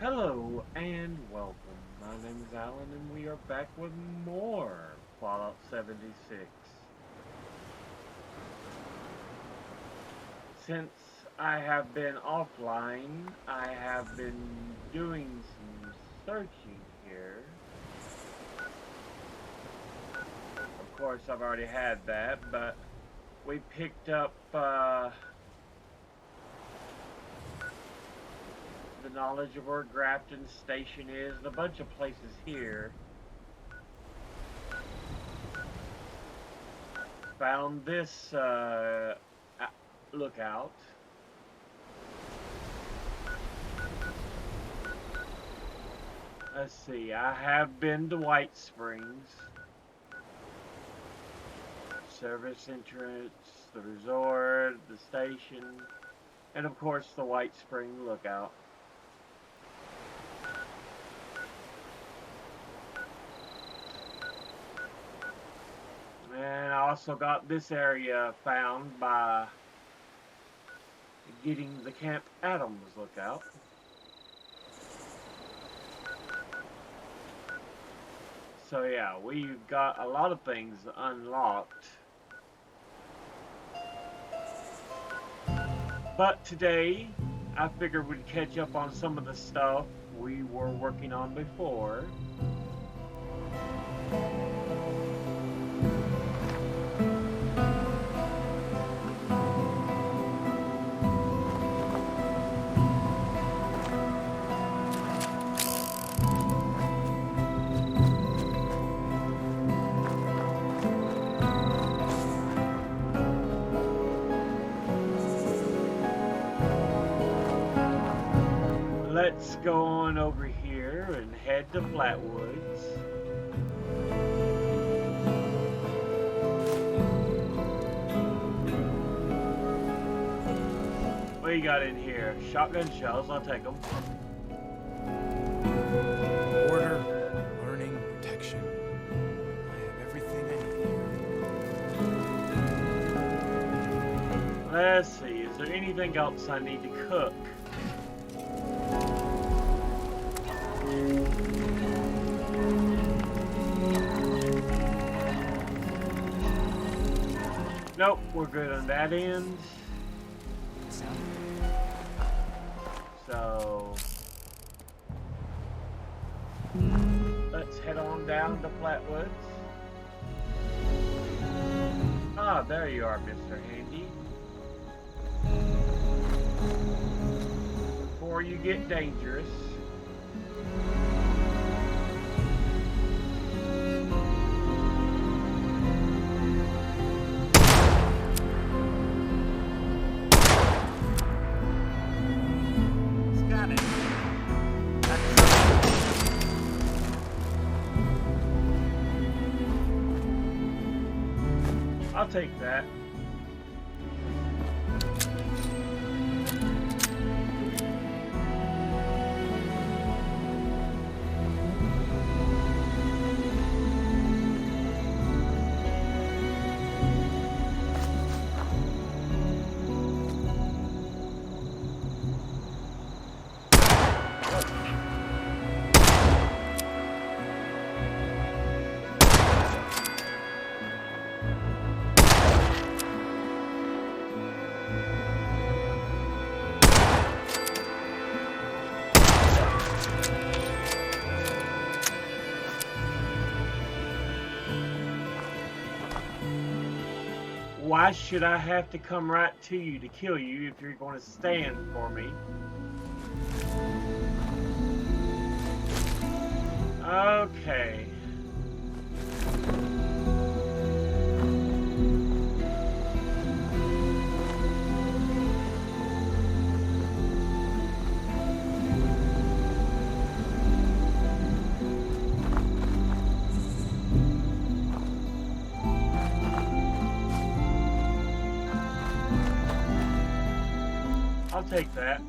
Hello and welcome. My name is Alan and we are back with more Fallout 76. Since I have been offline, I have been doing some searching here. Of course, I've already had that, but we picked up the knowledge of where Grafton Station is and a bunch of places here. Found this lookout. Let's see, I have been to White Springs, service entrance, the resort, the station, and of course the White Spring lookout. And I also got this area found by getting the Camp Adams lookout. So yeah, we've got a lot of things unlocked. But today, I figured we'd catch up on some of the stuff we were working on before. Let's go on over here and head to Flatwoods. What do you got in here? Shotgun shells, I'll take them. Order, learning, protection. I have everything I need here. Let's see, is there anything else I need to cook? Nope, we're good on that end. So let's head on down to Flatwoods. Ah, there you are, Mr. Handy. Before you get dangerous. I'll take that. Why should I have to come right to you to kill you if you're going to stand for me? Okay. I'll take that.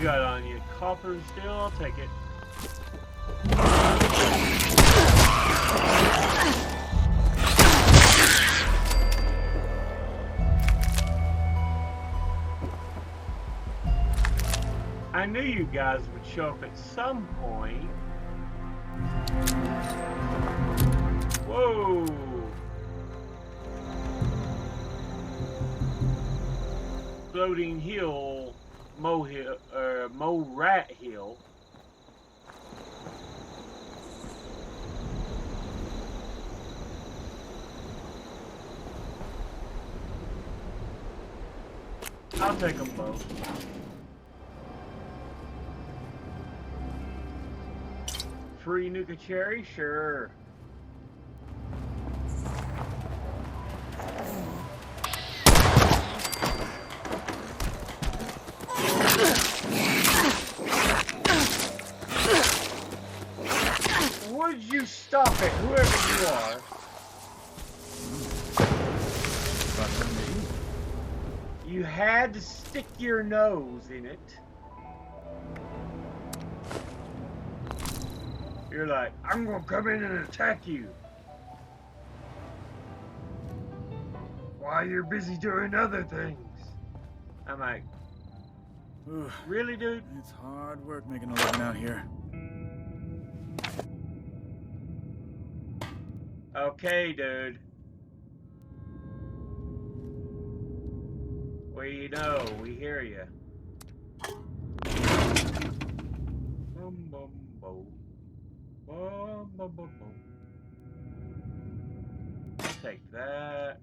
got on you? Copper steel? I'll take it. I knew you guys would show up at some point. Whoa! Floating hill, Mo Rat Hill. I'll take them both. Free Nuka Cherry? Sure. Would you stop it, whoever you are? You had to stick your nose in it. You're like, I'm gonna come in and attack you. While you're busy doing other things. I'm like, really, dude? It's hard work making a living out here. Okay, dude. We know, we hear you. Boom, boom, boom. Boom, boom, boom, boom. I'll take that.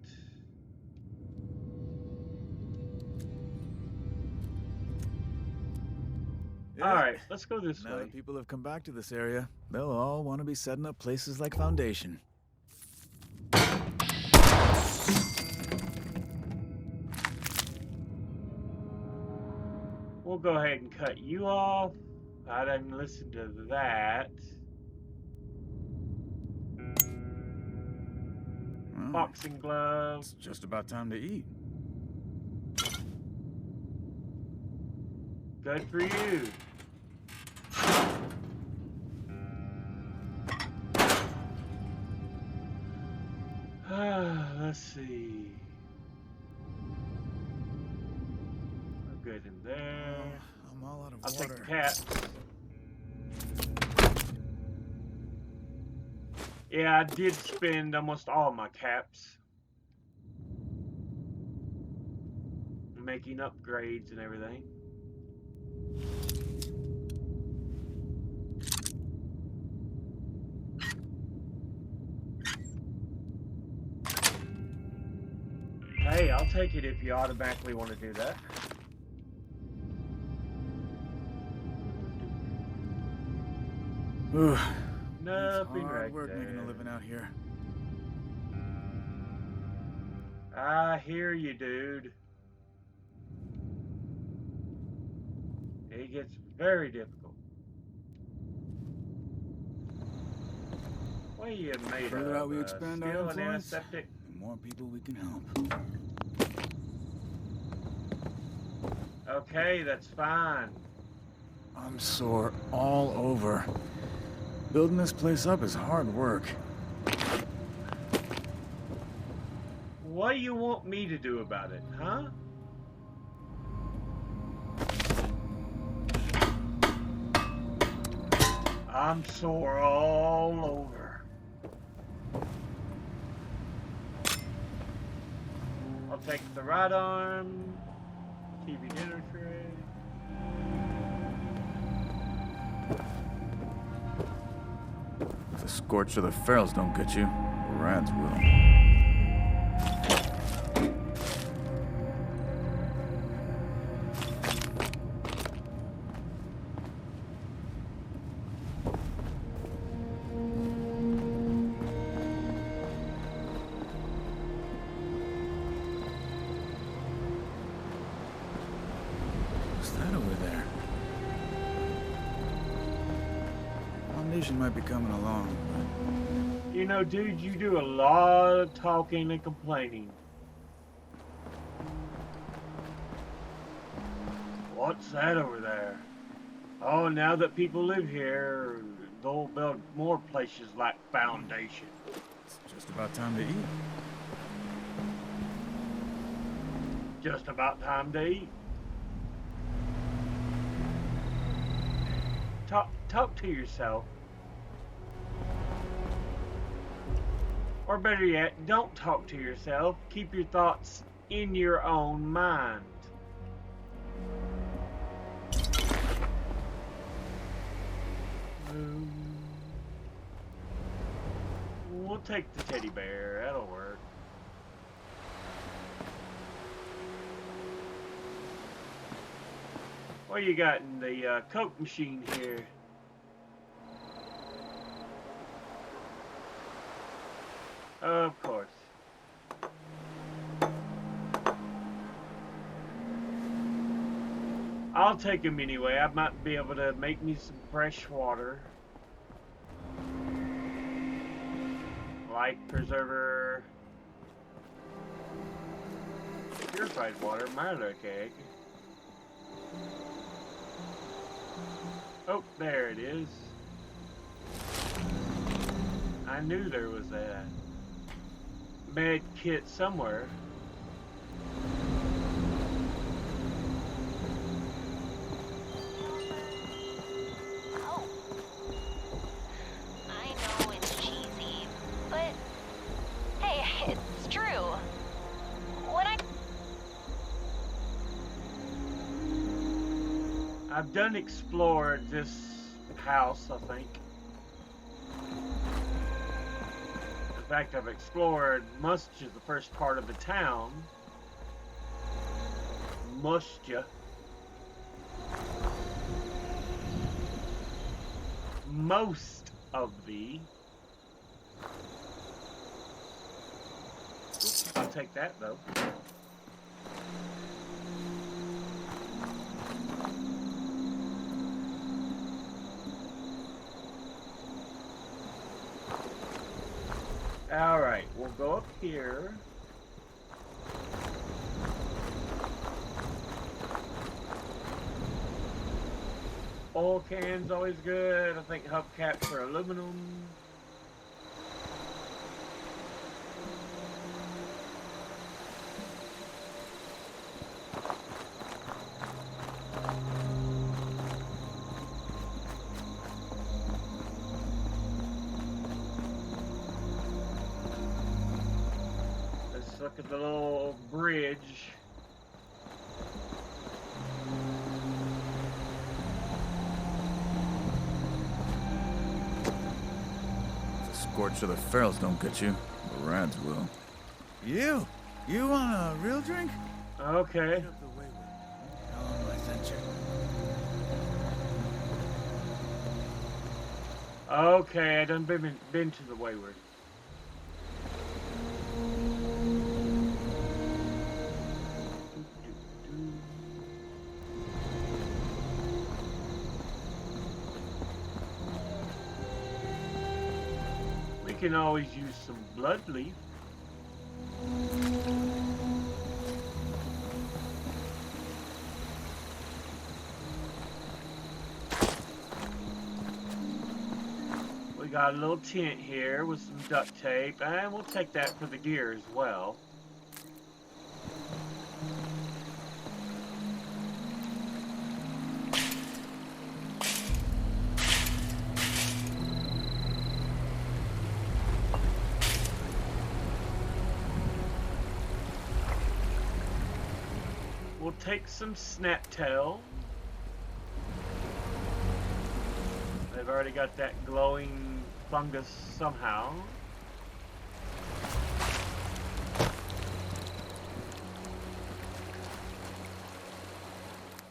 Yeah. Alright, let's go this Now way. that people have come back to this area, they'll all want to be setting up places like Foundation. We'll go ahead and cut you off. I didn't listen to that. Well, Boxing gloves. it's just about time to eat. Good for you. Let's see. We're good in there. I'm all out of I'll water. take the caps. Yeah, I did spend almost all my caps. Making upgrades and everything. Hey, I'll take it if you automatically want to do that. It's Nothing hard right work there. making a living out here. I hear you, dude. It gets very difficult. What are you made The further of? out we expand our Steel and influence, antiseptic? the more people we can help. Okay, that's fine. I'm sore all over. Building this place up is hard work. What do you want me to do about it, huh? I'm sore all over. I'll take the right arm. TV dinner tray. If the scorch or the ferals don't get you, rads will. What's that over there? Foundation might be coming along, but You know, dude, you do a lot of talking and complaining. What's that over there? Oh, now that people live here, they'll build more places like Foundation. It's just about time to eat. Just about time to eat. Talk to yourself. Or better yet, don't talk to yourself. Keep your thoughts in your own mind. We'll take the teddy bear. That'll work. What you got in the Coke machine here? Of course. I'll take him anyway. I might be able to make me some fresh water. Life preserver. Purified water. Murdoch egg. Oh, there it is. I knew there was a med kit somewhere. Oh. I know it's cheesy, but hey, it's true. When I've done explored this house, I think. In fact, I've explored much of the first part of the town. Mustia. Most of the. Oops, I'll take that though. Alright, we'll go up here. Oil cans always good. I think hubcaps are aluminum. Let's look at the little bridge. The scorch of the ferals don't get you. The rads will. You want a real drink? Okay. How long I sent you? Okay, I done been to the Wayward. We can always use some blood leaf. We got a little tent here with some duct tape, and we'll take that for the gear as well. We'll take some snap tail. They've already got that glowing fungus somehow.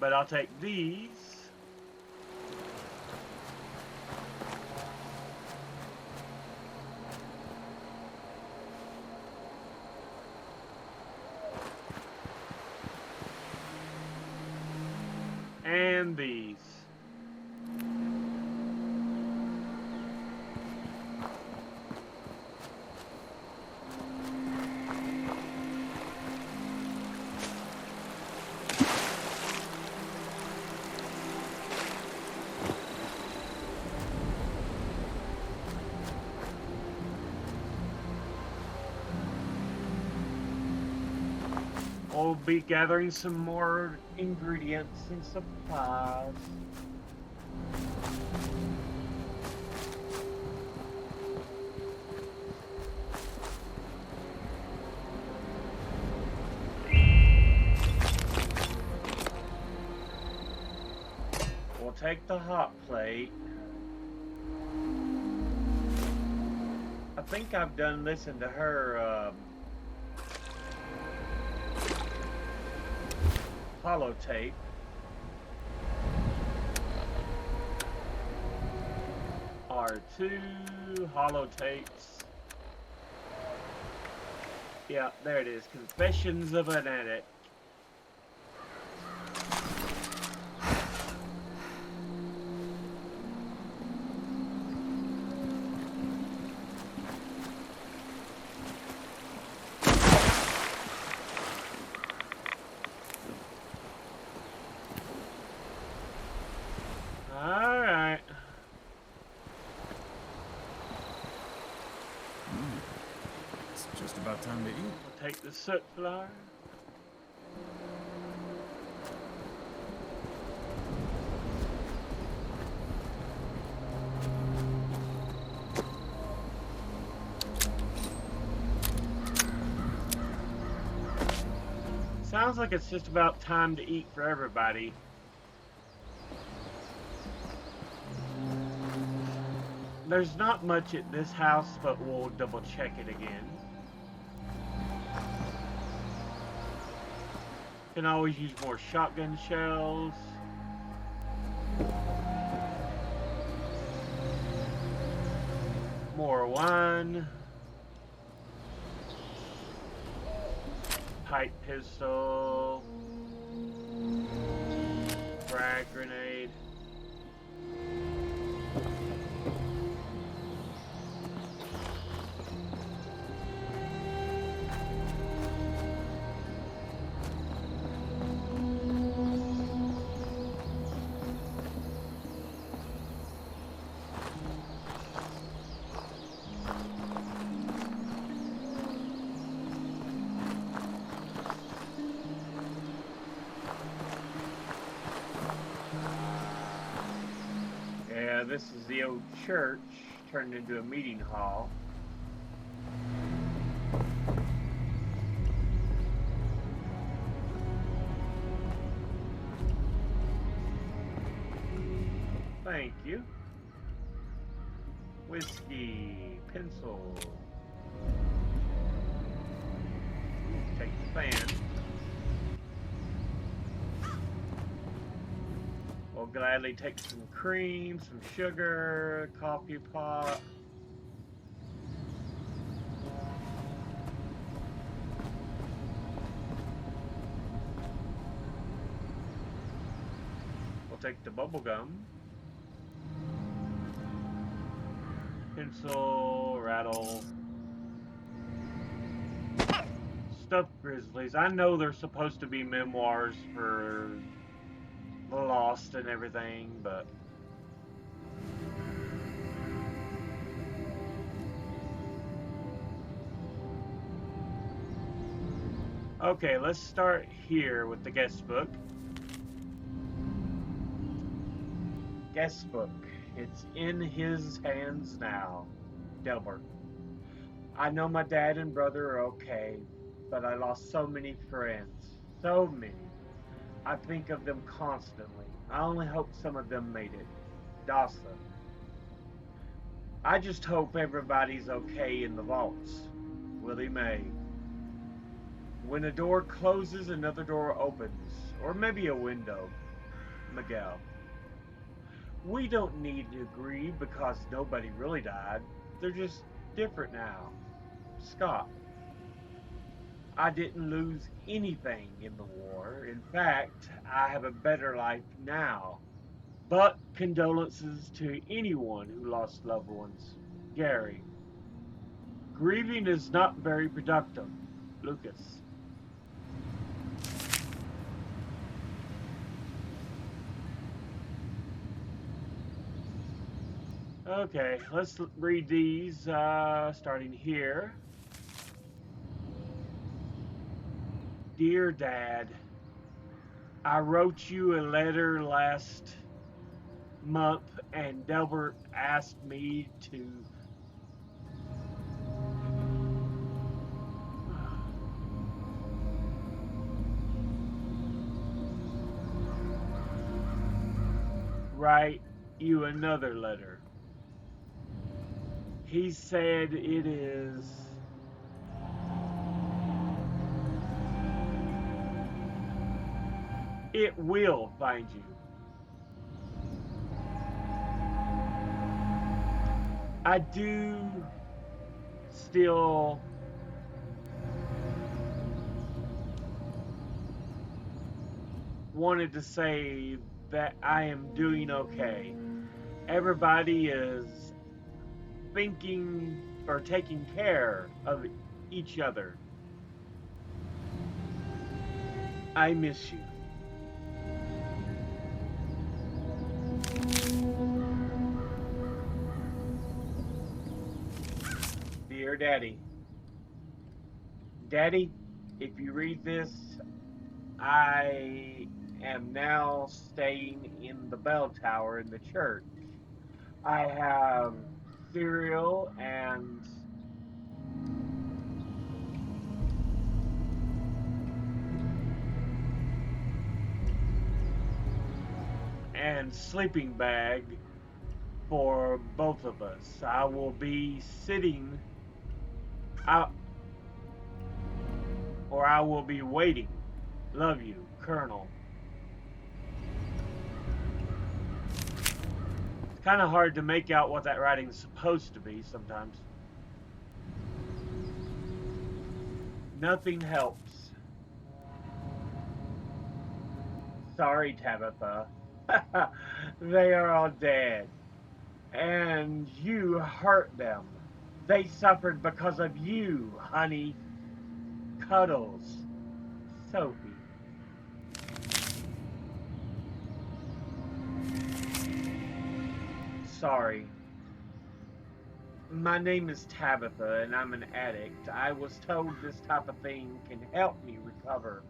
But I'll take these. And these. We'll be gathering some more ingredients and supplies. We'll take the hot plate. I think I've done listened to her holotape. R2 holotapes. Yeah, there it is. Confessions of an Addict. Alright. It's just about time to eat. We'll take the soot flour. Sounds like it's just about time to eat for everybody. There's not much at this house, but we'll double check it again. Can always use more shotgun shells. More wine. Pipe pistol. Frag grenade. This is the old church turned into a meeting hall. Thank you. Whiskey, pencil. Take the fan. We'll gladly take some cream, some sugar, coffee pot. We'll take the bubble gum. Pencil, rattle. Stuffed grizzlies. I know they're supposed to be memoirs for the lost and everything, but okay, let's start here with the guest book. Guest book. It's in his hands now. Delbert. I know my dad and brother are okay, but I lost so many friends. So many. I think of them constantly. I only hope some of them made it. Dasa. I just hope everybody's okay in the vaults. Willie Mae. When a door closes, another door opens. Or maybe a window. Miguel. We don't need to grieve because nobody really died. They're just different now. Scott. I didn't lose anything in the war. In fact, I have a better life now. But condolences to anyone who lost loved ones. Gary. Grieving is not very productive. Lucas. Okay, let's read these, starting here. Dear Dad, I wrote you a letter last month and Delbert asked me to write you another letter. He said it will find you. I do still wanted to say that I am doing okay. Everybody is thinking or taking care of each other. I miss you. Dear Daddy. Daddy, if you read this, I am now staying in the bell tower in the church. I have cereal and sleeping bag for both of us. I will be sitting out or I will be waiting. Love you, Colonel. It's kind of hard to make out what that writing's supposed to be sometimes. Nothing helps. Sorry, Tabitha. They are all dead. And you hurt them. They suffered because of you, honey. Cuddles. Sophie. Sorry. My name is Tabitha and I'm an addict. I was told this type of thing can help me recover.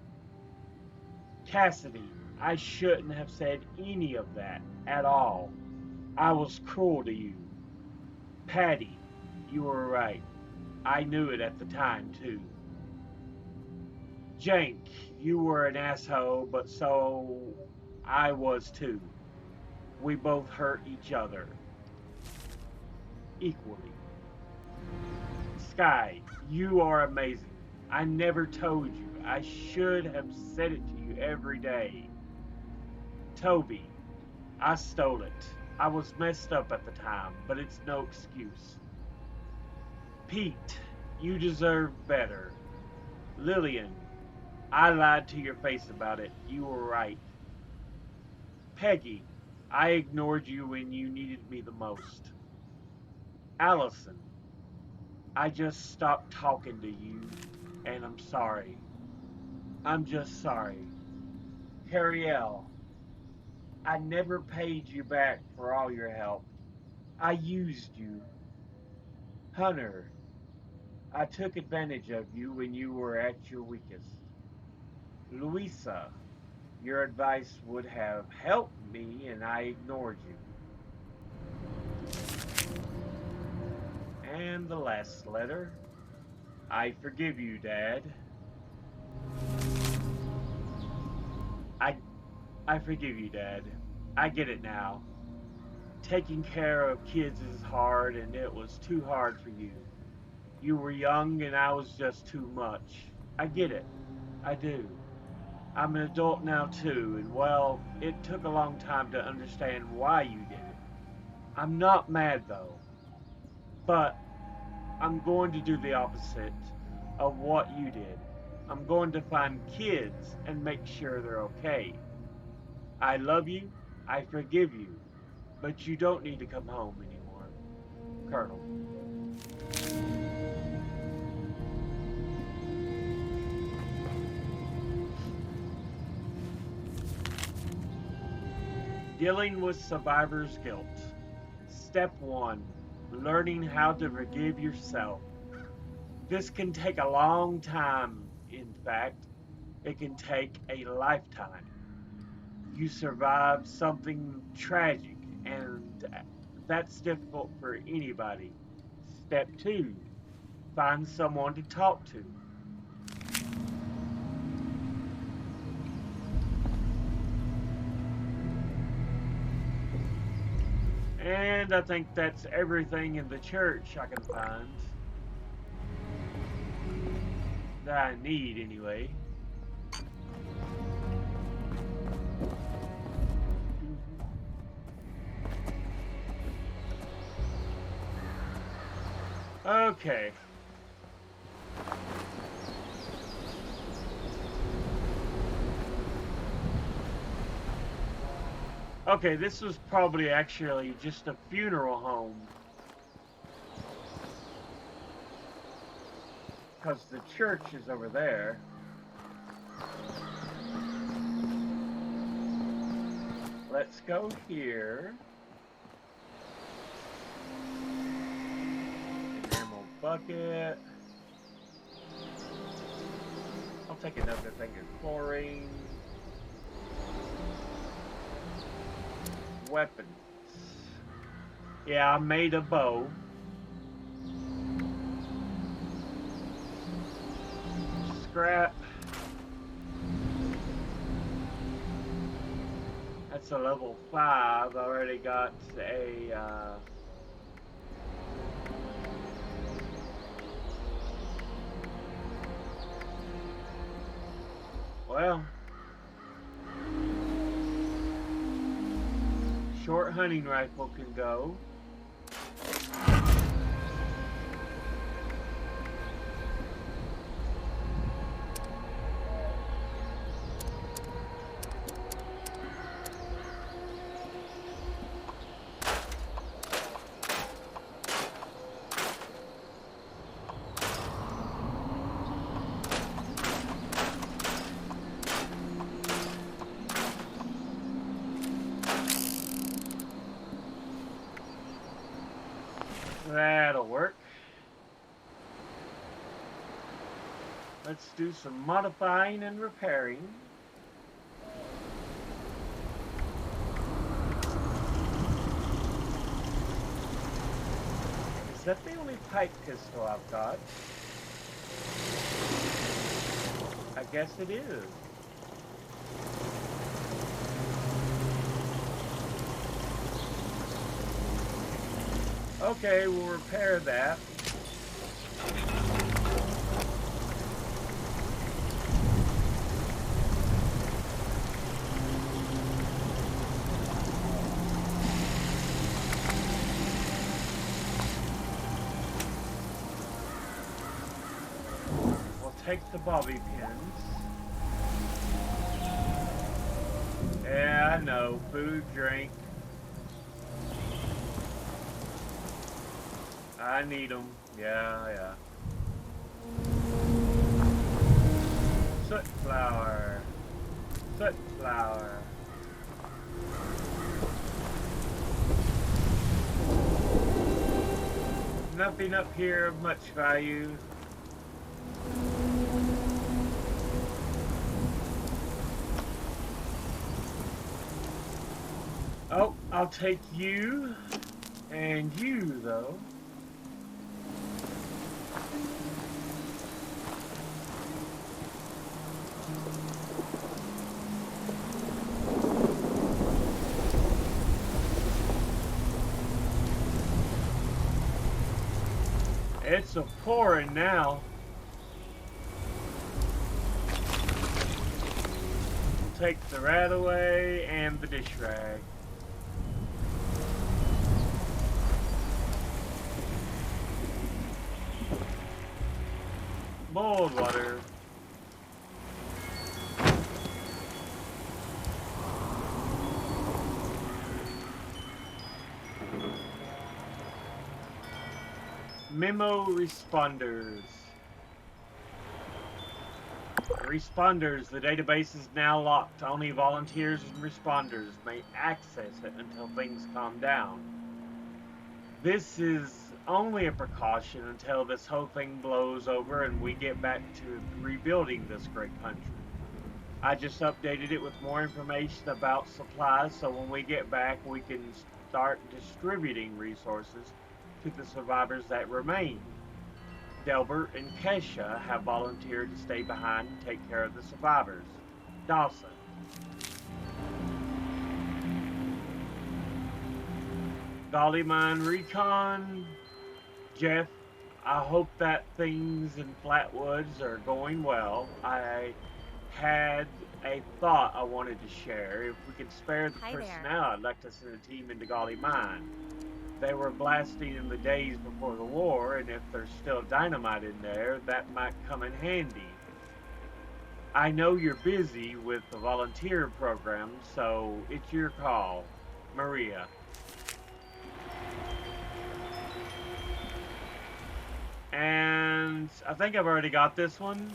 Cassidy, I shouldn't have said any of that at all. I was cruel to you. Patty, you were right. I knew it at the time, too. Jank, you were an asshole, but so I was too. We both hurt each other equally. Sky, you are amazing. I never told you. I should have said it to you every day. Toby, I stole it. I was messed up at the time, but it's no excuse. Pete, you deserve better. Lillian, I lied to your face about it. You were right. Peggy, I ignored you when you needed me the most. Allison, I just stopped talking to you, and I'm sorry. I'm just sorry. Harrielle, I never paid you back for all your help. I used you. Hunter, I took advantage of you when you were at your weakest. Louisa, your advice would have helped me and I ignored you. And the last letter. I forgive you, Dad. I I forgive you, Dad. I get it now. Taking care of kids is hard and it was too hard for you. You were young and I was just too much. I get it. I do. I'm an adult now too, and well, it took a long time to understand why you did it. I'm not mad though, but I'm going to do the opposite of what you did. I'm going to find kids and make sure they're okay. I love you, I forgive you, but you don't need to come home anymore, Colonel. Dealing with survivor's guilt. Step 1. Learning how to forgive yourself. This can take a long time, in fact. It can take a lifetime. You survive something tragic, and that's difficult for anybody. Step two, find someone to talk to. And I think that's everything in the church I can find that I need anyway. Okay. Okay, this was probably actually just a funeral home. Because the church is over there. Let's go here. Enamel bucket. I'll take another thing of chlorine. Weapons. Yeah, I made a bow. Scrap. That's a level 5. I already got a well, short hunting rifle can go. That'll work. Let's do some modifying and repairing. Is that the only pipe pistol I've got? I guess it is. Okay, we'll repair that. We'll take the bobby pins. Yeah, I know. Food, drink. I need them. Yeah. Soot flower. Soot flower. Nothing up here of much value. Oh, I'll take you and you, though. It's a pouring now. Take the rat away and the dish rag. Boiled water. Memo responders. Responders, the database is now locked. Only volunteers and responders may access it until things calm down. This is only a precaution until this whole thing blows over and we get back to rebuilding this great country. I just updated it with more information about supplies so when we get back we can start distributing resources to the survivors that remain. Delbert and Kesha have volunteered to stay behind and take care of the survivors. Dawson. Golly Mine Recon. Jeff, I hope that things in Flatwoods are going well. I had a thought I wanted to share. If we could spare the Hi there. personnel, I'd like to send a team into Golly Mine. They were blasting in the days before the war, and if there's still dynamite in there, that might come in handy. I know you're busy with the volunteer program, so it's your call. Maria. And I think I've already got this one.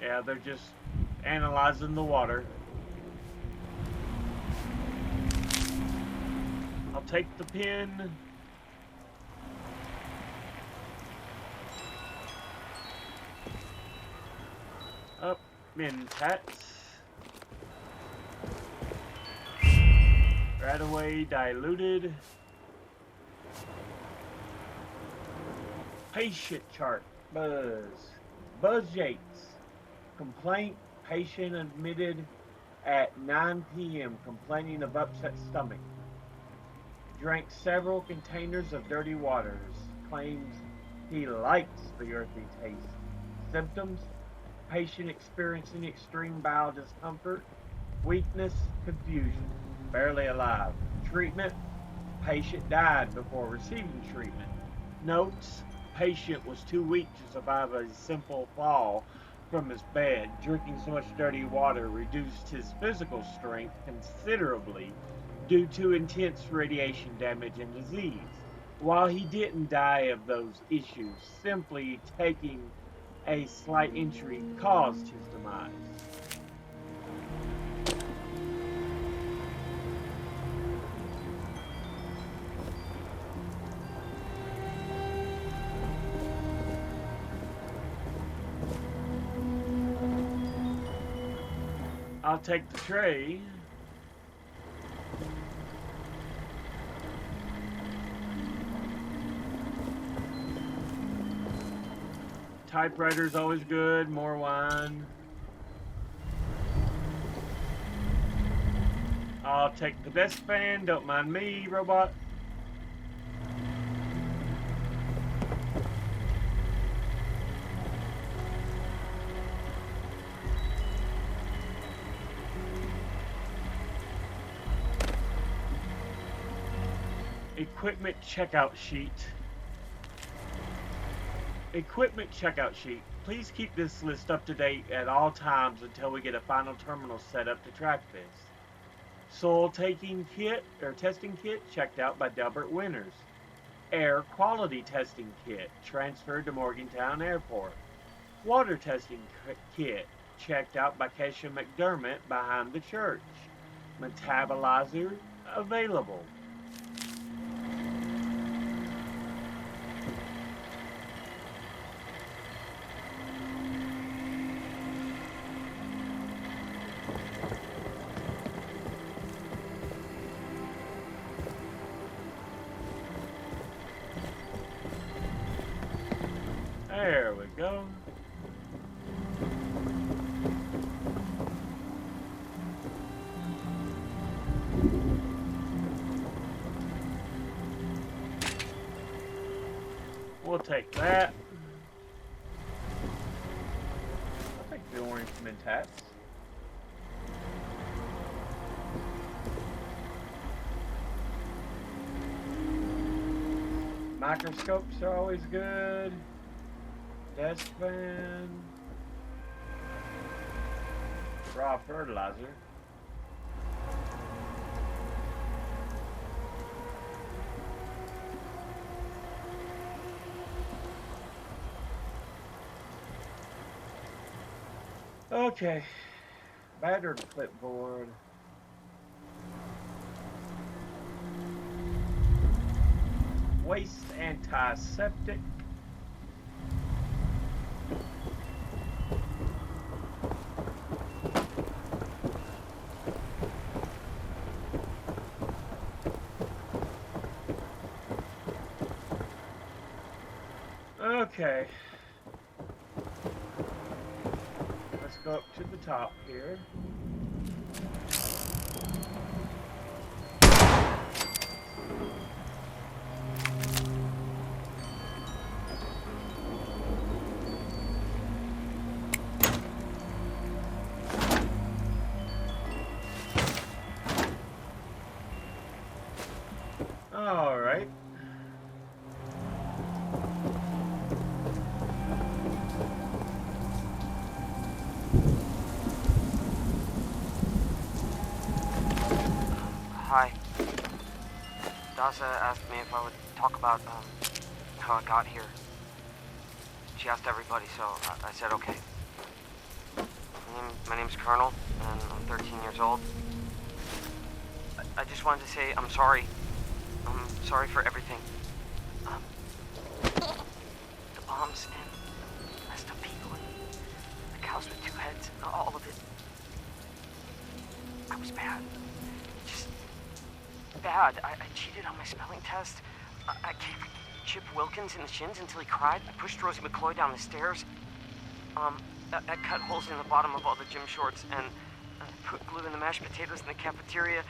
Yeah, they're just analyzing the water. I'll take the pin. Up, Mentats. Right away, diluted. Patient chart. Buzz Yates. Complaint. Patient admitted at 9 p.m. complaining of upset stomach. Drank several containers of dirty waters. Claims he likes the earthy taste. Symptoms. Patient experiencing extreme bowel discomfort. Weakness. Confusion. Barely alive. Treatment. Patient died before receiving treatment. Notes. Patient was too weak to survive a simple fall from his bed. Drinking so much dirty water reduced his physical strength considerably due to intense radiation damage and disease. While he didn't die of those issues, simply taking a slight injury caused his demise. I'll take the tray. Typewriter's always good, more wine. I'll take the desk fan, don't mind me, robot. Equipment checkout sheet. Equipment checkout sheet. Please keep this list up to date at all times until we get a final terminal set up to track this. Soil taking kit or testing kit checked out by Delbert Winters. Air quality testing kit transferred to Morgantown Airport. Water testing kit checked out by Kesha McDermott behind the church. Metabolizer available. There we go. We'll take that. I'll take the orange mentats. Microscopes are always good. Desk fan. Raw fertilizer. Okay. Battered clipboard. Waste antiseptic. Okay. Let's go up to the top here. All right. Hi. Dasa asked me if I would talk about how I got here. She asked everybody, so I said okay. My name's Colonel, and I'm 13 years old. I just wanted to say I'm sorry. I'm sorry for everything. The bombs and messed up people and the cows with two heads, all of it. I was bad. Just bad. I cheated on my spelling test. I kicked Chip Wilkins in the shins until he cried. I pushed Rosie McCloy down the stairs. I cut holes in the bottom of all the gym shorts and put glue in the mashed potatoes in the cafeteria.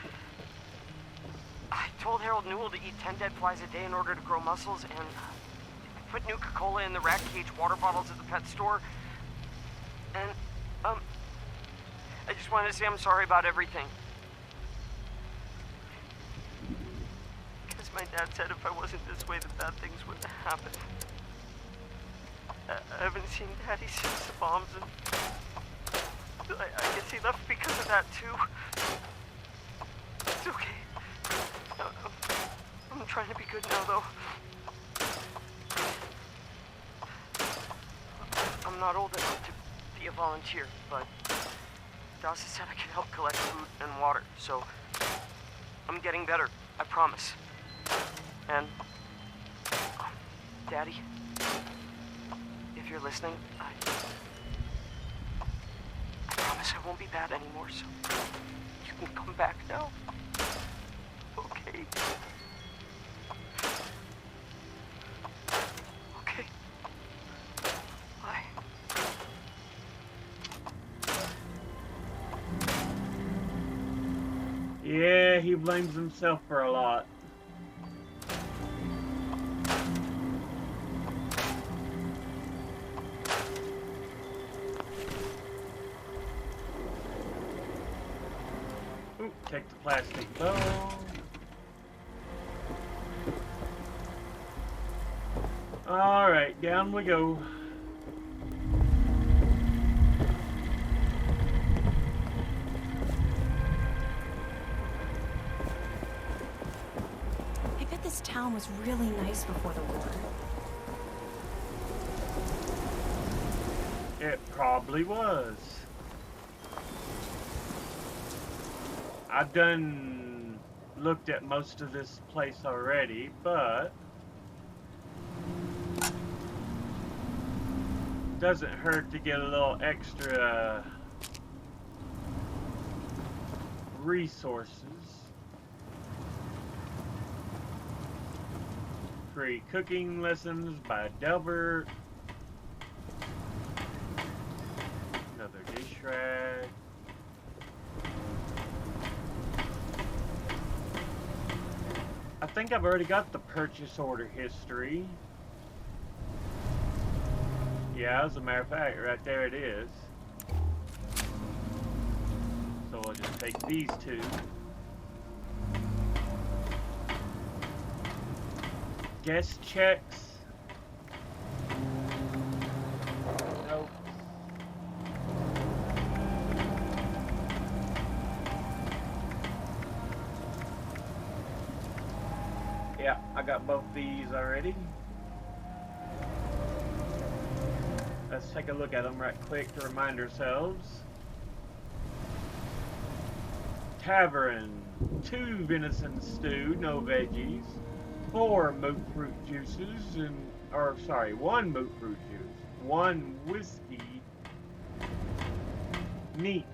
I told Harold Newell to eat 10 dead flies a day in order to grow muscles, and put Nuka-Cola in the rat cage water bottles at the pet store. And, I just wanted to say I'm sorry about everything. Because my dad said if I wasn't this way, that bad things wouldn't happen. I haven't seen Daddy since the bombs, and I guess he left because of that, too. It's okay. I'm trying to be good now, though. I'm not old enough to be a volunteer, but Dawson said I could help collect food and water, so I'm getting better, I promise. And, Daddy, if you're listening, I promise I won't be bad anymore, so you can come back now. Okay. Okay. Bye. Yeah, he blames himself for a lot. Ooh, take the plastic bow. Alright, down we go. I bet this town was really nice before the war. It probably was. I've looked at most of this place already, but doesn't hurt to get a little extra resources. Free cooking lessons by Delbert. Another dish rag. I think I've already got the purchase order history. Yeah, as a matter of fact, right there it is. So I'll just take these two. Guest checks. Nope. Yeah, I got both these already. Let's take a look at them right quick to remind ourselves. Tavern, 2 venison stew, no veggies, 4 moot fruit juices, and, or sorry, 1 moot fruit juice, 1 whiskey, meat,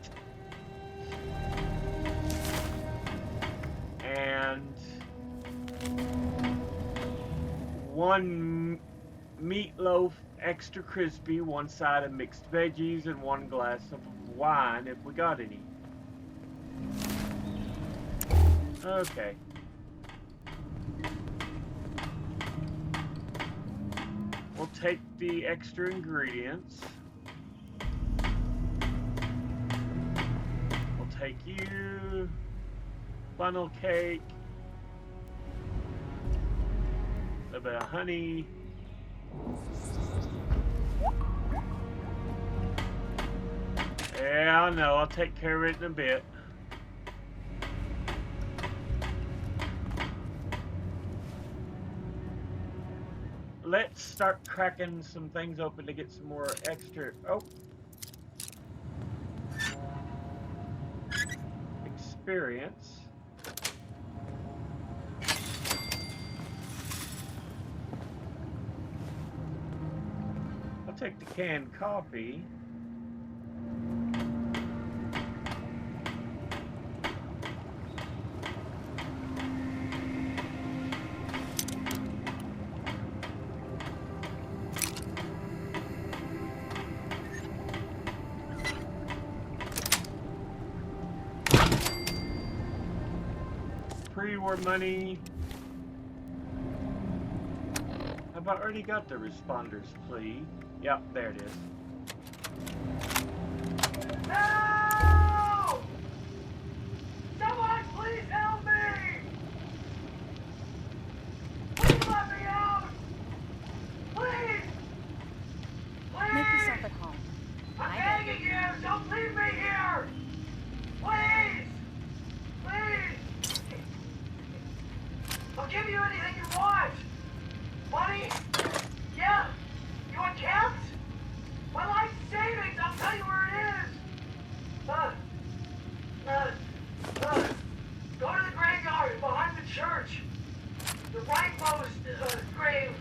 and 1 meatloaf, extra crispy, one side of mixed veggies, and one glass of wine if we got any. Okay. We'll take the extra ingredients. We'll take you, funnel cake, a little bit of honey. Yeah, I know. I'll take care of it in a bit. Let's start cracking some things open to get some more extra. Oh. Experience. I'll take the canned coffee. Pre-war money. Have I already got the responders plea? Yep, there it is. Help! Someone please help me! Please let me out! Please! Please! Make yourself at home. I'm begging you! Don't leave me here! Please! Please! I'll give you anything you want! Money? Yeah? You want cabs? My life savings! I'll tell you where it is! Go to the graveyard behind the church. The rightmost grave.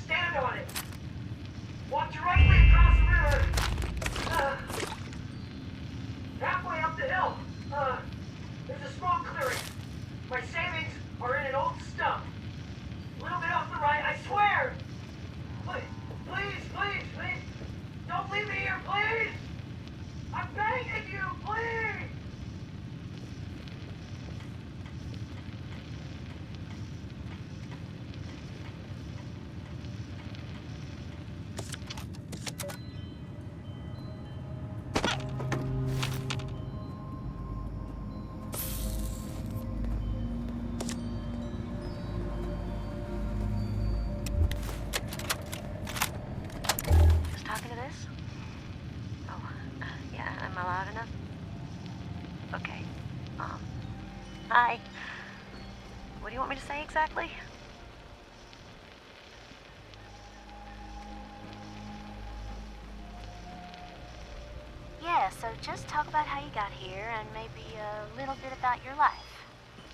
Stand on it. Walk directly across the river. Halfway up the hill. There's a small clearing. My savings are in an old stump. A little bit off the right, I swear! Please! Don't leave me here, please! I'm begging you, please! Who's talking to this? Oh, yeah, am I loud enough? Okay. Hi. What do you want me to say exactly? Yeah, so just talk about how you got here and maybe a little bit about your life.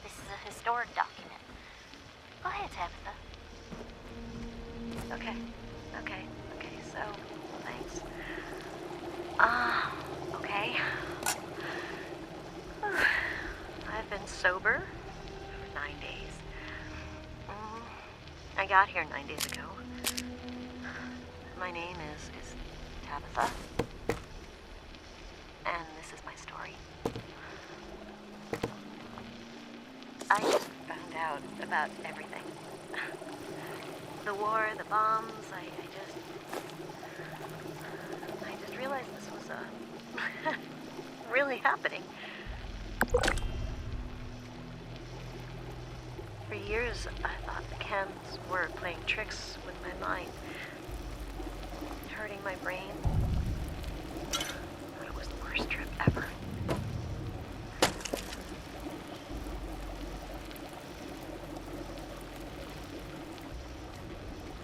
This is a historic document. Go ahead, Tabitha. Okay, so, thanks. Okay. I've been sober for 9 days. I got here 9 days ago. My name is Tabitha. And this is my story. I just found out about everything. The war, the bombs, I just realized this was really happening. For years, I thought the chems were playing tricks with my mind, hurting my brain. But it was the worst trip ever.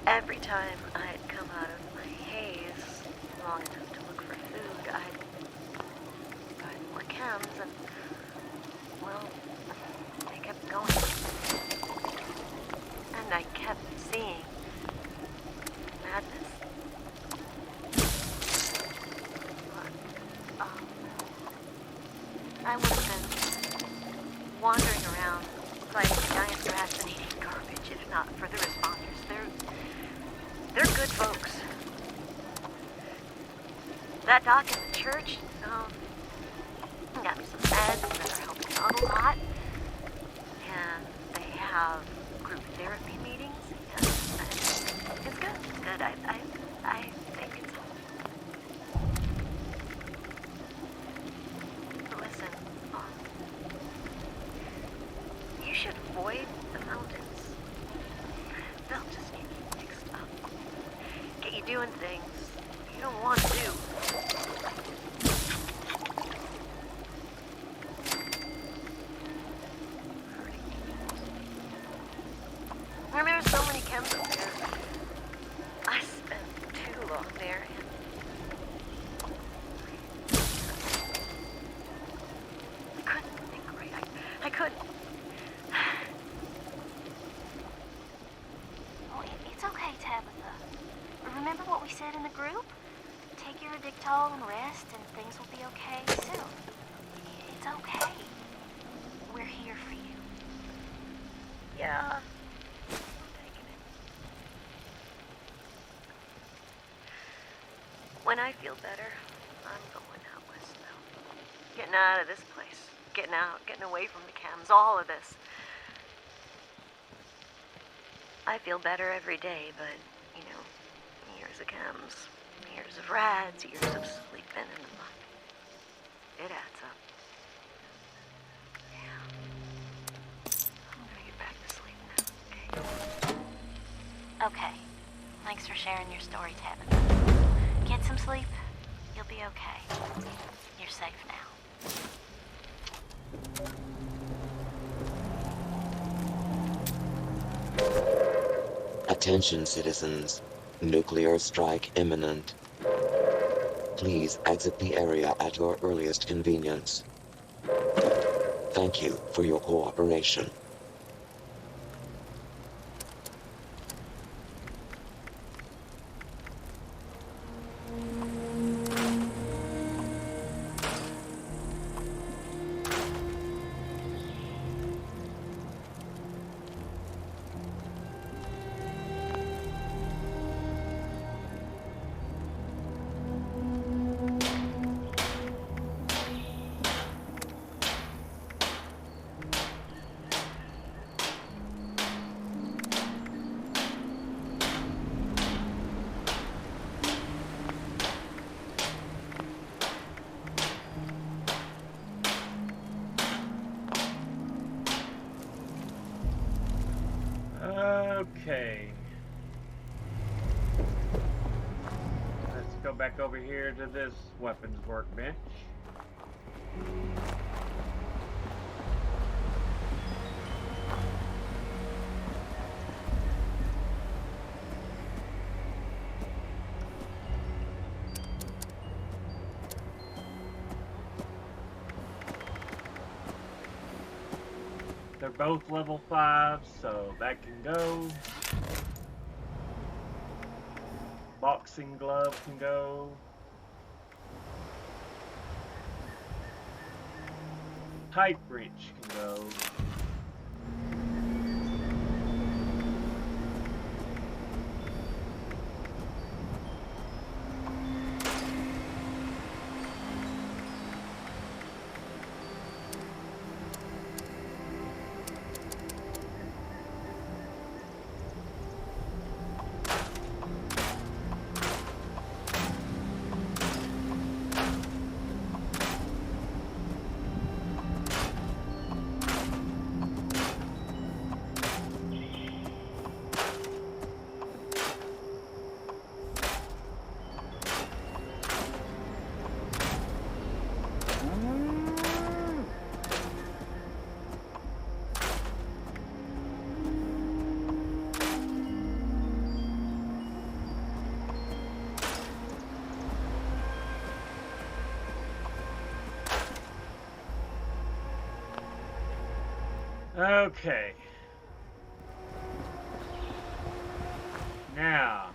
Every time I'd come out of my haze long enough to look for food, I'd buy more chems and, well, they kept going. And I kept seeing madness. But, I would have been wandering around fighting giant rats and eating garbage if not for the responders. They're good folks. That doc in the church, got me some meds that are helping out a lot. And they have group therapy meetings. And it's good. It's good. I think it's But listen, you should avoid the mountains. They'll just get you mixed up. Get you doing things you don't want to do. And there's so many chems up there. I spent too long there. I couldn't think right. I couldn't. Oh, it's okay, Tabitha. Remember what we said in the group? Take your Addictol and rest, and things will be okay soon. It's okay. We're here for you. Yeah. When I feel better, I'm going out west now. Getting out of this place. Getting out, getting away from the chems, all of this. I feel better every day, but, you know, years of chems, years of rads, years of sleeping in the muck. It adds up. Yeah. I'm gonna get back to sleep now, okay? Okay. Thanks for sharing your story, Tabitha. Get some sleep. You'll be okay. You're safe now. Attention, citizens. Nuclear strike imminent. Please exit the area at your earliest convenience. Thank you for your cooperation. Okay. Let's go back over here to this weapons workbench. They're both level 5, so that can go. Boxing glove can go. Pipe wrench can go. Okay. Now.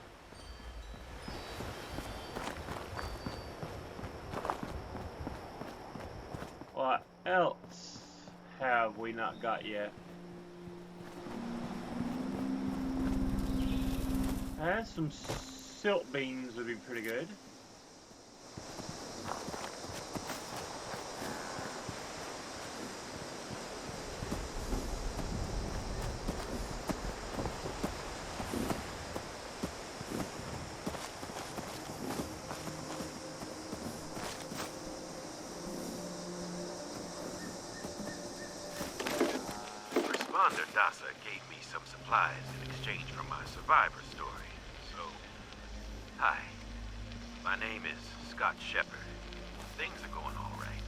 What else have we not got yet? Some silt beans would be pretty good. Responder Dasa gave me some supplies in exchange for my survivor story. So, hi. My name is Scott Shepard. Things are going all right.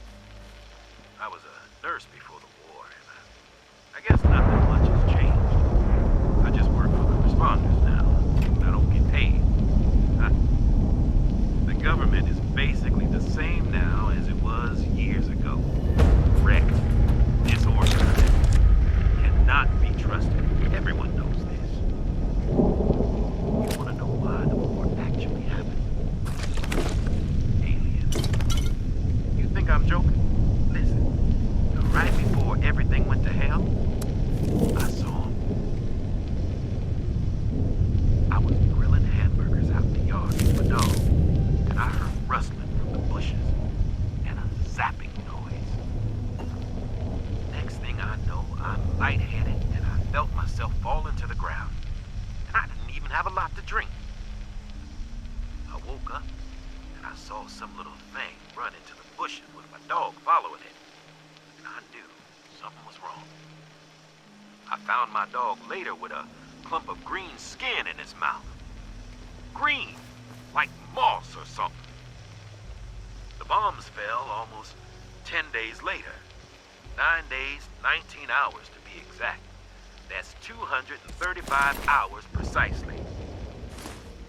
I was a nurse before the war, and I guess nothing much has changed. I just work for the responders now. I don't get paid. The government is basically the same now as it was years ago. Wrecked, disorganized, cannot be trusted. Everyone knows this. You want to know why the war actually happened? Aliens. You think I'm joking? Listen, right before everything went to hell, I saw them. I was grilling hamburgers out in the yard with my dog, and I heard rustling from the bushes and a zapping noise. Next thing I know, I'm lightheaded and I felt myself falling to the ground. And I didn't even have a lot to drink. I woke up and I saw some little thing run into the bushes with my dog following it. And I knew something was wrong. I found my dog later with a clump of green skin in his mouth. Green, like moss or something. The bombs fell almost 10 days later. 9 days, 19 hours to be exact. That's 235 hours precisely.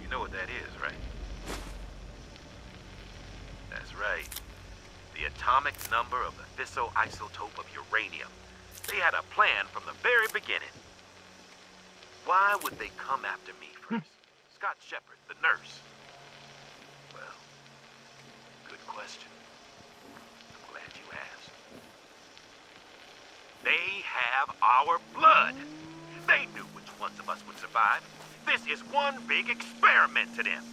You know what that is, right? That's right. The atomic number of the fissile isotope of uranium. They had a plan from the very beginning. Why would they come after me first? Scott Shepard, the nurse. Well, good question. I'm glad you asked. They have our blood. They knew which ones of us would survive. This is one big experiment to them.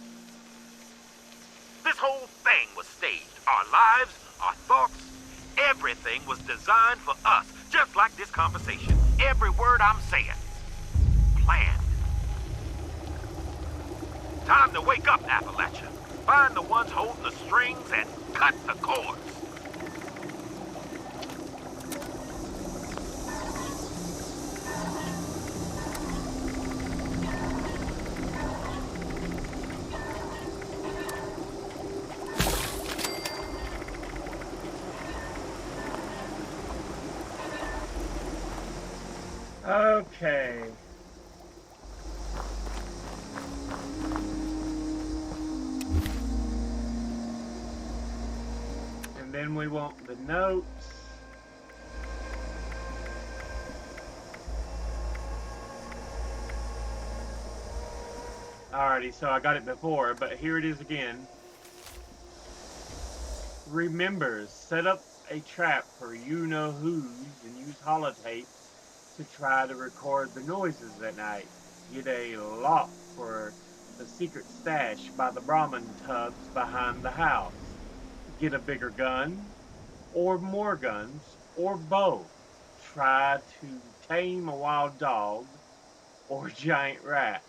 This whole thing was staged. Our lives, our thoughts, everything was designed for us. Just like this conversation. Every word I'm saying. Planned. Time to wake up, Appalachia. Find the ones holding the strings and cut the cords. Okay. And then we want the notes. Alrighty, so I got it before, but here it is again. Remember, set up a trap for you-know-who's and use holotape to try to record the noises at night. Get a lock for the secret stash by the Brahmin tubs behind the house. Get a bigger gun, or more guns, or both. Try to tame a wild dog or a giant rat.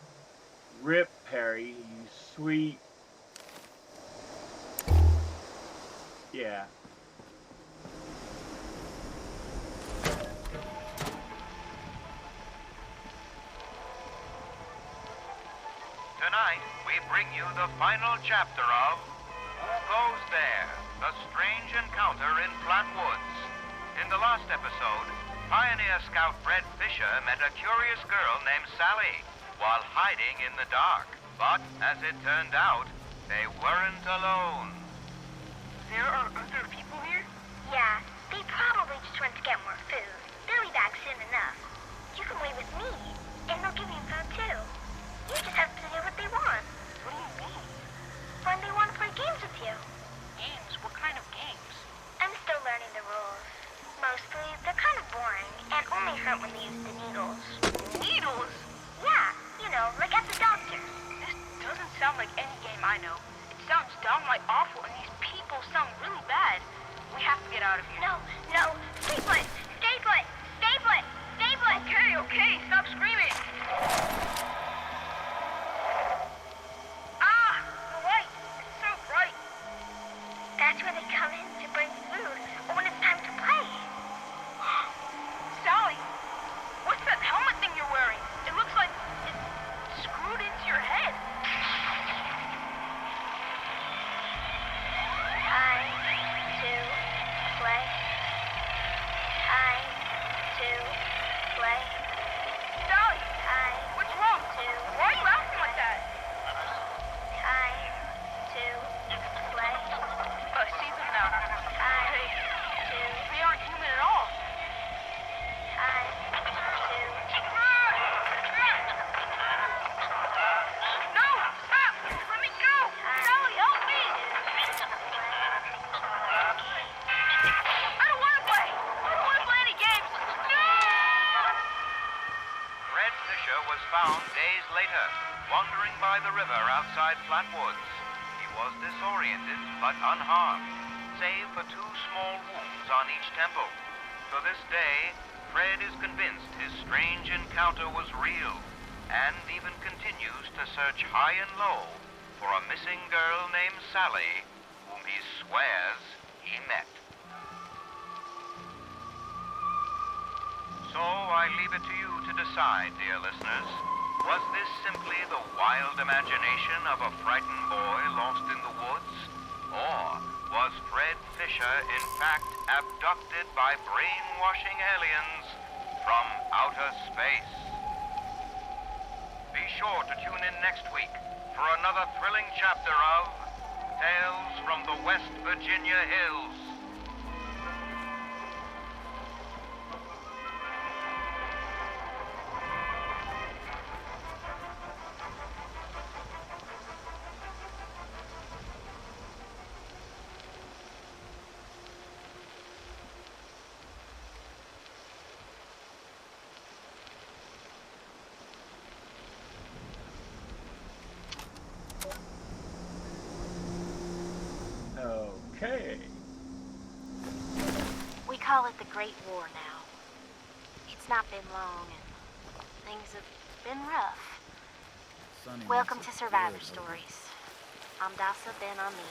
Rip, Perry, you sweet... Yeah. Tonight, we bring you the final chapter of Who Goes There? The Strange Encounter in Flatwoods. In the last episode, Pioneer Scout Fred Fisher met a curious girl named Sally while hiding in the dark. But, as it turned out, they weren't alone. There are other people here? Yeah, they probably just went to get more food. They'll be back soon enough. You can wait with me, and they'll give you food too. You just have to do what they want. What do you mean? When they want to play games with you. Games? What kind of games? I'm still learning the rules. Mostly, they're kind of boring, and only hurt when they use the needles. Needles? Yeah, you know, like at the doctor. sound like any game I know. It sounds downright awful, and these people sound really bad. We have to get out of here. No, stay put! Stay put! Stay put! Stay put! Okay, stop screaming. Ah, the light. It's so bright. That's where they come in to bring food, or when it's time to play. Sally, what's that helmet thing you're wearing? It looks like it's screwed into your head. Time to play. Time to play. Sally, Time what's wrong? to Why are you acting like that? time to play. I see them now. Time to They aren't human at all. time No, stop! Let me go! Sally, help me! I don't want to play! I don't want to play any games! No! Fred Fisher was found days later, wandering by the river outside Flatwoods. He was disoriented but unharmed, save for 2 small wounds on each temple. To this day, Fred is convinced his strange encounter was real, and even continues to search high and low for a missing girl named Sally, whom he swears he met. So I leave it to you to decide, dear listeners. Was this simply the wild imagination of a frightened boy lost in the woods? Or was Fred Fisher in fact abducted by brainwashing aliens from outer space? Be sure to tune in next week for another thrilling chapter of Tales from the West Virginia Hills. Okay. We call it the Great War now. It's not been long, and things have been rough. Sonny Welcome makes to it Survivor good, Stories. I'm Dasa Ben Ami,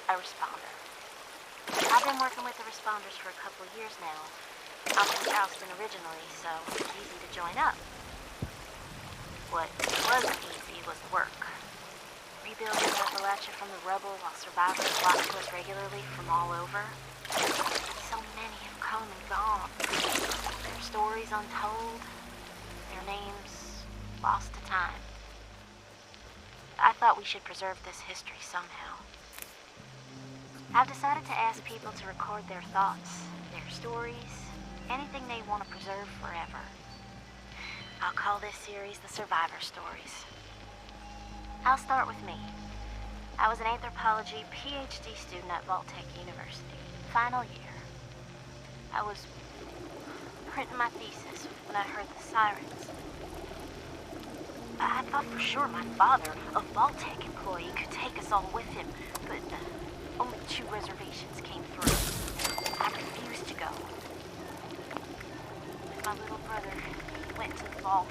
a responder. I've been working with the responders for a couple of years now. I'm from Charleston originally, so it's easy to join up. What wasn't easy was the work. Rebuilding Appalachia from the rubble while survivors flock to us regularly from all over. So many have come and gone. Their stories untold, their names lost to time. I thought we should preserve this history somehow. I've decided to ask people to record their thoughts, their stories, anything they want to preserve forever. I'll call this series the Survivor Stories. I'll start with me. I was an anthropology PhD student at Tech University, final year. I was printing my thesis when I heard the sirens. I thought for sure my father, a Tech employee, could take us all with him, but only 2 reservations came through. I refused to go. My little brother went to the vault.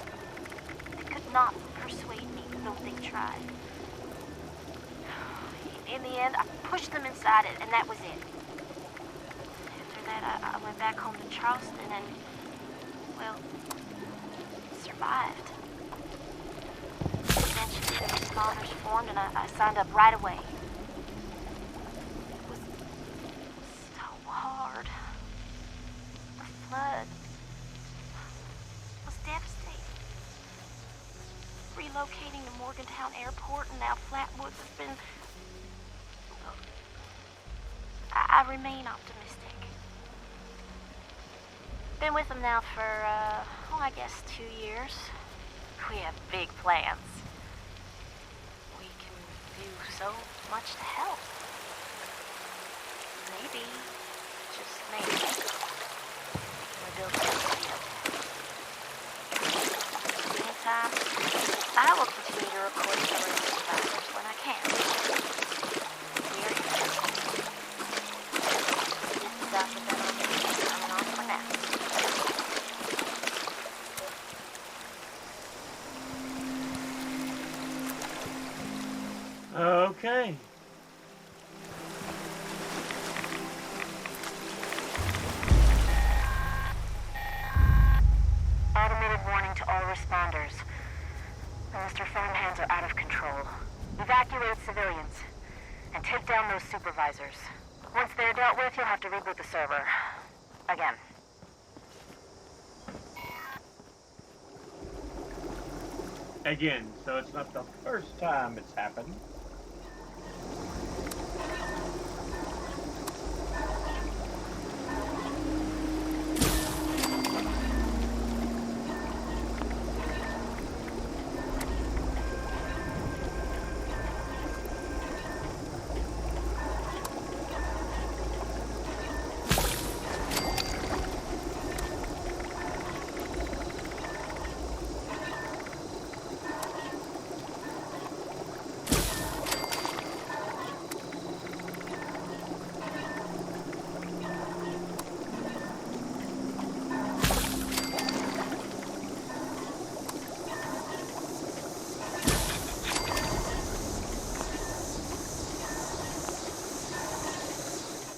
They could not persuade me, though they tried. In the end, I pushed them inside it, and that was it. After that, I went back home to Charleston and, well, survived. Eventually, the responders formed, and I signed up right away. It was so hard. The flood was devastating. Relocating to Morgantown Airport and now Flatwoods has been... I remain optimistic. Been with them now for, I guess 2 years. We have big plans. We can do so much to help. Maybe, just maybe, we're building a studio. In the meantime, I will continue to record stories of survivors. Okay. Automated warning to all responders. Mr. Farmhands are out of control. Evacuate civilians. And take down those supervisors. Once they're dealt with, you'll have to reboot the server. Again. Again, so it's not the first time it's happened.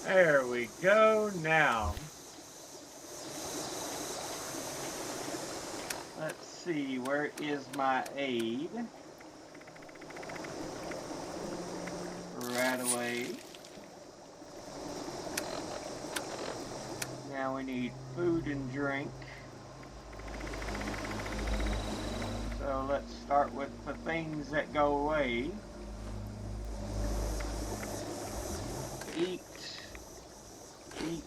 There we go now. Let's see, where is my aid? Right away. Now we need food and drink. So let's start with the things that go away. Eat. Eat.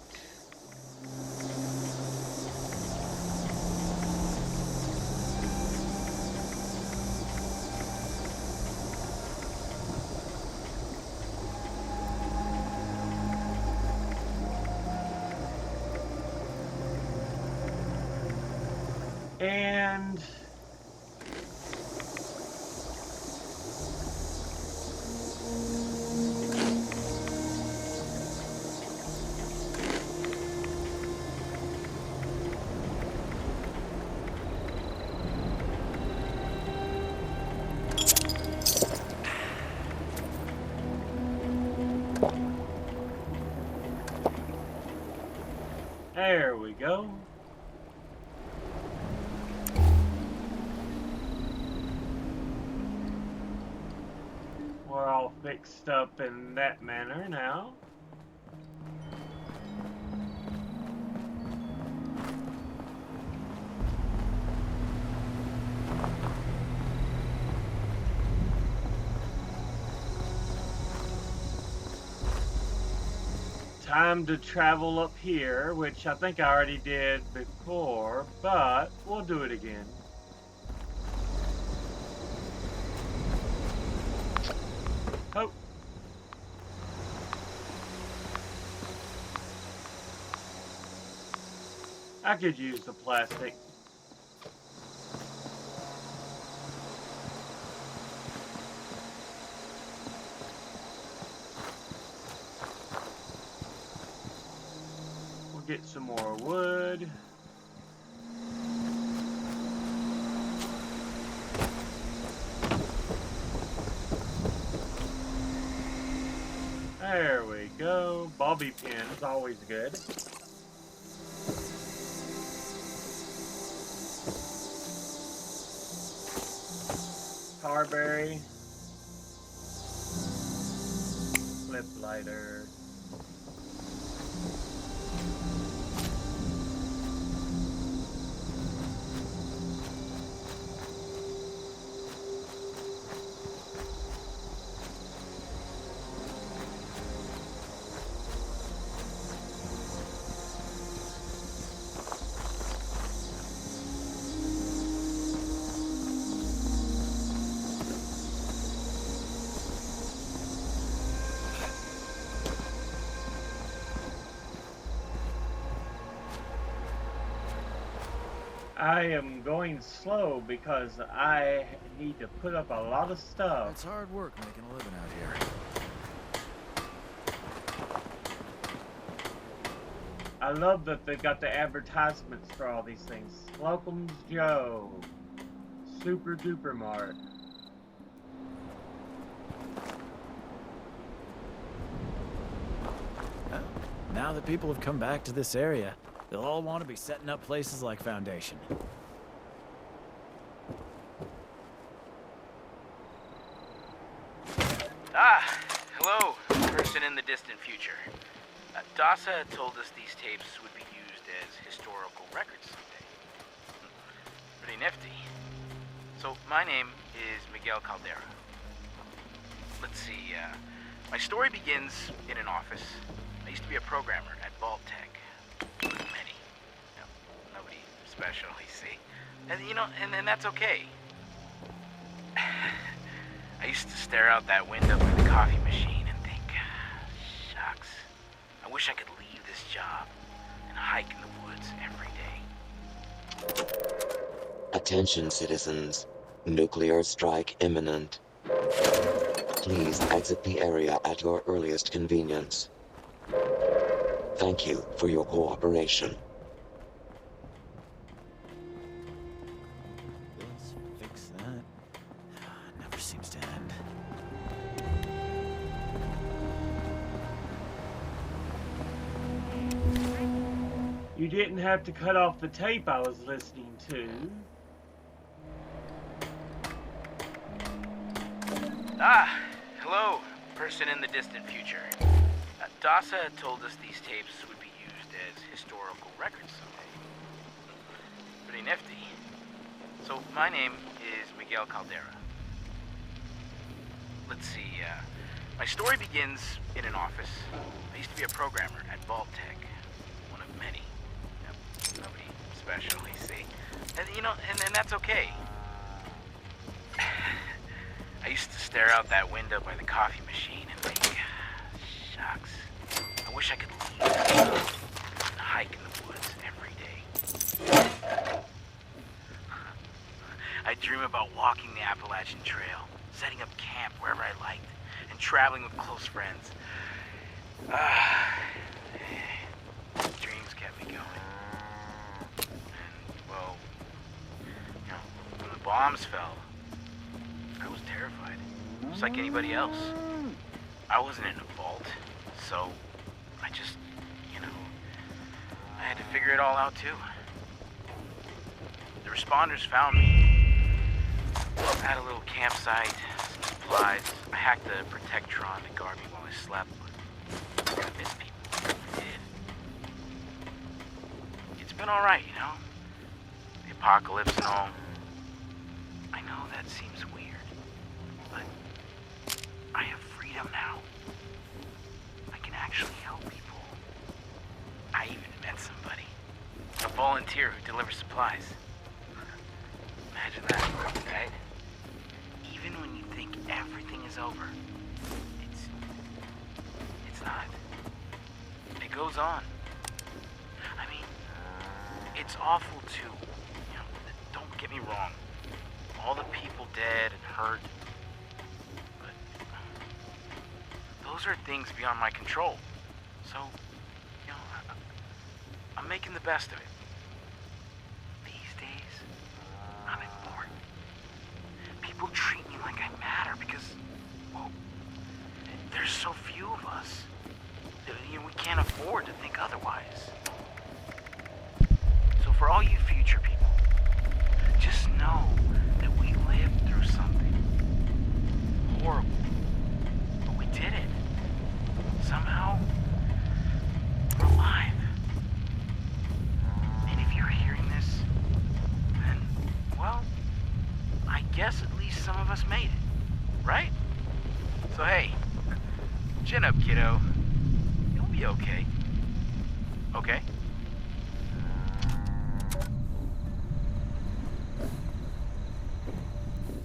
And there we go. We're all fixed up in that manner now. Time to travel up here, which I think I already did before, but we'll do it again. Oh. I could use the plastic. We'll get some more wood. There we go. Bobby pin is always good. Carberry. Flip lighter. I am going slow because I need to put up a lot of stuff. It's hard work making a living out here. I love that they've got the advertisements for all these things. Slocum's Joe. Super Duper Mart. Now that people have come back to this area, they'll all want to be setting up places like Foundation. Hello, person in the distant future. Dasa told us these tapes would be used as historical records someday. Pretty nifty. So, my name is Miguel Caldera. Let's see, my story begins in an office. I used to be a programmer at Vault Tech. Many. Nobody special, you see. And, and that's okay. I used to stare out that window by the coffee machine and think, shucks, I wish I could leave this job and hike in the woods every day. Attention, citizens. Nuclear strike imminent. Please exit the area at your earliest convenience. Thank you for your cooperation. Let's fix that. Never seems to end. You didn't have to cut off the tape I was listening to. Hello, person in the distant future. Dasa told us these tapes would be used as historical records someday. Pretty nifty. So, my name is Miguel Caldera. Let's see, my story begins in an office. I used to be a programmer at Vault Tech. One of many. Nobody special, you see. And, and that's okay. I used to stare out that window by the coffee machine and think, shucks, I wish I could leave and hike in the woods every day. I dream about walking the Appalachian Trail, setting up camp wherever I liked, and traveling with close friends. Dreams kept me going. And, well, when the bombs fell, I was terrified, just like anybody else. I wasn't in a vault, so I just, I had to figure it all out too. The responders found me. I had a little campsite, some supplies. I hacked the Protectron to guard me while I slept, but I miss people. I did. It's been alright, The apocalypse and all. I know that seems weird. But I have freedom now. I can actually help people. I even met somebody. A volunteer who delivers supplies. Imagine that, right? Even when you think everything is over, it's not. It goes on. I mean, it's awful too. Don't get me wrong. All the people dead and hurt. Those are things beyond my control. So, I'm making the best of it. These days, I'm important. People treat me like I matter because, well, there's so few of us. We can't afford to think otherwise. So for all you future people, just know that we lived through something horrible. But we did it. Somehow, we're alive. And if you're hearing this, then, well, I guess at least some of us made it, right? So hey, chin up, kiddo. You'll be okay. Okay?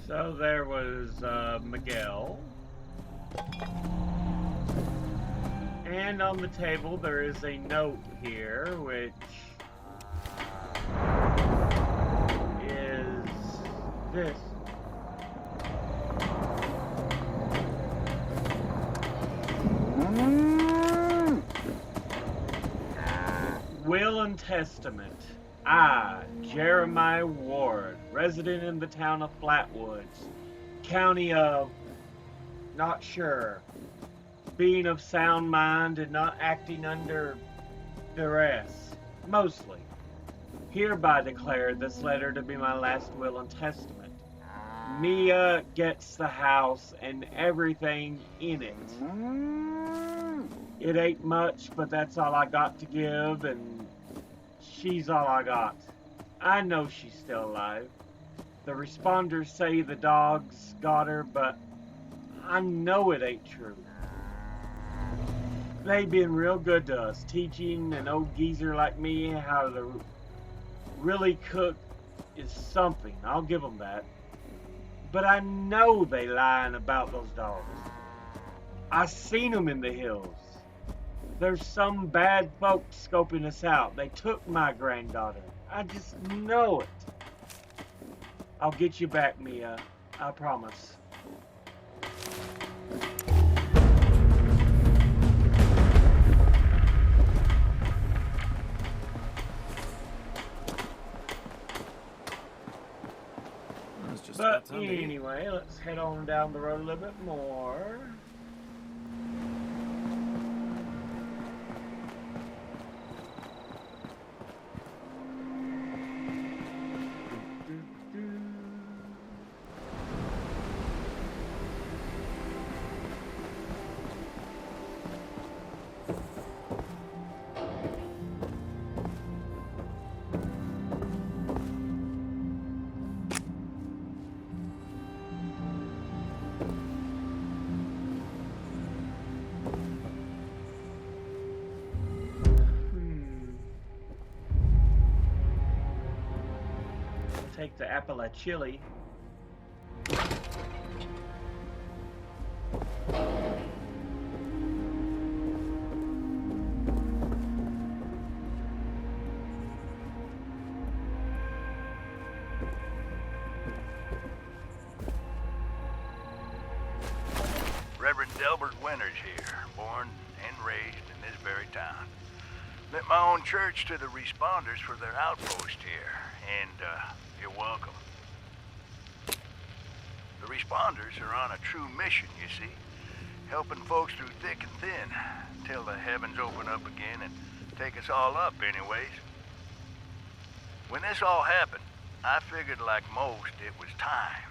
So there was Miguel. And on the table there is a note here, which is this. Will and Testament. I, Jeremiah Ward, resident in the town of Flatwoods, county of not sure, being of sound mind and not acting under duress, mostly. Hereby declare this letter to be my last will and testament. Mia gets the house and everything in it. It ain't much, but that's all I got to give, and she's all I got. I know she's still alive. The responders say the dogs got her, but I know it ain't true. They been real good to us, teaching an old geezer like me how to really cook is something. I'll give them that. But I know they lying about those dogs. I seen them in the hills. There's some bad folks scoping us out. They took my granddaughter. I just know it. I'll get you back, Mia. I promise. It's just But about time to eat. anyway, let's head on down the road a little bit more. Take the Appalachili. Reverend Delbert Winters here, born and raised in this very town. Lent my own church to the responders for their outpost here, and you're welcome. The responders are on a true mission, you see, helping folks through thick and thin, till the heavens open up again and take us all up anyways. When this all happened, I figured like most it was time.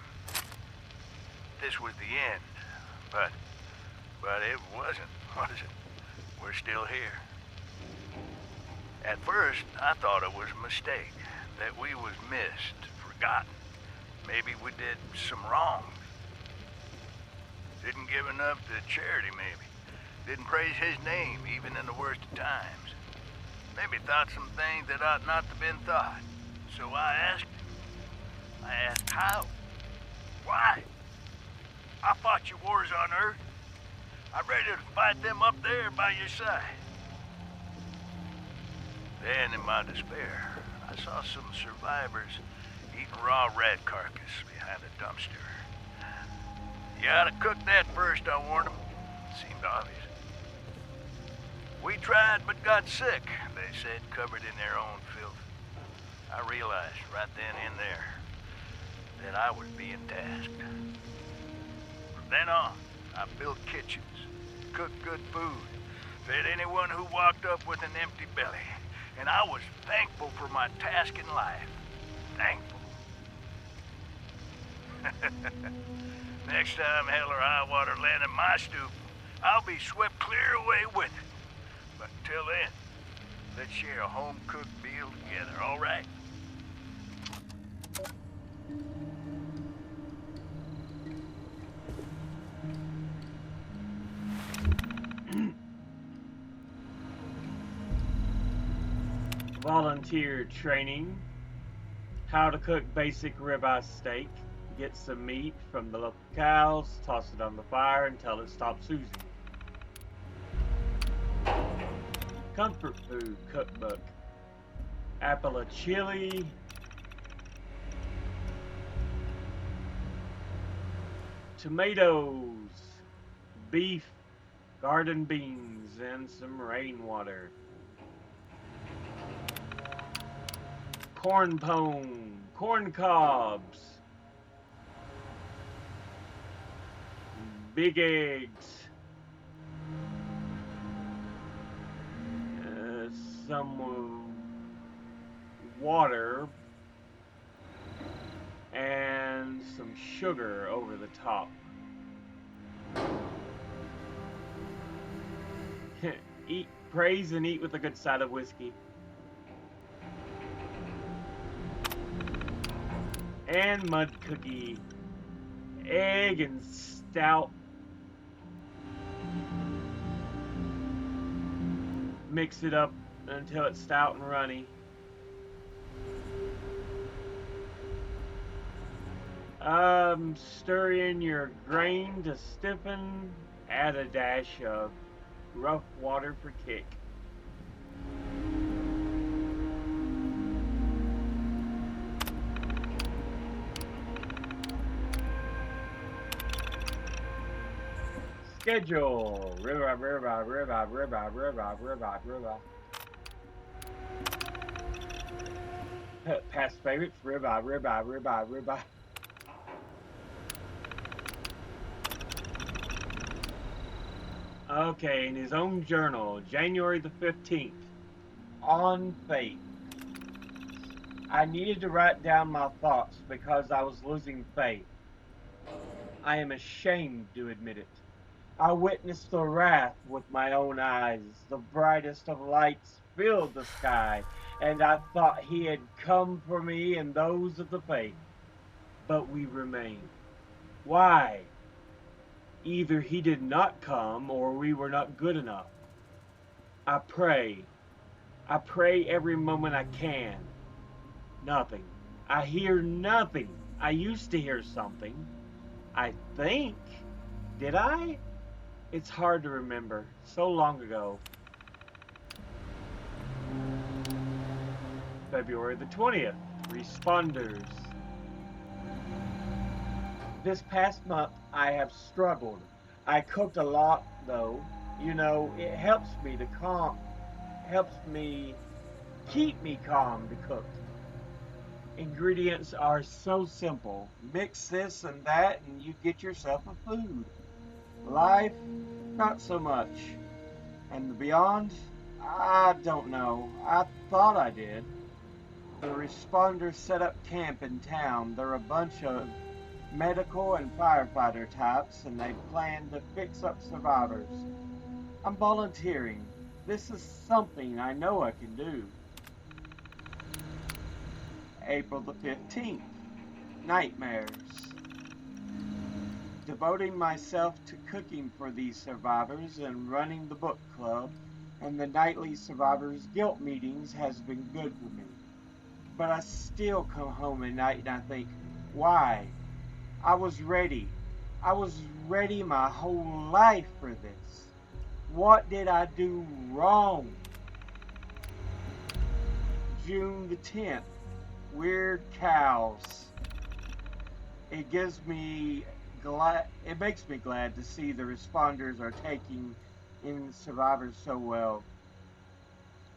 This was the end, but it wasn't, was it? We're still here. At first, I thought it was a mistake, that we was missed, forgotten. Maybe we did some wrong. Didn't give enough to charity, maybe. Didn't praise his name, even in the worst of times. Maybe thought some things that ought not to have been thought. So I asked him. I asked how? Why? I fought your wars on Earth. I'm ready to fight them up there by your side. Then, in my despair, I saw some survivors eating raw rat carcass behind a dumpster. You ought to cook that first, I warned them. Seemed obvious. We tried but got sick, they said, covered in their own filth. I realized right then and there that I was being tasked. From then on, I built kitchens, cooked good food, fed anyone who walked up with an empty belly. And I was thankful for my task in life. Thankful. Next time hell or high water land in my stoop, I'll be swept clear away with it. But until then, let's share a home-cooked meal together, all right? Volunteer training. How to cook basic ribeye steak. Get some meat from the local cows, toss it on the fire until it stops oozing. Comfort food cookbook. Appalachili. Tomatoes. Beef. Garden beans and some rainwater. Corn pone, corn cobs, big eggs, some water and some sugar over the top. Eat, praise and eat with a good side of whiskey. And mud cookie, egg and stout. Mix it up until it's stout and runny. Stir in your grain to stiffen. Add a dash of rough water for kick. Schedule. Ribeye. Past favorites. Ribeye. Okay, in his own journal, January the 15th. On faith. I needed to write down my thoughts because I was losing faith. I am ashamed to admit it. I witnessed the wrath with my own eyes. The brightest of lights filled the sky, and I thought he had come for me and those of the faith. But we remain. Why? Either he did not come or we were not good enough. I pray. I pray every moment I can. Nothing. I hear nothing. I used to hear something. I think. Did I? It's hard to remember. So long ago. February the 20th. Responders. This past month I have struggled. I cooked a lot though. You know, it helps me keep me calm to cook. Ingredients are so simple. Mix this and that and you get yourself a food. Life, not so much. And the beyond, I don't know. I thought I did. The responders set up camp in town. They're a bunch of medical and firefighter types, and they plan to fix up survivors. I'm volunteering. This is something I know I can do. April the 15th. Nightmares. Devoting myself to cooking for these survivors and running the book club and the nightly survivors guilt meetings has been good for me. But I still come home at night and I think, why? I was ready. I was ready my whole life for this. What did I do wrong? June the 10th. Weird cows. It makes me glad to see the responders are taking in survivors so well.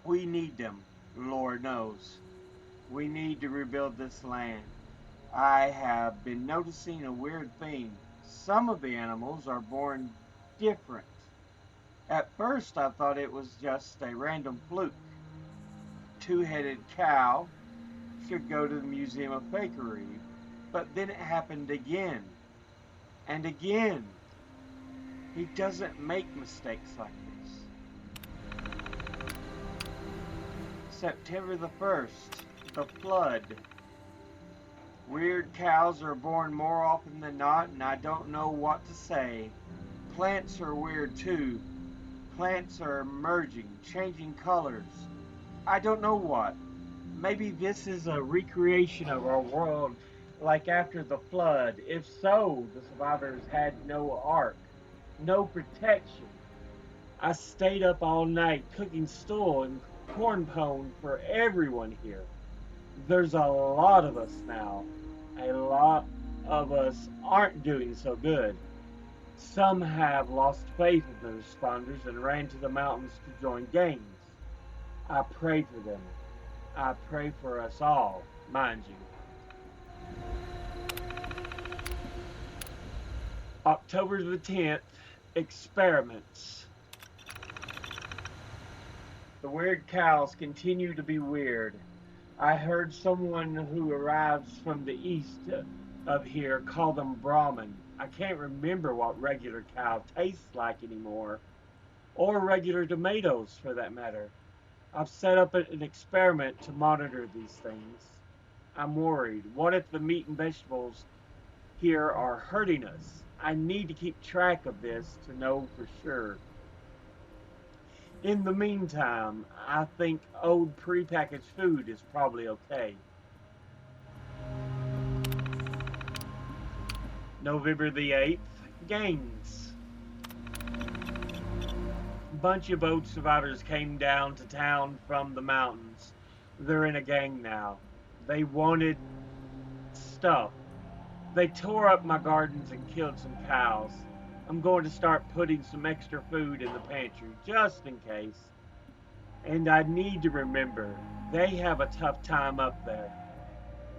We need them, Lord knows. We need to rebuild this land. I have been noticing a weird thing. Some of the animals are born different. At first I thought it was just a random fluke. Two-headed cow should go to the Museum of Fakery, but then it happened again. And again. He doesn't make mistakes like this. September the 1st. The flood. Weird cows are born more often than not, and I don't know what to say. Plants are weird too. Plants are emerging, changing colors. I don't know what. Maybe this is a recreation of our world like after the flood. If so, the survivors had no ark, no protection. I stayed up all night cooking stool and corn pone for everyone here. There's a lot of us now. A lot of us aren't doing so good. Some have lost faith in the responders and ran to the mountains to join gangs. I pray for them. I pray for us all, mind you. October the 10th, experiments. The weird cows continue to be weird. I heard someone who arrives from the east of here call them Brahmin. I can't remember what regular cow tastes like anymore, or regular tomatoes for that matter. I've set up an experiment to monitor these things. I'm worried. What if the meat and vegetables here are hurting us? I need to keep track of this to know for sure. In the meantime, I think old prepackaged food is probably okay. November the 8th, gangs. A bunch of boat survivors came down to town from the mountains. They're in a gang now. They wanted stuff. They tore up my gardens and killed some cows. I'm going to start putting some extra food in the pantry, just in case. And I need to remember, they have a tough time up there.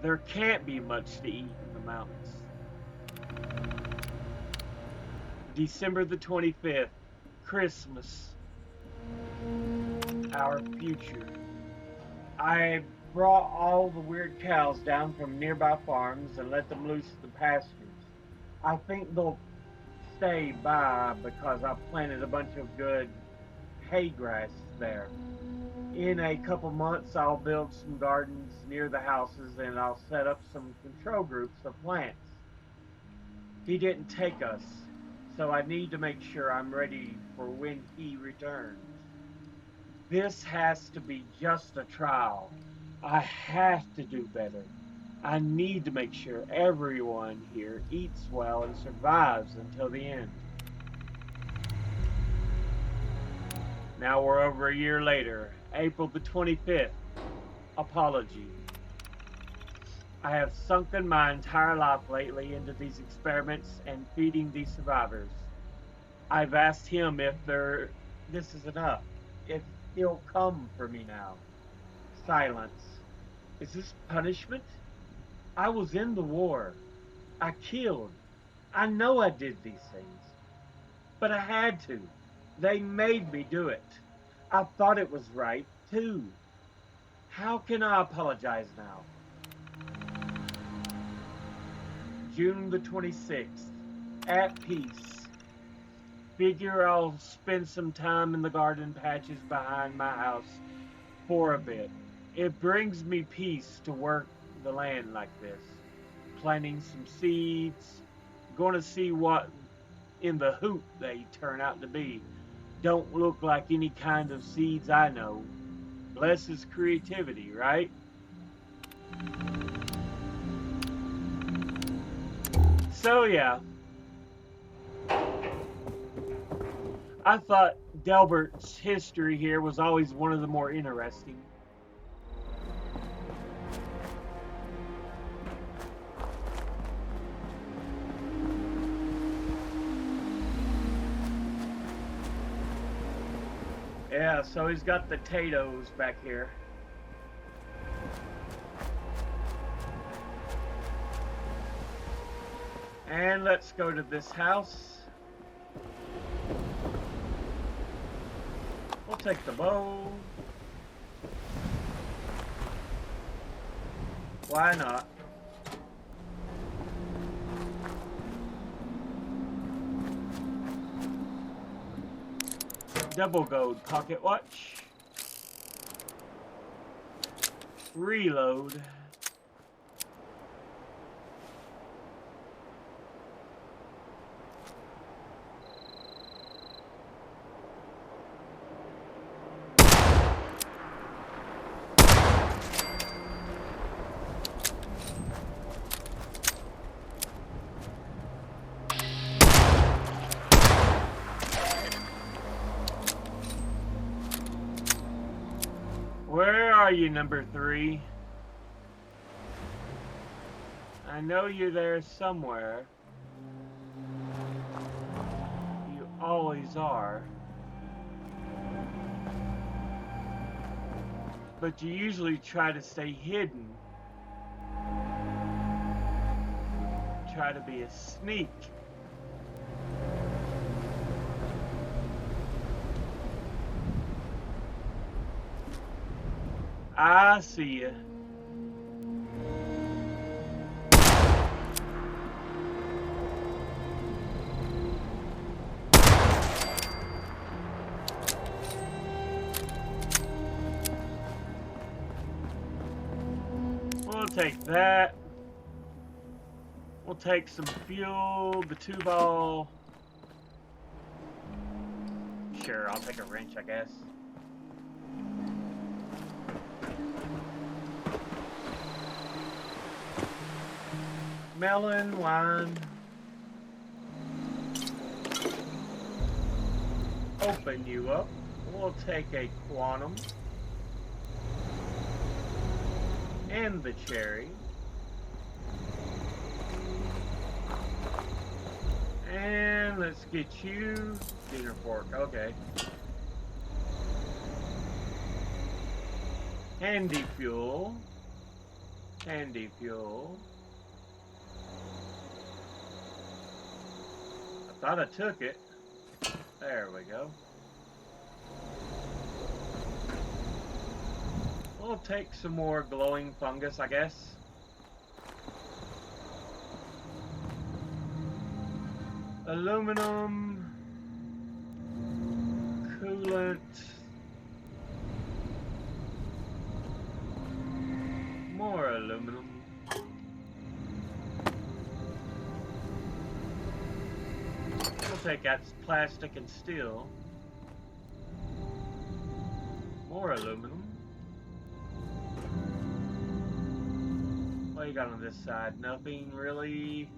There can't be much to eat in the mountains. December the 25th, Christmas. Our future. I brought all the weird cows down from nearby farms and let them loose in the pastures. I think they'll stay by because I planted a bunch of good hay grass there. In a couple months, I'll build some gardens near the houses and I'll set up some control groups of plants. He didn't take us, so I need to make sure I'm ready for when he returns. This has to be just a trial. I have to do better. I need to make sure everyone here eats well and survives until the end. Now we're over a year later, April the 25th. Apology. I have sunken my entire life lately into these experiments and feeding these survivors. I've asked him if this is enough, if he'll come for me now. Silence. Is this punishment? I was in the war. I killed. I know I did these things. But I had to. They made me do it. I thought it was right, too. How can I apologize now? June the 26th. At peace. Figure I'll spend some time in the garden patches behind my house for a bit. It brings me peace to work the land like this. Planting some seeds. Gonna see what in the hoop they turn out to be. Don't look like any kind of seeds I know. Bless his creativity, right? So yeah, I thought Delbert's history here was always one of the more interesting. Yeah, so he's got the potatoes back here. And let's go to this house. We'll take the bow. Why not? Double gold pocket watch. Reload. Where are you, number 3? I know you're there somewhere. You always are. But you usually try to stay hidden. Try to be a sneak. I see ya. We'll take that. We'll take some fuel, the 2-ball. Sure, I'll take a wrench, I guess. Melon, wine. Open you up. We'll take a quantum. And the cherry. And let's get you dinner fork. Okay. Handy fuel. Handy fuel. I thought I took it. There we go. We'll take some more glowing fungus, I guess. Aluminum. Coolant. More aluminum. We'll take out plastic and steel. More aluminum. What you got on this side? Nothing really.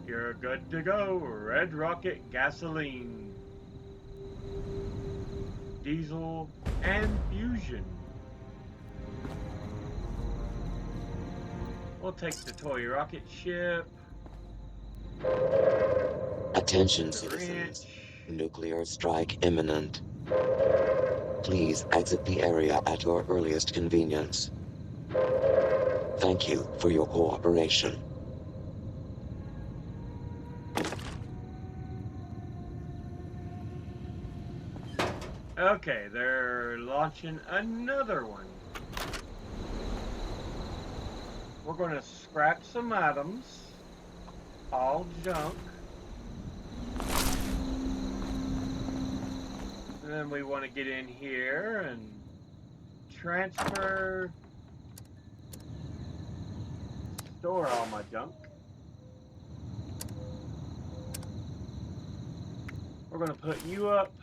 You're good to go. Red Rocket gasoline. Diesel and fusion. We'll take the toy rocket ship. Attention, citizens. Nuclear strike imminent. Please exit the area at your earliest convenience. Thank you for your cooperation. Okay, they're launching another one. We're going to scrap some items. All junk. And then we want to get in here and transfer. Store all my junk. We're going to put you up,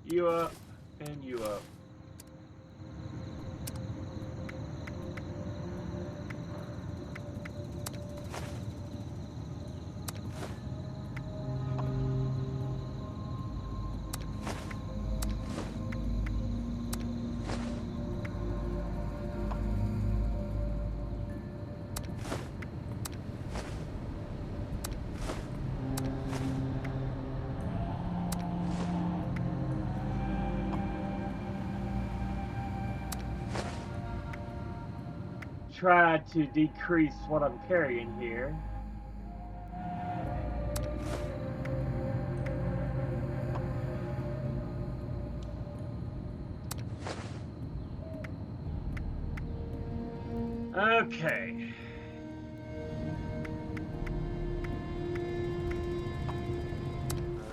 and you up. Try to decrease what I'm carrying here. Okay.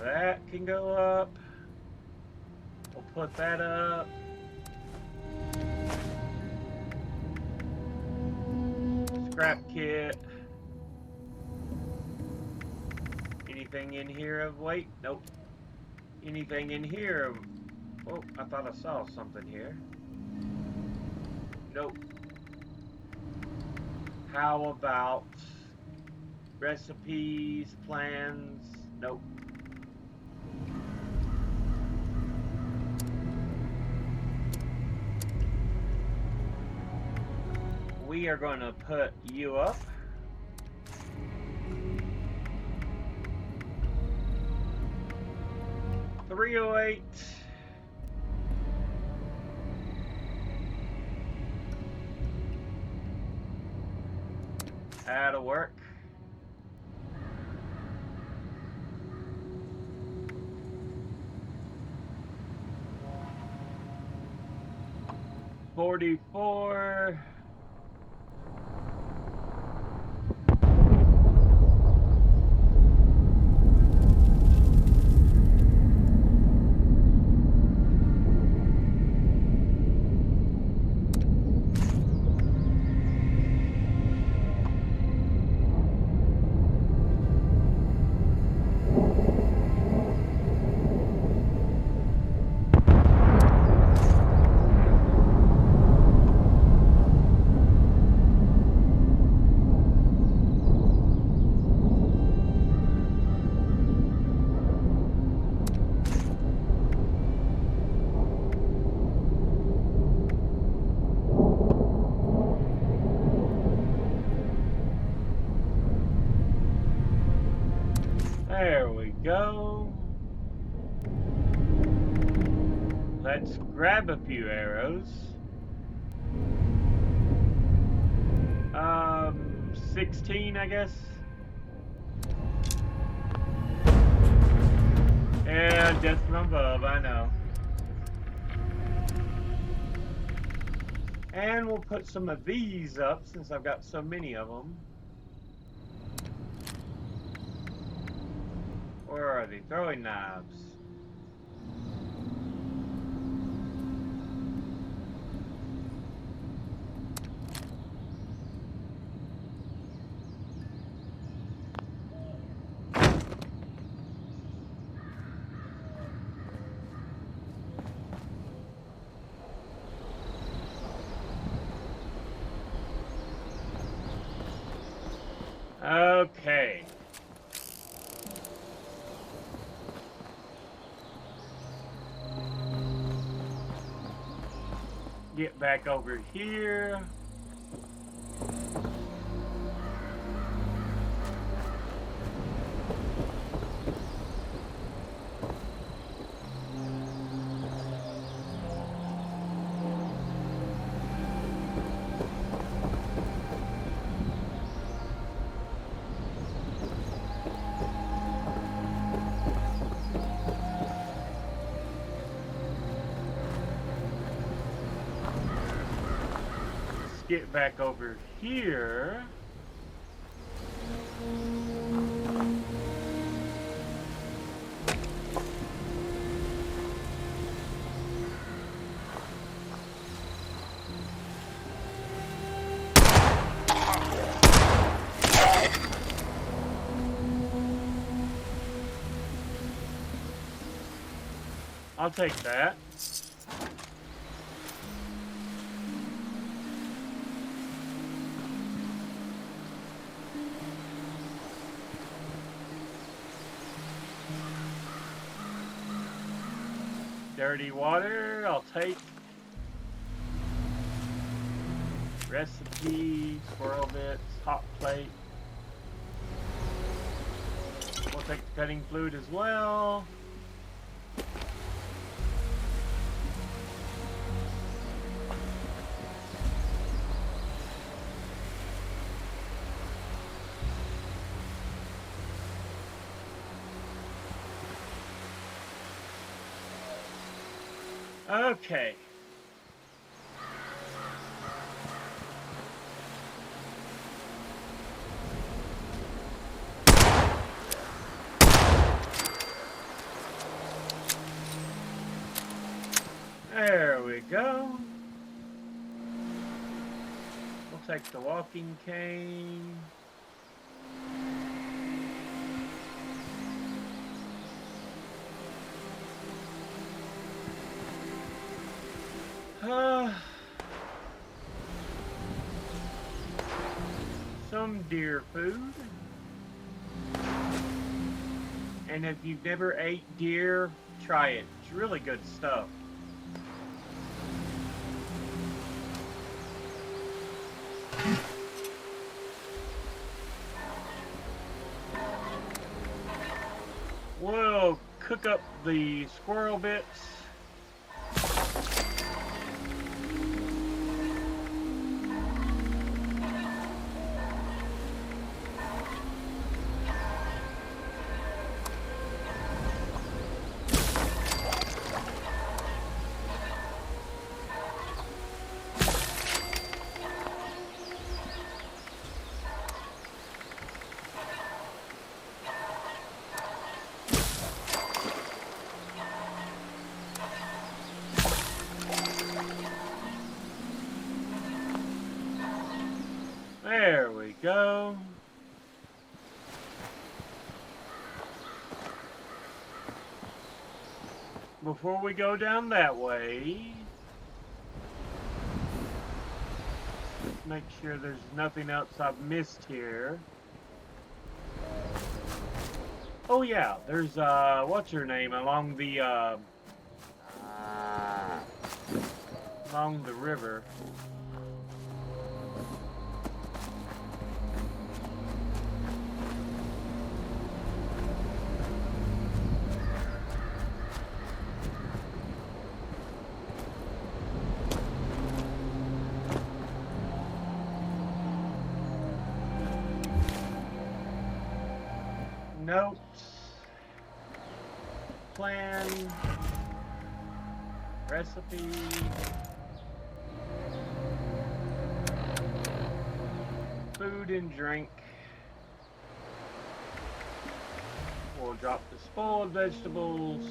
That can go up. We'll put that up. Scrap kit. Anything in here of weight? Nope. Anything in here of... Oh, I thought I saw something here. Nope. How about recipes, plans? Nope. We are going to put you up. $308. That'll work. 44. There we go. Let's grab a few arrows. 16, I guess. Yeah, death from above, I know. And we'll put some of these up since I've got so many of them. Where are they? Throwing knives. Okay. Get back over here. Get back over here. I'll take that. Dirty water, I'll take. Recipe, squirrel bits, hot plate. We'll take the cutting fluid as well. Okay. There we go. We'll take the walking cane. Some deer food. And if you've never ate deer, try it. It's really good stuff. We'll cook up the squirrel bits. before we go down that way, make sure there's nothing else I've missed here. Oh yeah, there's what's her name along the river. Notes, plan, recipe, food and drink. We'll drop the spoiled vegetables.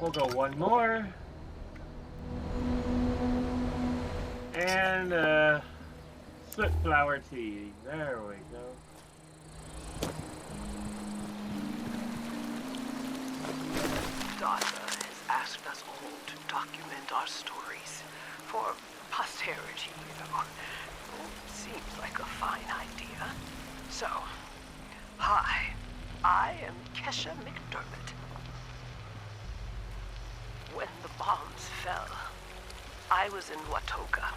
We'll go one more. And soot flower tea. There we go. Dada has asked us all to document our stories for posterity, Seems like a fine idea. So, hi, I am Kesha McDermott. When the bombs fell, I was in Watoga,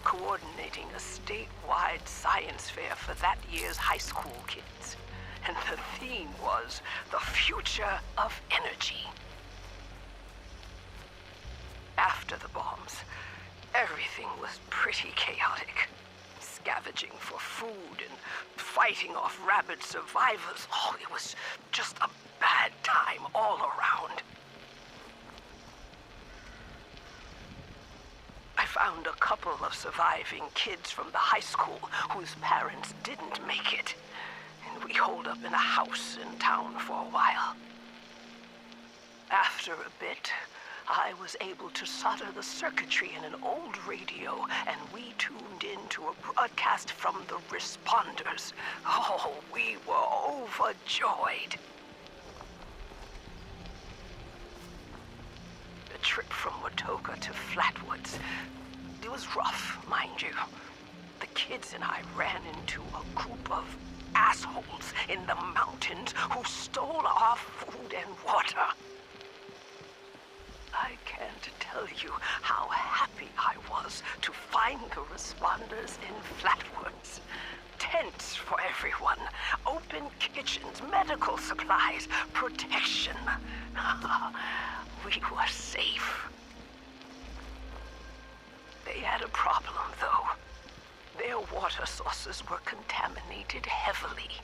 coordinating a statewide science fair for that year's high school kids. And the theme was the future of energy. After the bombs, everything was pretty chaotic. Scavenging for food and fighting off rabid survivors. Oh, it was just a bad time all around. I found a couple of surviving kids from the high school whose parents didn't make it. And we holed up in a house in town for a while. After a bit, I was able to solder the circuitry in an old radio, and we tuned in to a broadcast from the responders. Oh, we were overjoyed. The trip from Watoga to Flatwoods, it was rough, mind you. The kids and I ran into a group of assholes in the mountains who stole our food and water. I can't tell you how happy I was to find the responders in Flatwoods. Tents for everyone, open kitchens, medical supplies, protection. We were safe. They had a problem, though. Their water sources were contaminated heavily.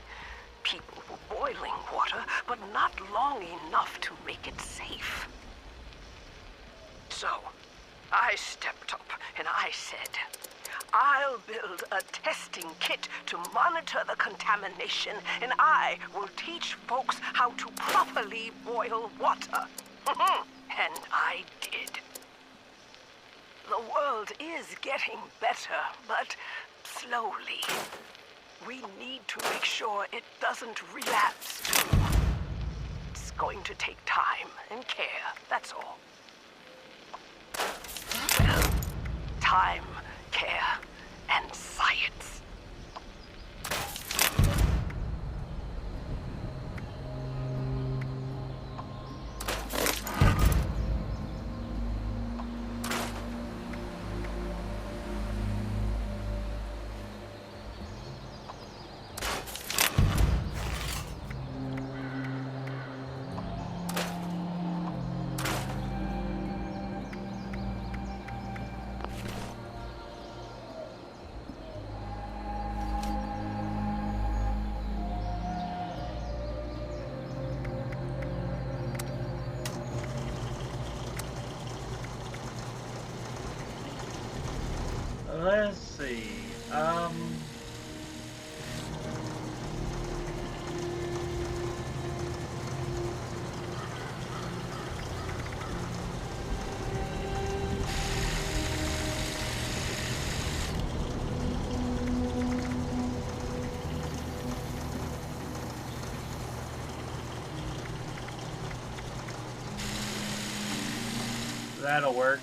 People were boiling water, but not long enough to make it safe. So, I stepped up and I said, I'll build a testing kit to monitor the contamination, and I will teach folks how to properly boil water. And I did. The world is getting better, but slowly. We need to make sure it doesn't relapse too. It's going to take time and care, that's all. Well, time, care, and science. Let's see. That'll work.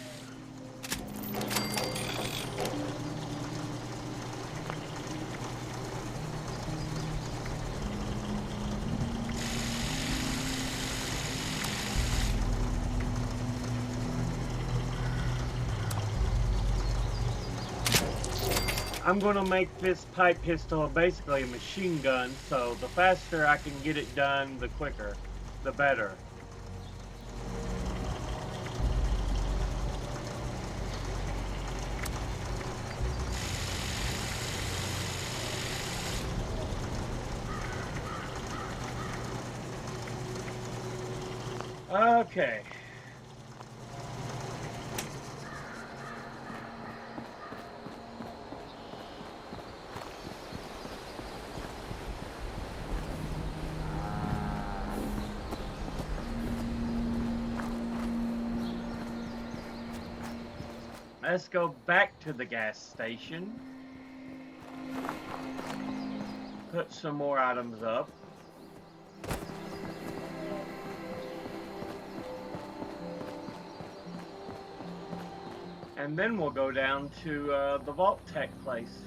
I'm going to make this pipe pistol basically a machine gun, so the faster I can get it done, the quicker, the better. Okay. Let's go back to the gas station. Put some more items up. And then we'll go down to the Vault Tech place.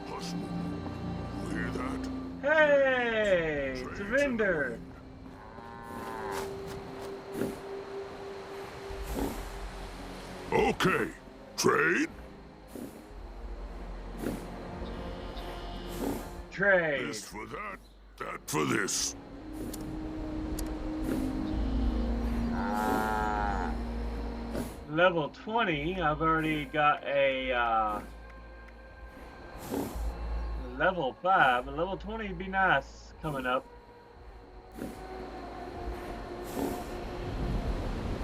You hear that? Hey, it's a vendor. Okay, trade? Trade. This for that, that for this. Level 20, I've already got a level 5. A level 20 would be nice coming up.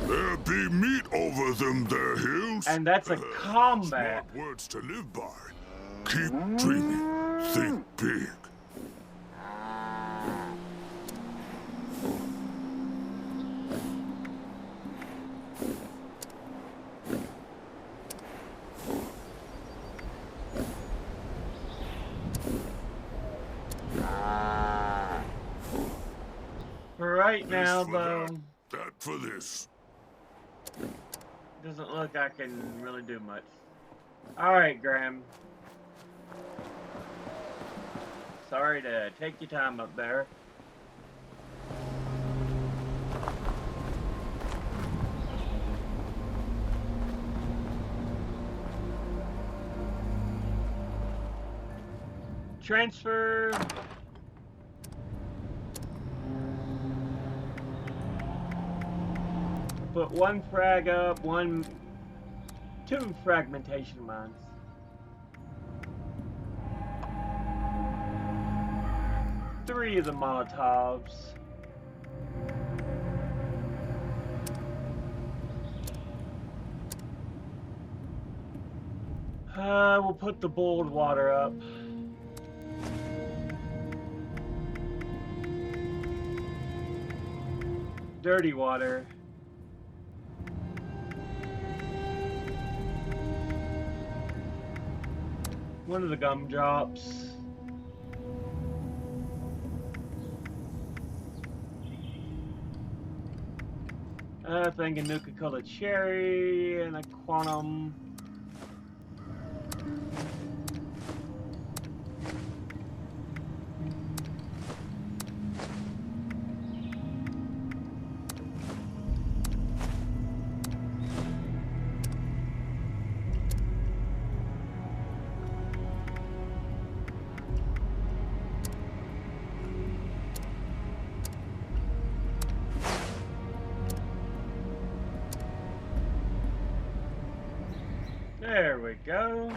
There be meat over them there hills. And that's a combat. Smart words to live by. Keep dreaming. Think big. For right This now, for though, that for this. doesn't look I can really do much. Alright, Graham. Sorry to take your time up there. Transfer. Put one frag up, two fragmentation mines. Three of the Molotovs. We'll put the boiled water up. Dirty water. One of the gumdrops. I think a Nuka-Cola cherry and a quantum. There we go.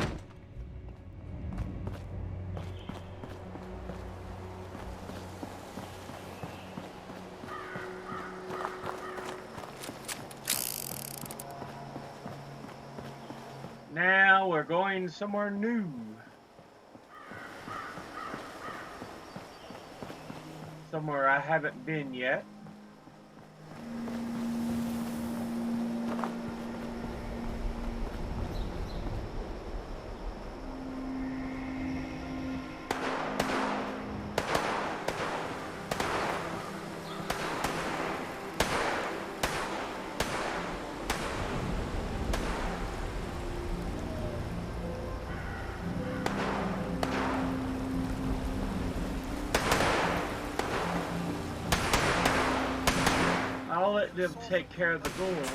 Now we're going somewhere new. Somewhere I haven't been yet. let them take care of the ghouls.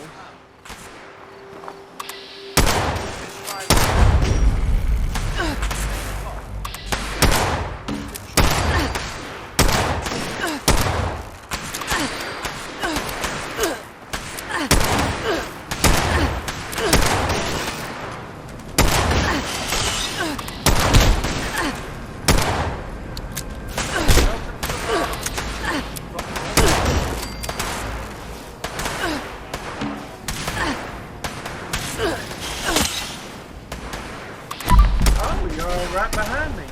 Oh, you're all right behind me.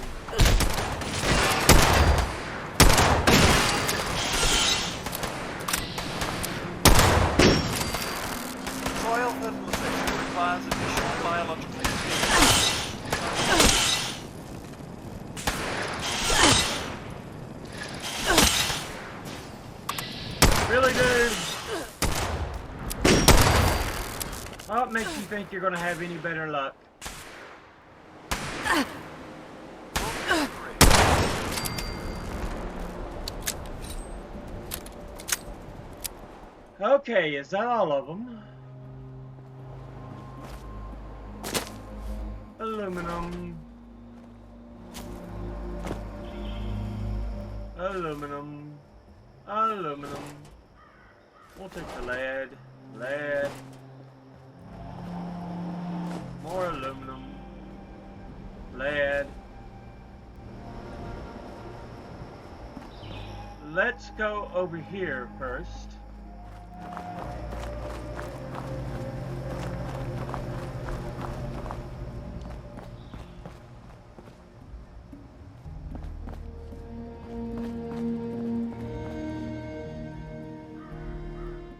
Trial fertilization requires additional biological Really, dude? What makes you think you're gonna have any better luck? Okay, is that all of them? Aluminum. Aluminum. Aluminum. We'll take the lead. Lead. More aluminum. Lead. Let's go over here first.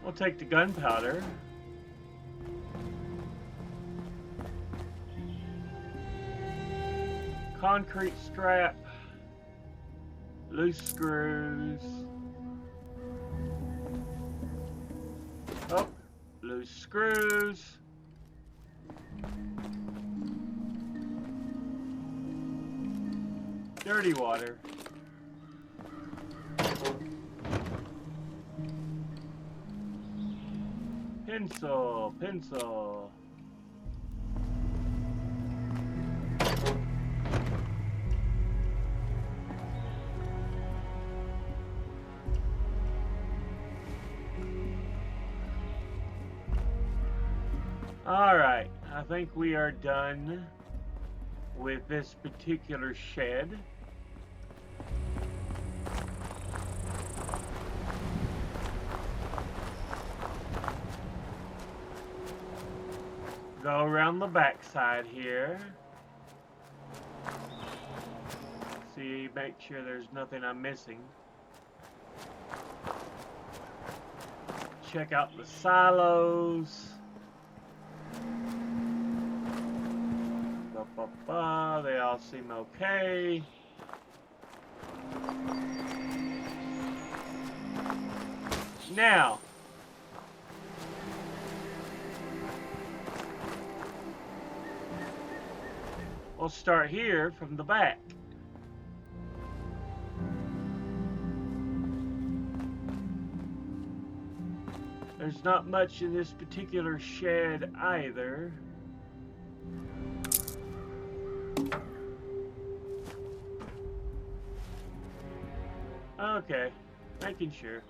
We'll take the gunpowder. Concrete scrap. Loose screws. Oh, loose screws. Dirty water. Pencil, pencil. Alright, I think we are done with this particular shed. Go around the backside here. See, make sure there's nothing I'm missing. Check out the silos. They all seem okay. Now, we'll start here from the back. There's not much in this particular shed either. Okay, making sure.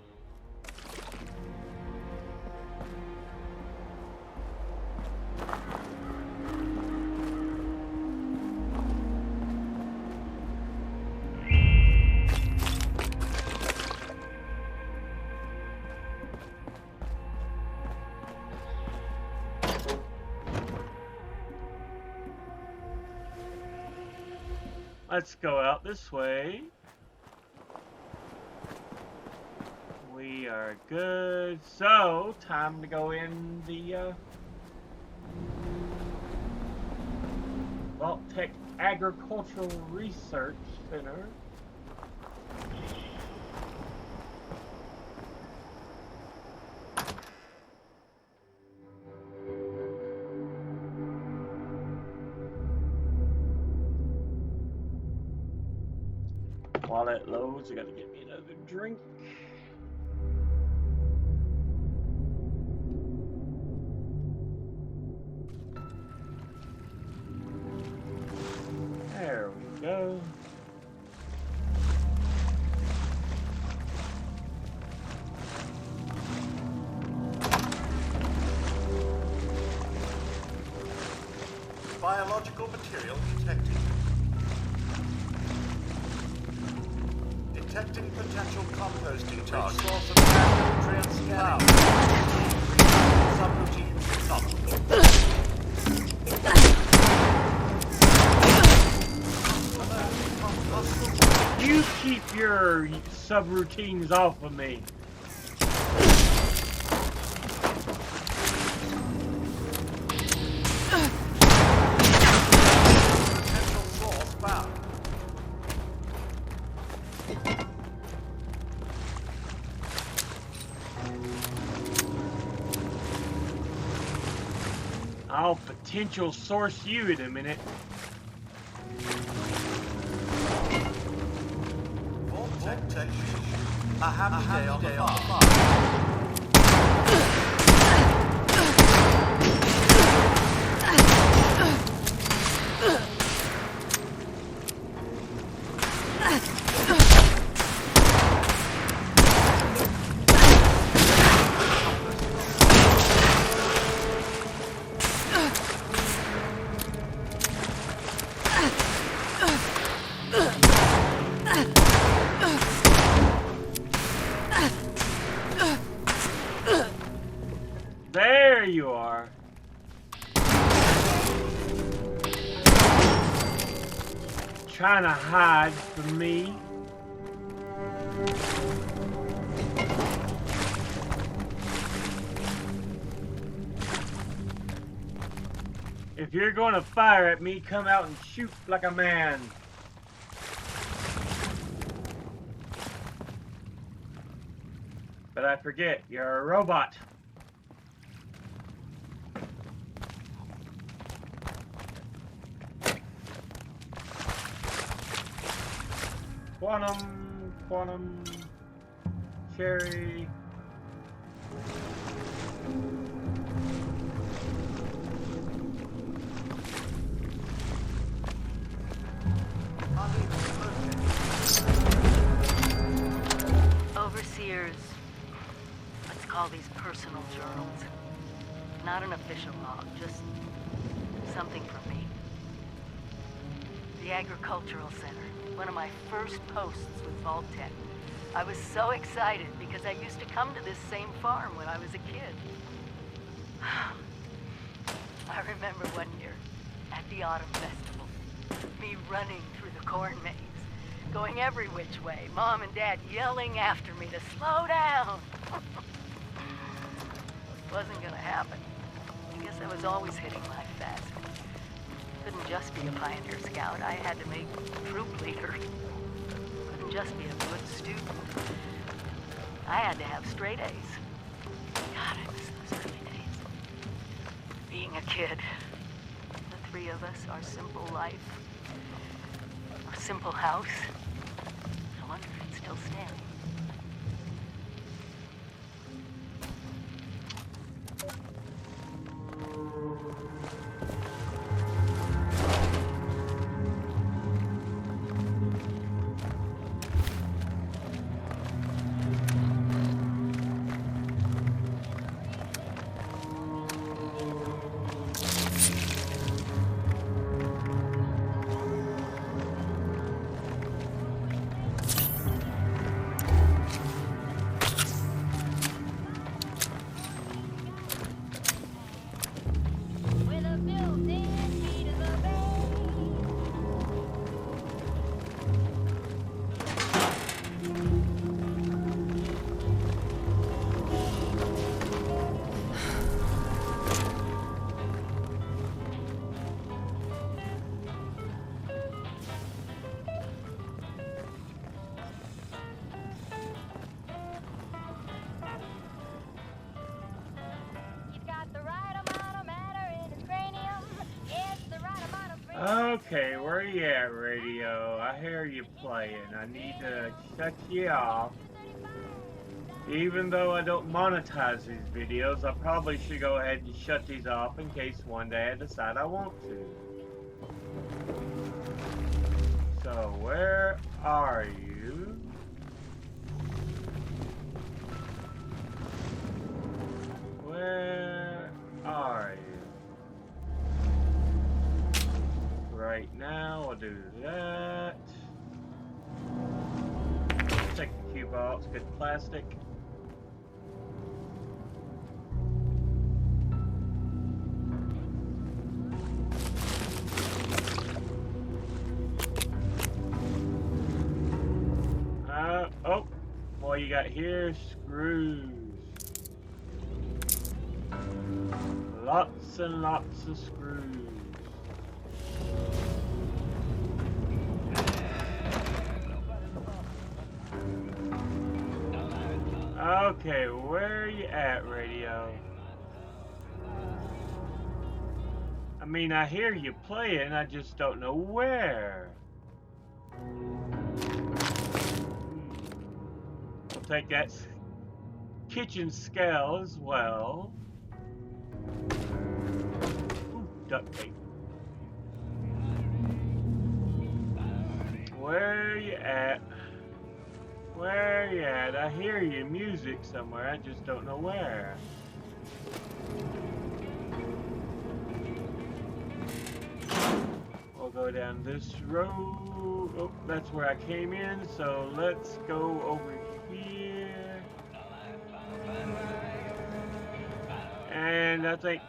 Let's go out this way. We are good. So, time to go in the Vault-Tec Agricultural Research Center. While that loads, I gotta get me another drink. material detected. Detecting potential composting target. Source of nutrients found. Subroutine not. You keep your subroutines off of me. Potential source found. I'll potential source you in a minute. Vault Tech. A happy day on the farm. There you are. Trying to hide from me. If you're going to fire at me, come out and shoot like a man. But I forget, you're a robot. Quantum, cherry. Overseers, let's call these personal journals. Not an official log, just something from me. The Agricultural Center, one of my first posts with Vault Tech. I was so excited because I used to come to this same farm when I was a kid. I remember one year at the Autumn Festival, me running through the corn maze, going every which way, Mom and Dad yelling after me to slow down. It wasn't gonna happen. I guess I was always hitting life fast. Couldn't just be a pioneer scout. I had to make troop leader. Couldn't just be a good student. I had to have straight A's. God, I miss those early days. Being a kid. The three of us, our simple life. Our simple house. I wonder if it's still standing. Okay, where you at, radio? I hear you playing. I need to shut you off. Even though I don't monetize these videos, I probably should go ahead and shut these off in case one day I decide I want to. So, where are you? Where are you? Right do that. Take the cube off. It's good plastic. Oh, what you got here? Screws. Lots and lots of screws. Okay, where are you at, radio? I mean, I hear you playing, I just don't know where. We'll take that kitchen scale as well. Ooh, duct tape. Where are you at? Where are you at? I hear your music somewhere, I just don't know where. We'll go down this road. Oh, that's where I came in, so let's go over here. And I think,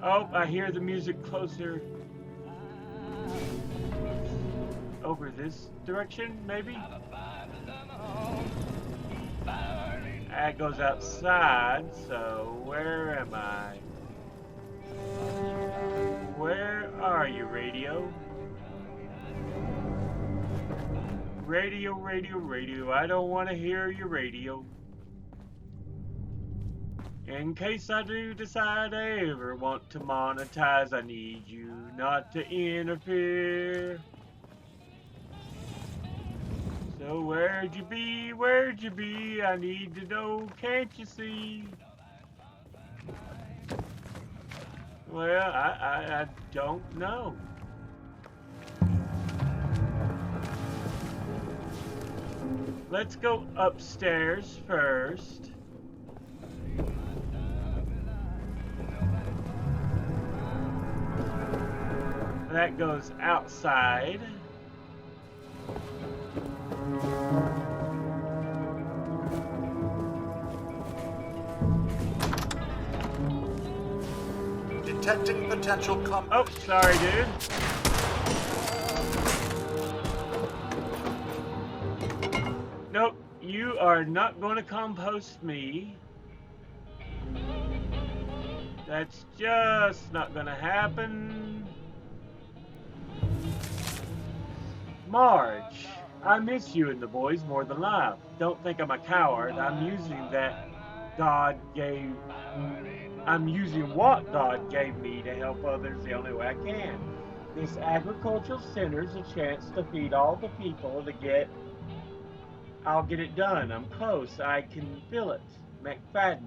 oh, I hear the music closer. Over this direction, maybe? That goes outside, so where am I? Where are you, radio? Radio, radio, radio, I don't want to hear your radio. In case I do decide I ever want to monetize, I need you not to interfere. So where'd you be, where'd you be? I need to know, can't you see? Well, I don't know. Let's go upstairs first. That goes outside. Detecting potential Oh, sorry, dude. Nope, you are not going to compost me. That's just not going to happen. Marge, I miss you and the boys more than life. Don't think I'm a coward. I'm using what God gave me to help others the only way I can. This agricultural center's a chance to feed all the people I'll get it done. I'm close. I can feel it. McFadden.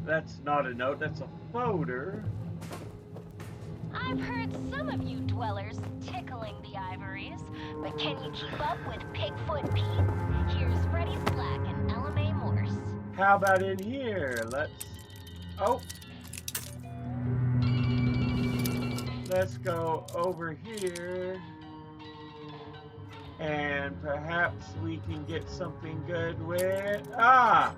That's not a note. That's a folder. I've heard some of you dwellers tickling the ivories, but can you keep up with Pigfoot Pete? Here's Freddie Black and Ella Mae Morse. How about in here? Oh. Let's go over here. And perhaps we can get something good with... Ah!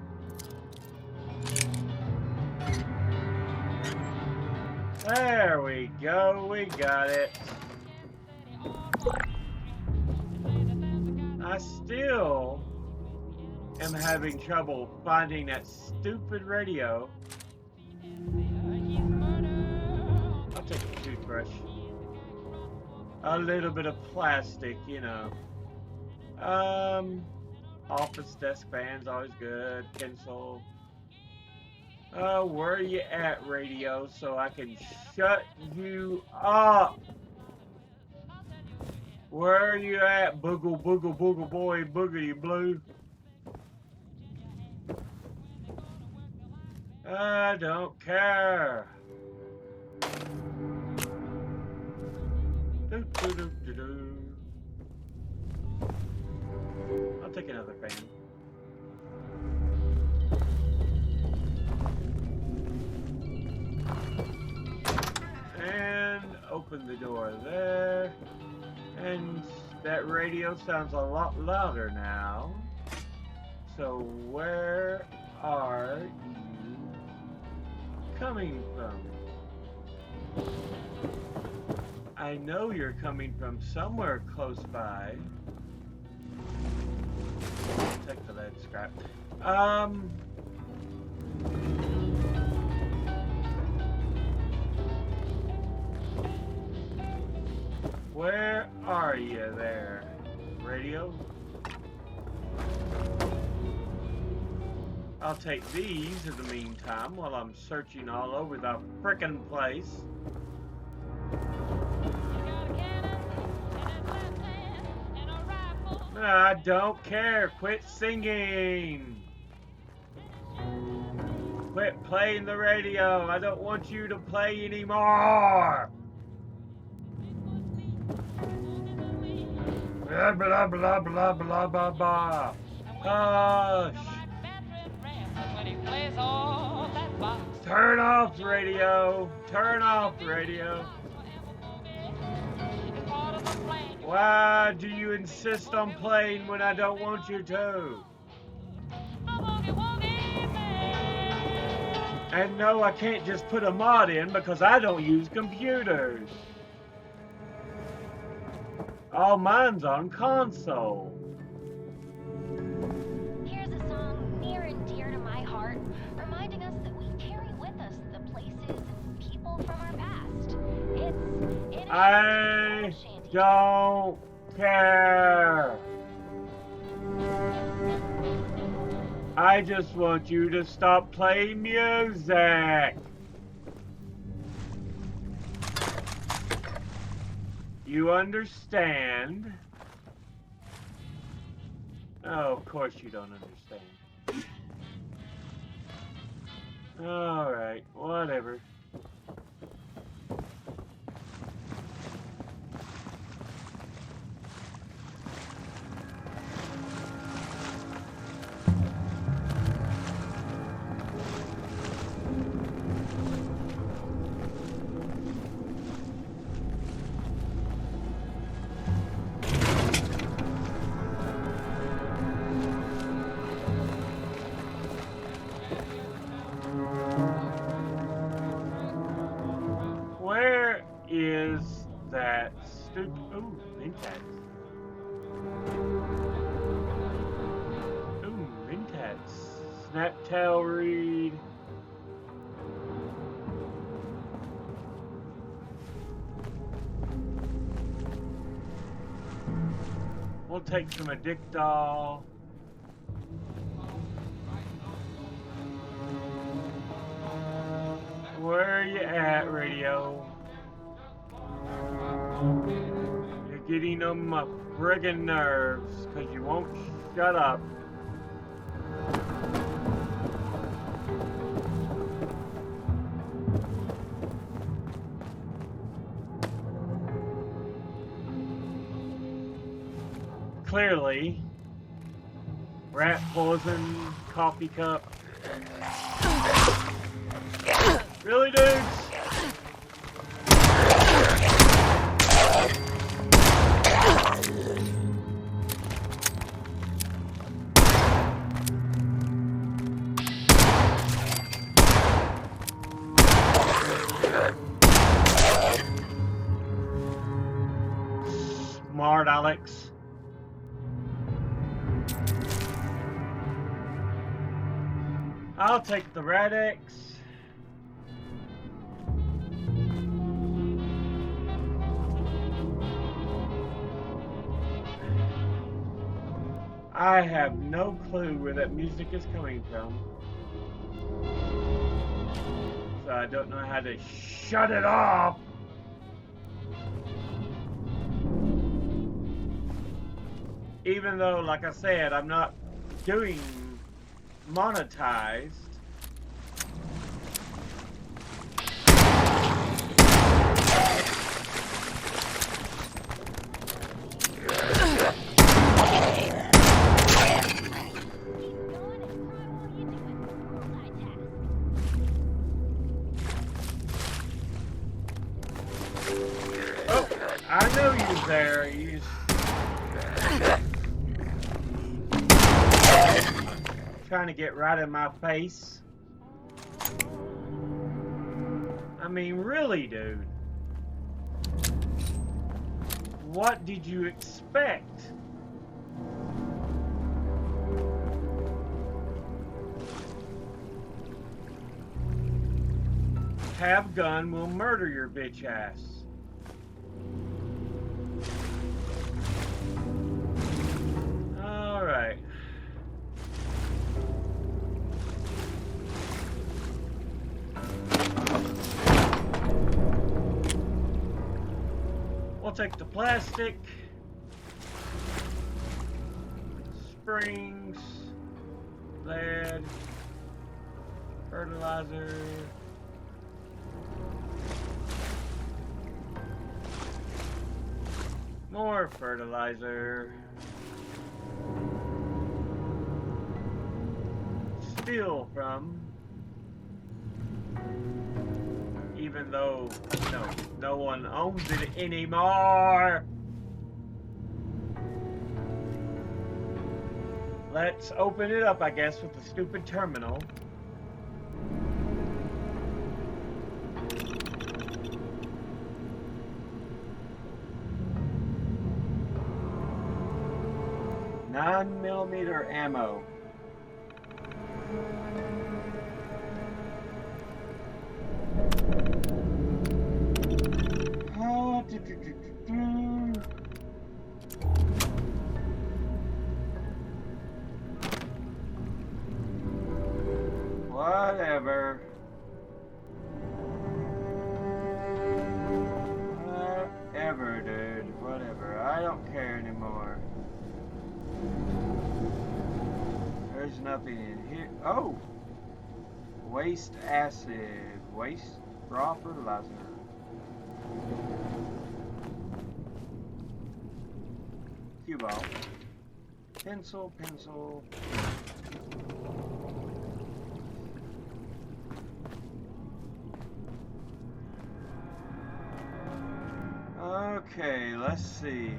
There we go, we got it. I still am having trouble finding that stupid radio. I'll take a toothbrush. A little bit of plastic, you know. Office desk fan's always good. Pencil. Where are you at, radio, so I can shut you up? Where are you at, boogle, boogle, boogle boy, boogity blue? I don't care. Do, do, do, do, do. I'll take another fan. open the door there. And that radio sounds a lot louder now. So where are you coming from? I know you're coming from somewhere close by. Take the lead scrap. Where are you there, radio? I'll take these in the meantime while I'm searching all over the frickin' place. I don't care. Quit singing. Quit playing the radio. I don't want you to play anymore. Blah, blah, blah, blah, blah, blah, blah. Hush. Turn off radio. Turn off radio. Why do you insist on playing when I don't want you to? And no, I can't just put a mod in because I don't use computers. All mine's on console. Here's a song near and dear to my heart, reminding us that we carry with us the places and people from our past. I don't care. I just want you to stop playing music. You understand? Oh, of course you don't understand. Alright, whatever. Where is that stupid... Ooh, Mintax. Ooh, Mintax. Snaptail reed. We'll take some Addictol. Where are you at, radio? You're getting on my friggin' nerves because you won't shut up. Clearly, rat poison, coffee cup. Really, dudes? Smart Alex. I'll take the Radix. I have no clue where that music is coming from. So I don't know how to shut it off. Even though, like I said, I'm not doing monetized. trying to get right in my face? I mean, really, dude. What did you expect? Have gun will murder your bitch ass. All right. We'll take the plastic, springs, lead, fertilizer. More fertilizer. Steal from. Even though, no one owns it anymore. Let's open it up, I guess, with the stupid terminal. .9mm ammo. Whatever. Whatever, dude. Whatever. I don't care anymore. There's nothing in here. Oh! Waste acid. Waste raw fertilizer. Cue ball. Pencil, pencil. Okay, let's see.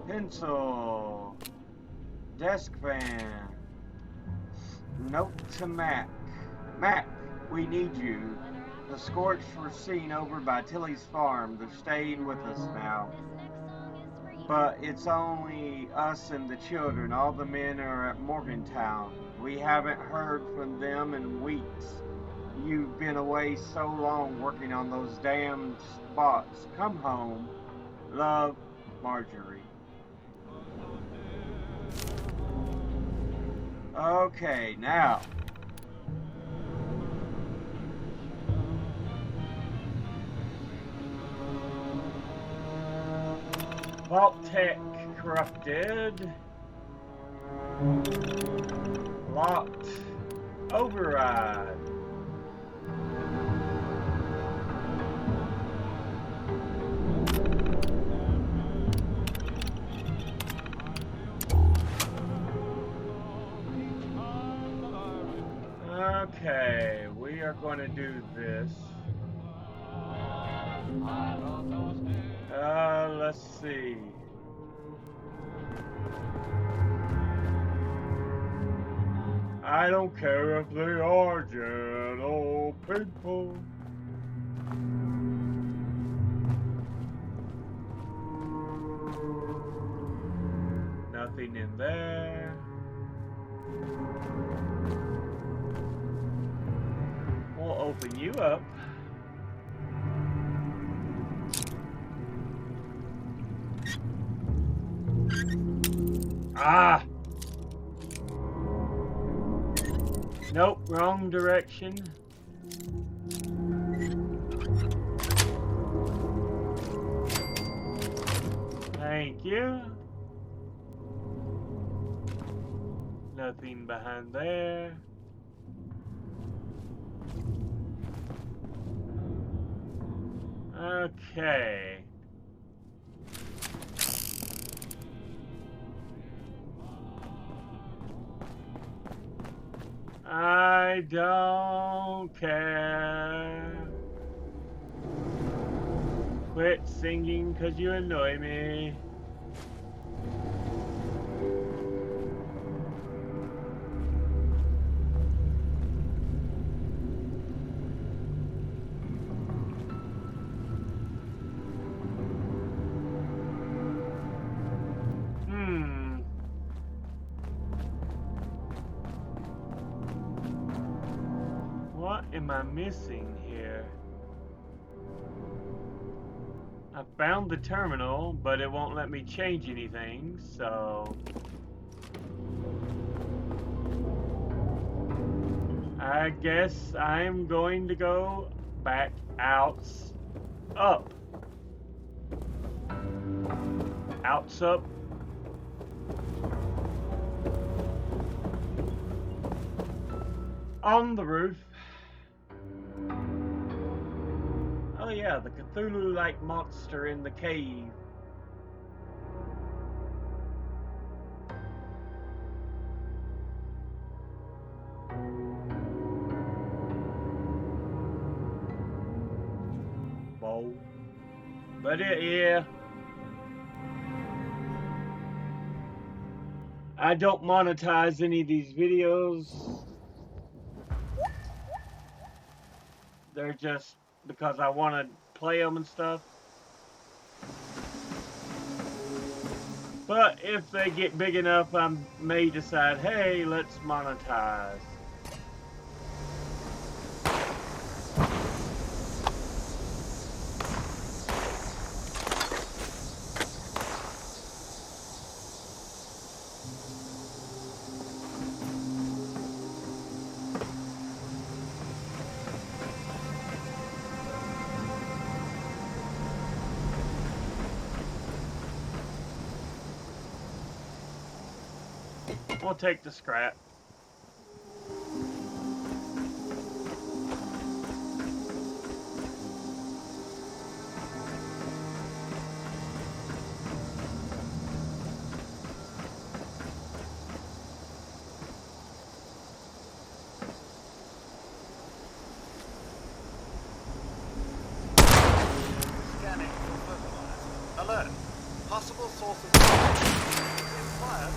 Pencil. Desk fan. Note to Mac. Mac, we need you. The Scorched were seen over by Tilly's farm. They're staying with us now. But it's only us and the children. All the men are at Morgantown. We haven't heard from them in weeks. You've been away so long working on those damn spots. Come home. Love, Marjorie. Okay, now. Vault Tech corrupted. Locked. Override. Okay, we are going to do this. Let's see. I don't care if they are gentle people. Nothing in there. We'll open you up. Ah! Nope, wrong direction. Thank you. Nothing behind there. Okay. I don't care. Quit singing 'cause you annoy me. What am I missing here? I found the terminal, but it won't let me change anything, so I guess I'm going to go back outs up. Outs up. On the roof. Oh yeah, the Cthulhu-like monster in the cave. Whoa. But yeah. I don't monetize any of these videos. They're just because I want to play them and stuff. But if they get big enough, I may decide, hey, let's monetize. We'll take the scrap. Scanning for fertilizer. Alert. Possible source of fire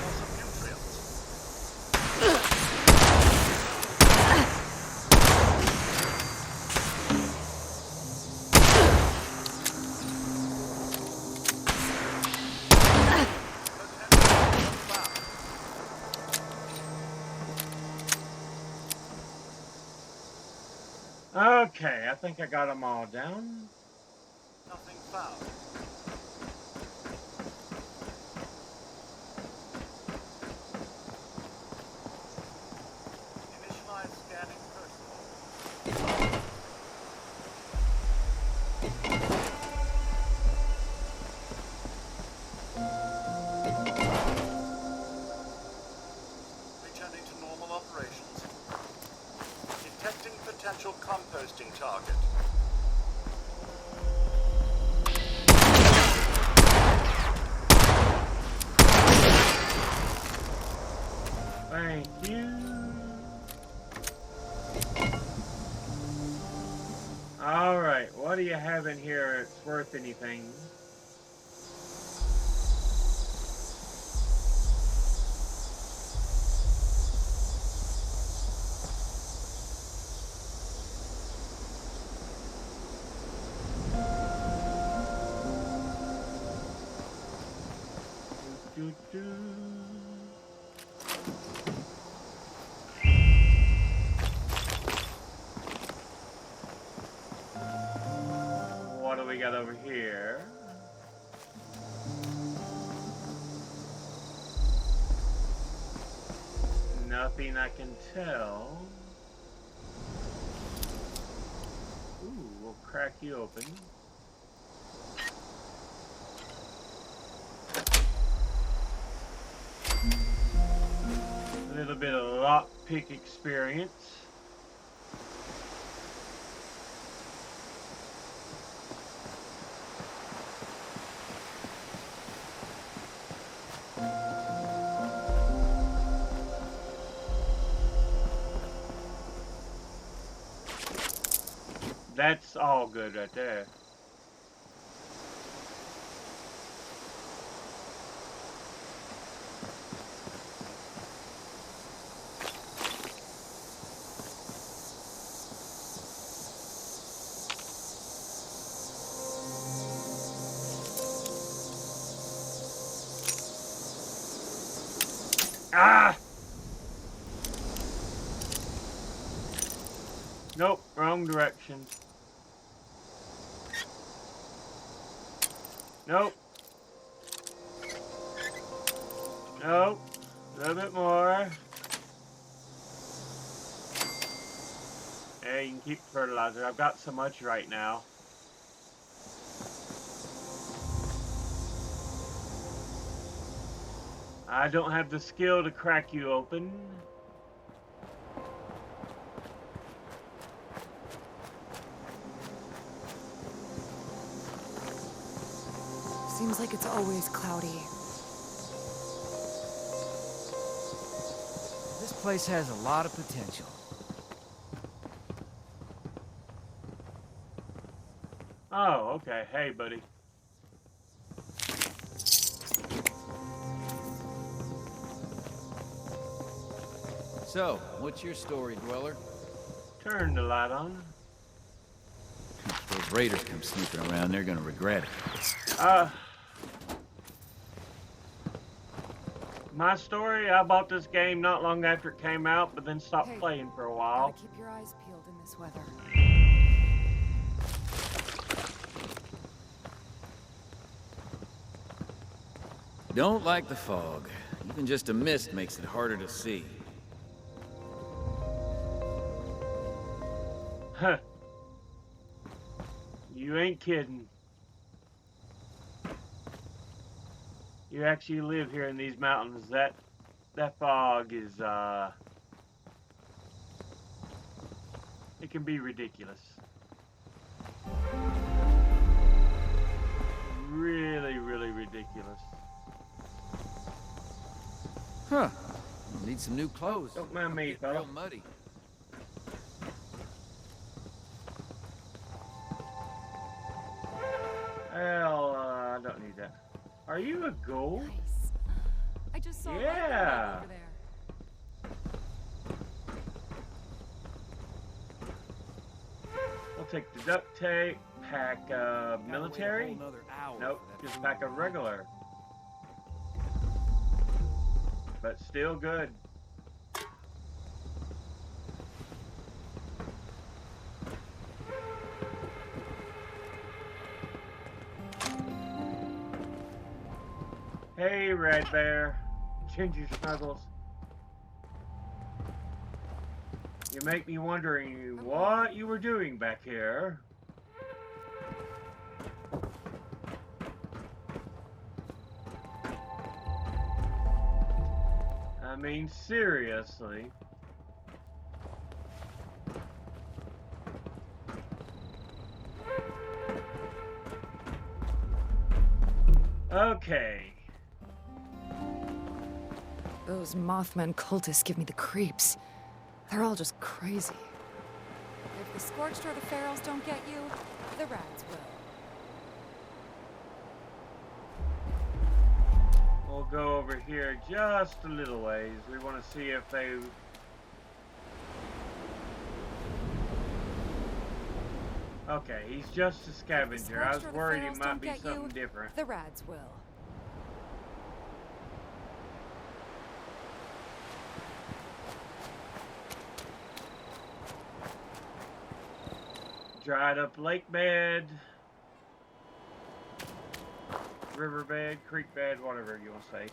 source of nutrients. Okay, I think I got them all down. Nothing found. Initialize scanning protocol. Returning to normal operations. Detecting potential composting target. Thank you. Alright, what do you have in here that's worth anything? What do we got over here? Nothing I can tell. Ooh, we'll crack you open. A little bit of lockpick experience. That's all good right there. Ah! Nope, wrong direction. Nope. Nope. A little bit more. Hey, you can keep fertilizer. I've got so much right now. I don't have the skill to crack you open. Seems like it's always cloudy. This place has a lot of potential. Oh, okay. Hey, buddy. So, what's your story, Dweller? Turn the light on. If those raiders come snooping around, they're gonna regret it. My story, I bought this game not long after it came out, but then stopped playing for a while. Gotta keep your eyes peeled in this weather. Don't like the fog. Even just a mist makes it harder to see. Huh. You ain't kidding. You actually live here in these mountains. That fog is, it can be ridiculous. Really, really ridiculous. Huh. I'll need some new clothes. Don't mind me, Getting fella. real muddy. Well, I don't need that. Are you a ghoul? Nice. I just saw Yeah. over there. We'll take the duct tape, pack military. Nope, just pack a regular. But still good. Hey, Red Bear. Ginger Snuggles. You make me wondering what you were doing back here. I mean, seriously. Okay. Those Mothman cultists give me the creeps. They're all just crazy. If the Scorched or the Ferals don't get you, the Rads will. We'll go over here just a little ways. We want to see if they... Okay, he's just a scavenger. I was worried he might be something different. The Rads will. Dried up lake bed, river bed, creek bed, whatever you want to say.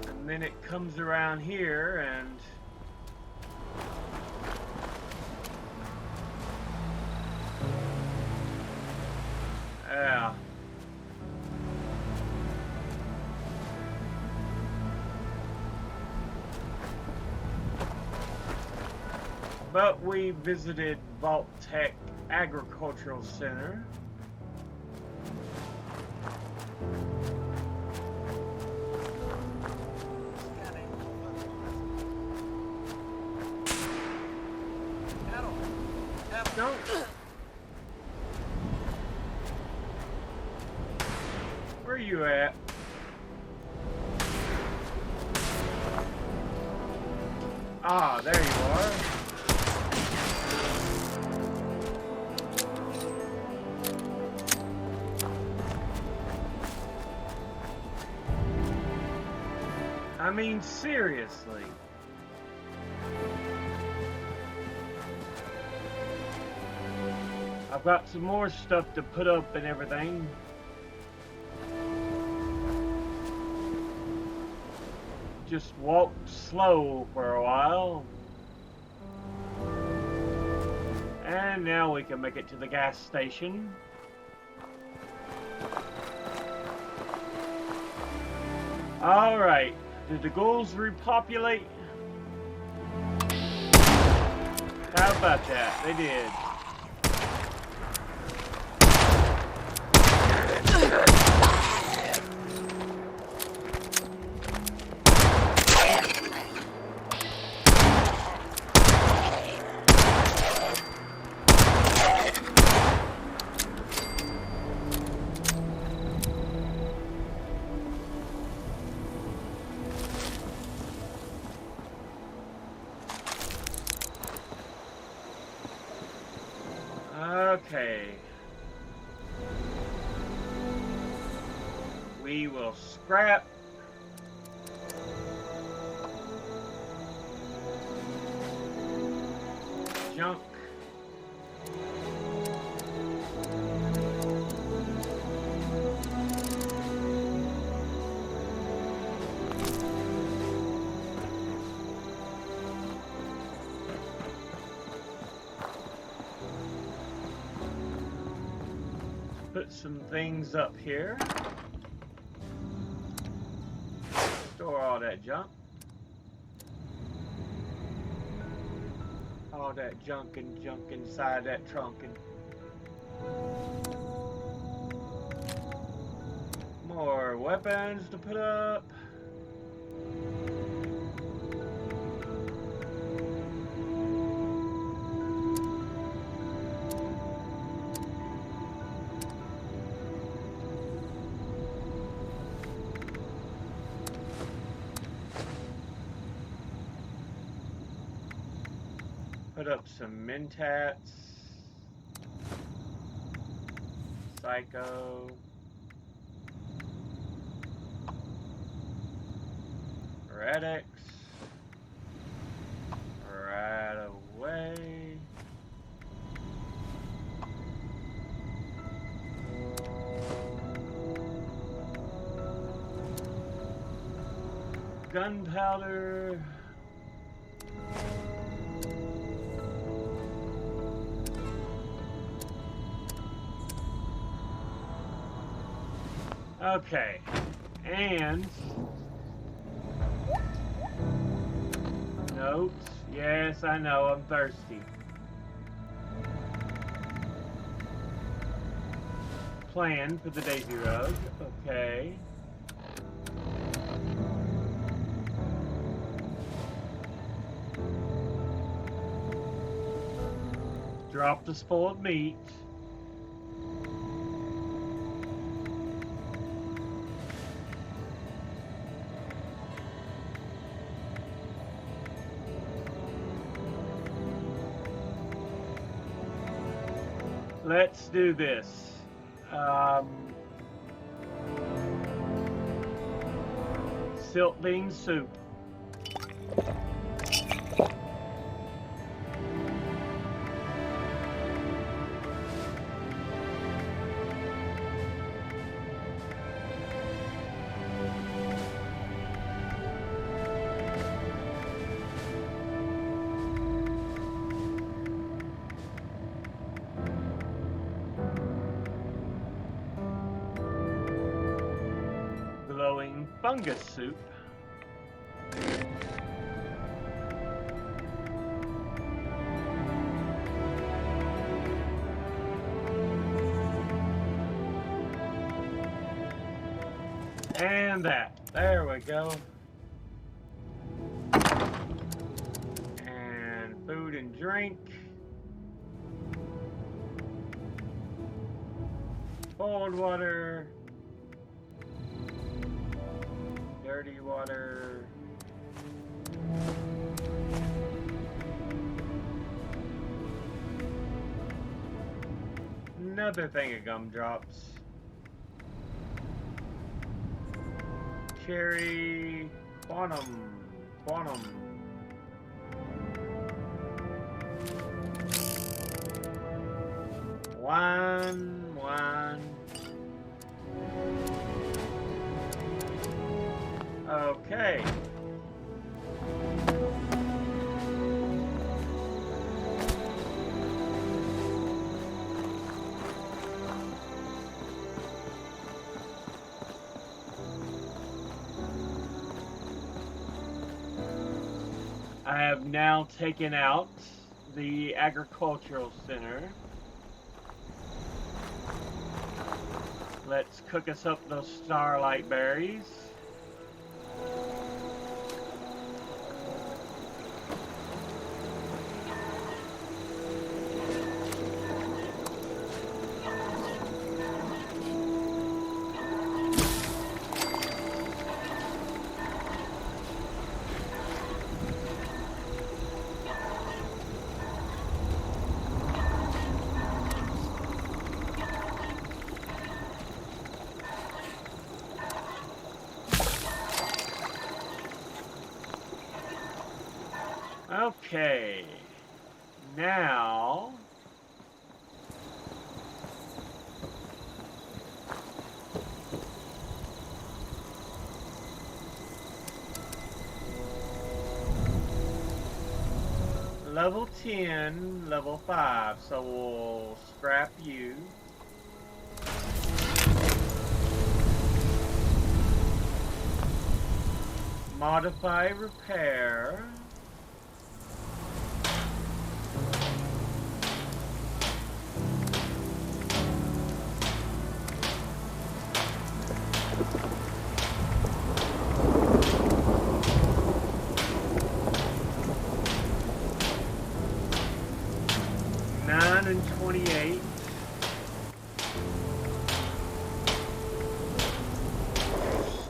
And then it comes around here and yeah. But we visited Vault Tech Agricultural Center. Don't. Where are you at? Ah, there you are. I mean, seriously. I've got some more stuff to put up and everything. Just walked slow for a while. And now we can make it to the gas station. Alright, did the ghouls repopulate? How about that? They did. Okay. We will scrap. Junk. Put some things up here. Store all that junk. All that junk inside that trunk. And more weapons to put up. Put up some mentats. Psycho. Radix. Right away. Gunpowder. Okay, and notes. Yes, I know, I'm thirsty. Plan for the Daisy Rug. Okay. Drop the spoiled meat. Let's do this. Silt bean soup. Glowing fungus soup. And that. There we go. And food and drink. Cold water. Dirty water. Another thing of gumdrops. Cherry Quantum. One. Okay. I have now taken out the agricultural center. Let's cook us up those starlight berries. Okay, now level 10, level 5, so we'll scrap you. Modify repair. And 28.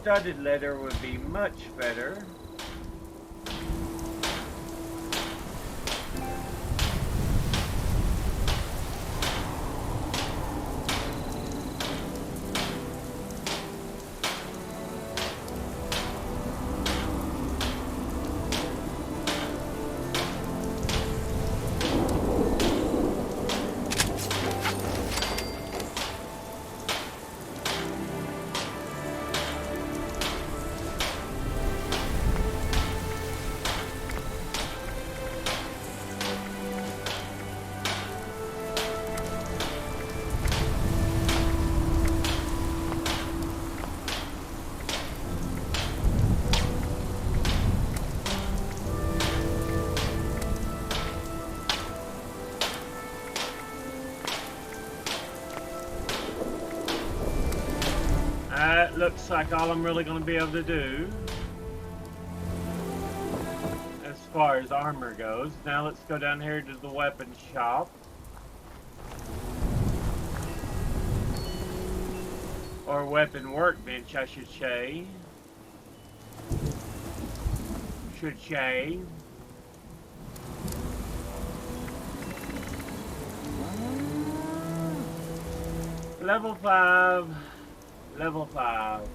Studded leather would be much better. That looks like all I'm really going to be able to do as far as armor goes. Now let's go down here to the weapon shop. Or weapon workbench, I should say. Level 5. Level 5.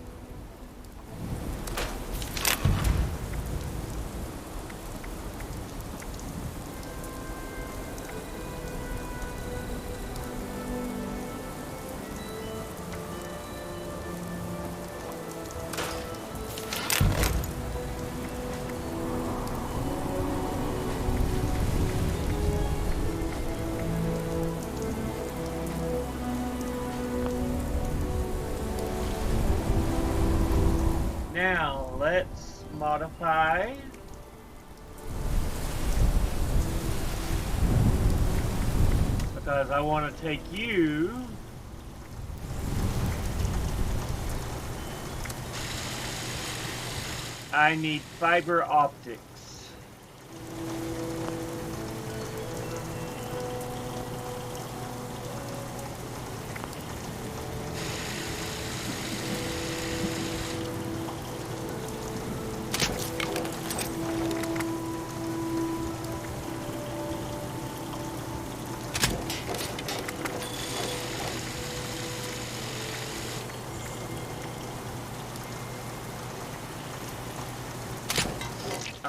Now, let's modify. Because I want to take you. I need fiber optics.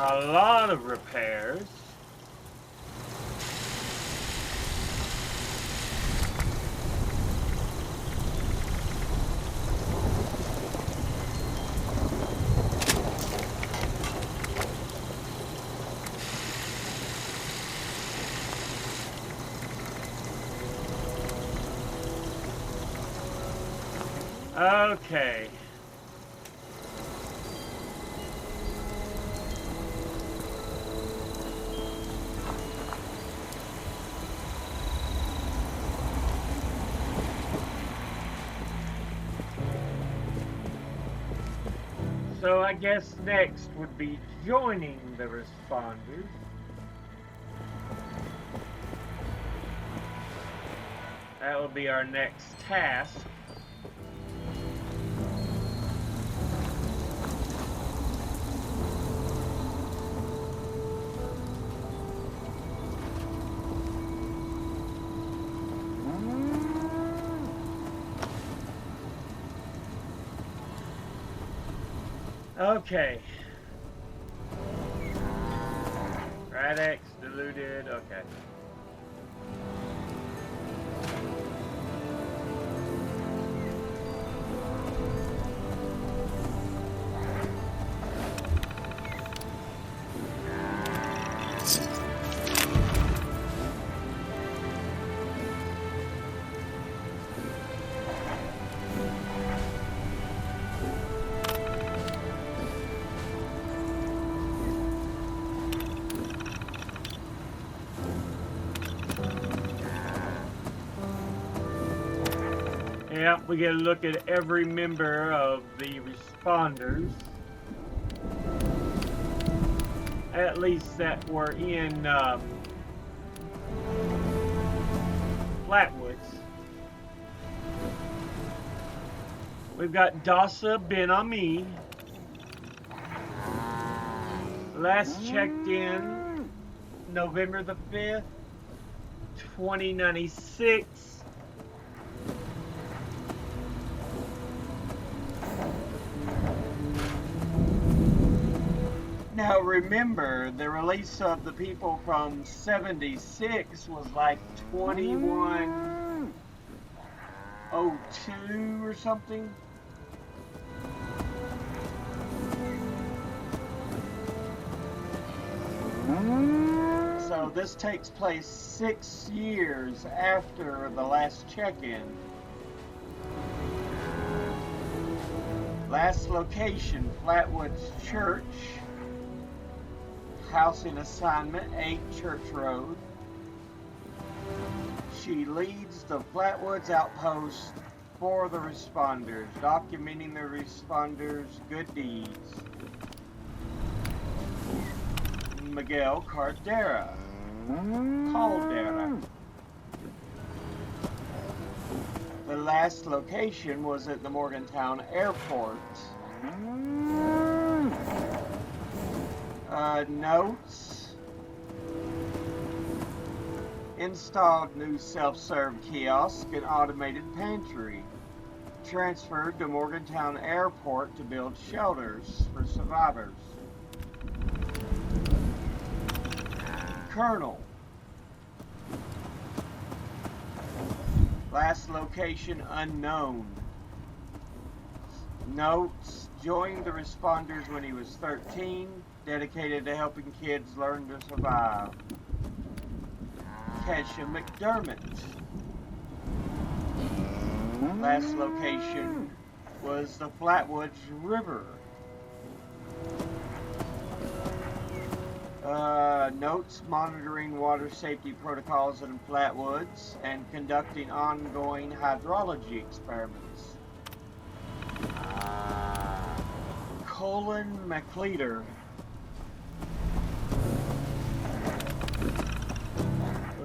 A lot of repairs. Okay. So I guess next would be joining the responders. That will be our next task. Okay. Radix diluted. Okay. Yep, we get a look at every member of the responders. At least that were in Flatwoods. We've got Dasa Ben Ami. Last checked in November the 5th, 2096. Now remember, the release of the people from 76 was like 2102 or something. So this takes place 6 years after the last check-in. Last location, Flatwoods Church. Housing assignment, 8 Church Road. She leads the Flatwoods outpost for the responders, documenting the responders' good deeds. Miguel Caldera. The last location was at the Morgantown Airport. Notes. Installed new self-serve kiosk and automated pantry. Transferred to Morgantown Airport to build shelters for survivors. Colonel. Last location unknown. Notes. Joined the responders when he was 13. Dedicated to helping kids learn to survive. Kesha McDermott. Last location was the Flatwoods River. Notes, monitoring water safety protocols in Flatwoods and conducting ongoing hydrology experiments. Colin McLeader.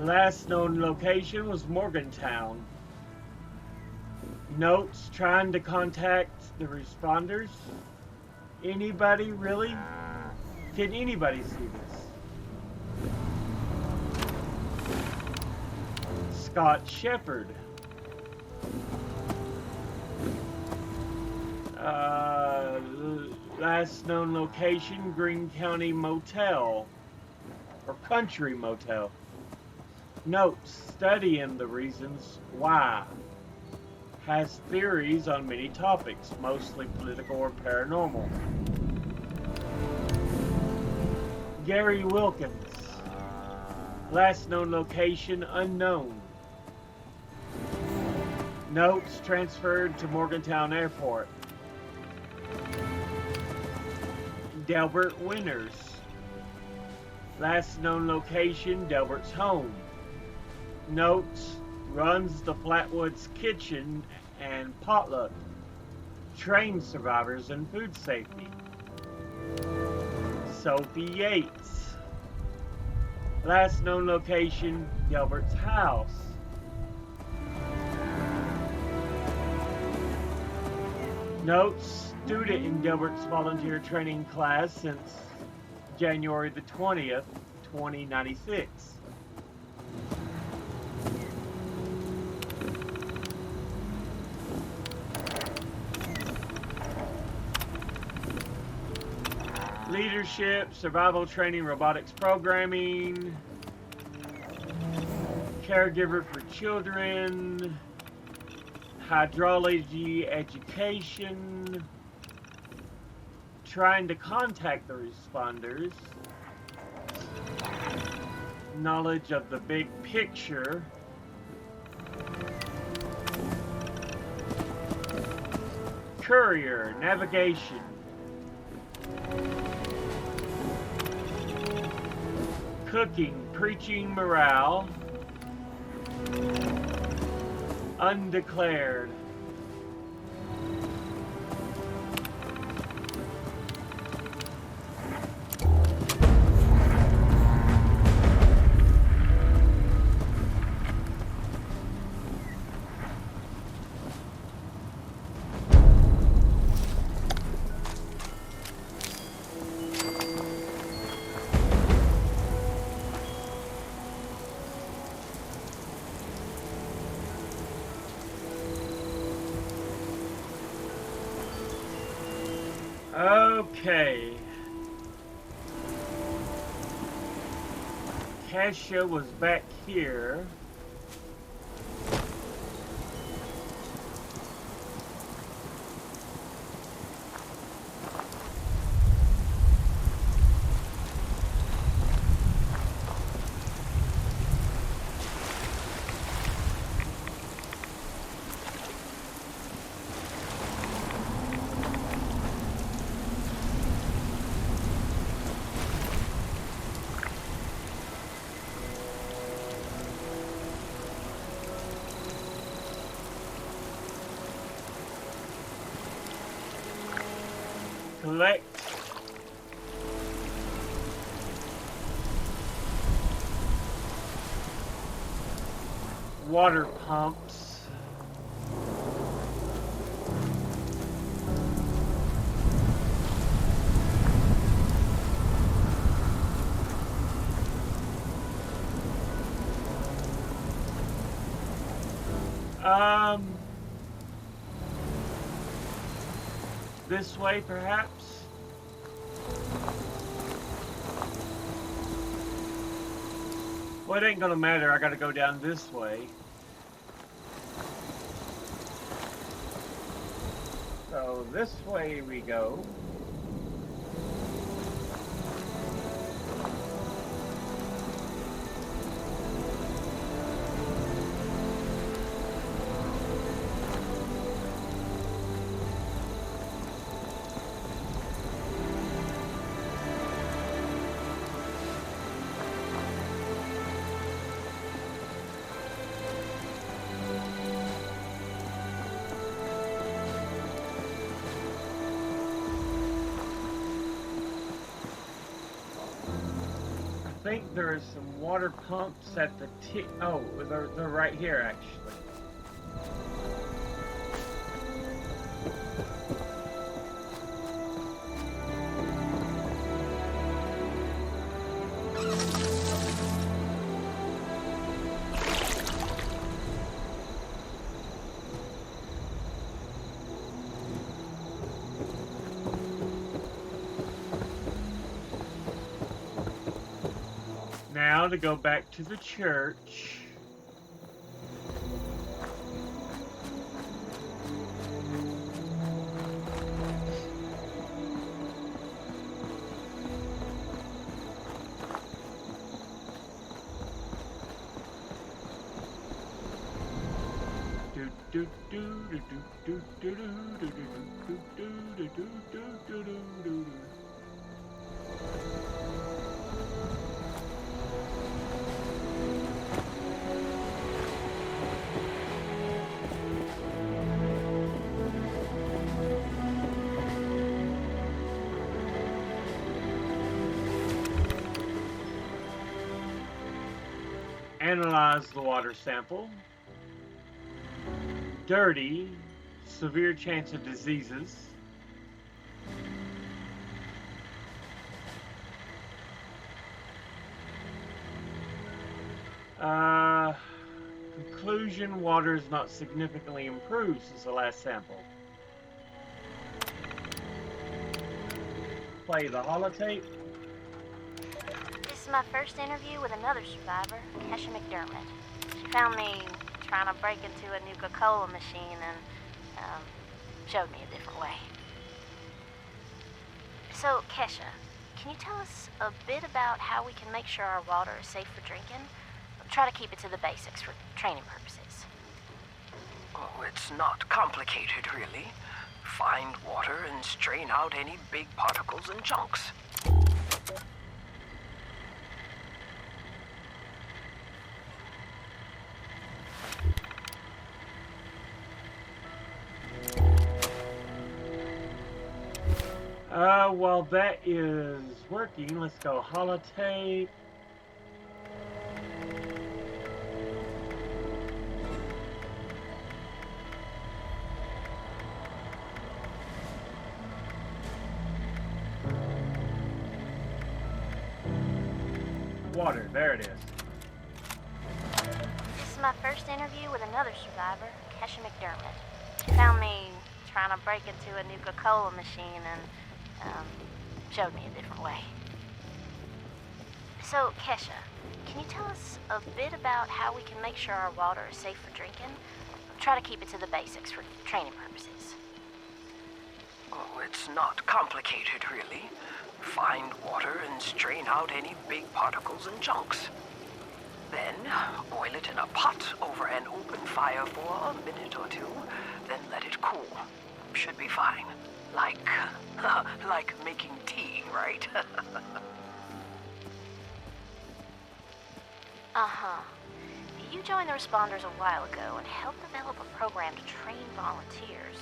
Last known location was Morgantown. Notes, trying to contact the responders. Anybody really? Can anybody see this? Scott Shepard. Last known location, Greene County Motel, or Country Motel. Notes, studying the reasons why. Has theories on many topics, mostly political or paranormal. Gary Wilkins. Last known location, unknown. Notes, transferred to Morgantown Airport. Delbert Winters. Last known location, Delbert's home. Notes, runs the Flatwoods kitchen and potluck. Trained survivors in food safety. Sophie Yates. Last known location, Delbert's house. Notes, student in Delbert's volunteer training class since January the 20th, 2096. Leadership, survival training, robotics programming, caregiver for children, hydrology education, trying to contact the responders, knowledge of the big picture, courier, navigation, cooking, preaching morale, undeclared. Okay. Kesha was back here. Collect water pumps. This way, perhaps? Well, it ain't gonna matter. I gotta go down this way. So, this way we go. I think there is some water pumps at the oh, they're right here actually. now to go back to the church. Analyze the water sample. Dirty, severe chance of diseases. Conclusion, water is not significantly improved since the last sample. Play the holotape. This is my first interview with another survivor, Kesha McDermott. She found me trying to break into a Nuka-Cola machine and showed me a different way. So, Kesha, can you tell us a bit about how we can make sure our water is safe for drinking? Try to keep it to the basics for training purposes. Oh, it's not complicated, really. Find water and strain out any big particles and chunks. While that is working, let's go holotape. Water, there it is. This is my first interview with another survivor, Kesha McDermott. She found me trying to break into a Nuka-Cola machine and showed me a different way. So, Kesha, can you tell us a bit about how we can make sure our water is safe for drinking? Try to keep it to the basics for training purposes. Oh, it's not complicated, really. Find water and strain out any big particles and chunks. Then, boil it in a pot over an open fire for a minute or two, then let it cool. Should be fine. Like making tea, right? Uh-huh. You joined the responders a while ago and helped develop a program to train volunteers.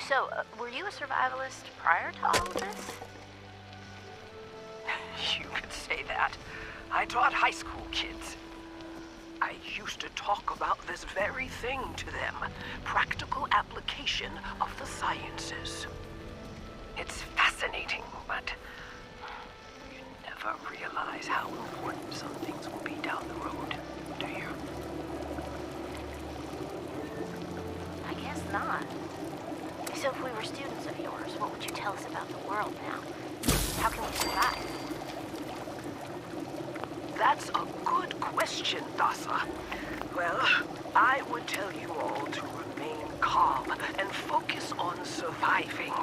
So, were you a survivalist prior to all of this? You could say that. I taught high school kids. I used to talk about this very thing to them. Practical application of the sciences. It's fascinating, but you never realize how important some things will be down the road, do you? I guess not. So if we were students of yours, what would you tell us about the world now? How can we survive? That's a good question, Dasa. Well, I would tell you all to remain calm and focus on surviving.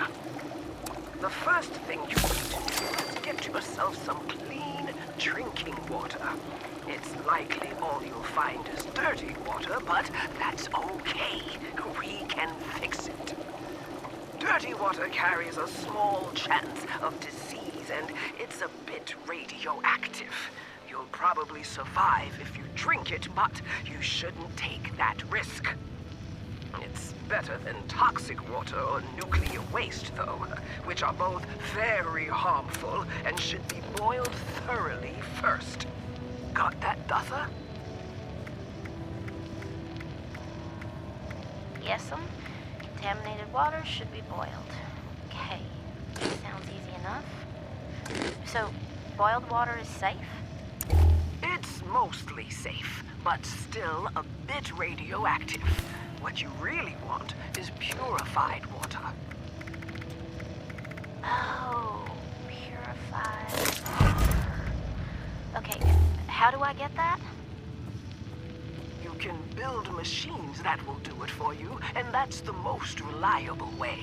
The first thing you need to do is get yourself some clean drinking water. It's likely all you'll find is dirty water, but that's okay. We can fix it. Dirty water carries a small chance of disease, and it's a bit radioactive. You'll probably survive if you drink it, but you shouldn't take that risk. It's better than toxic water or nuclear waste, though, which are both very harmful and should be boiled thoroughly first. Got that, Dutha? Yes'm. Contaminated water should be boiled. Okay. Sounds easy enough. So, boiled water is safe? It's mostly safe, but still a bit radioactive. What you really want is purified water. Oh, purified. Okay, I get that? You can build machines that will do it for you, and that's the most reliable way.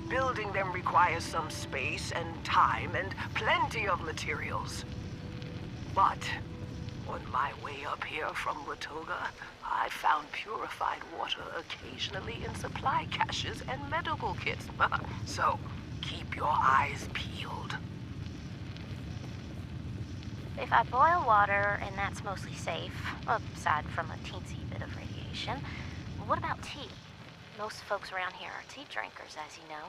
Building them requires some space and time and plenty of materials. But on my way up here from Watoga, I found purified water occasionally in supply caches and medical kits. So, keep your eyes peeled. If I boil water, and that's mostly safe, aside from a teensy bit of radiation, what about tea? Most folks around here are tea drinkers, as you know.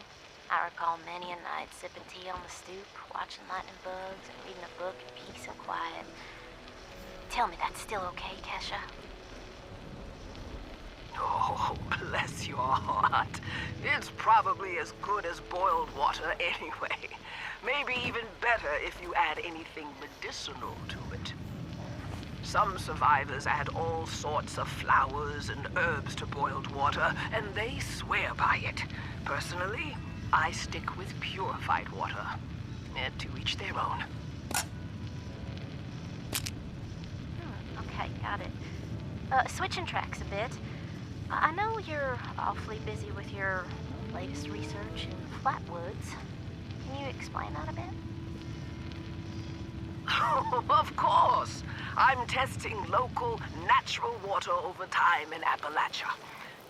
I recall many a night sipping tea on the stoop, watching lightning bugs, and reading a book in peace and quiet. Tell me that's still okay, Kesha? Oh, bless your heart. It's probably as good as boiled water anyway. Maybe even better if you add anything medicinal to it. Some survivors add all sorts of flowers and herbs to boiled water, and they swear by it. Personally, I stick with purified water. To each their own. Okay, got it. Switching tracks a bit. I know you're awfully busy with your latest research in Flatwoods. Can you explain that a bit? Of course! I'm testing local, natural water over time in Appalachia.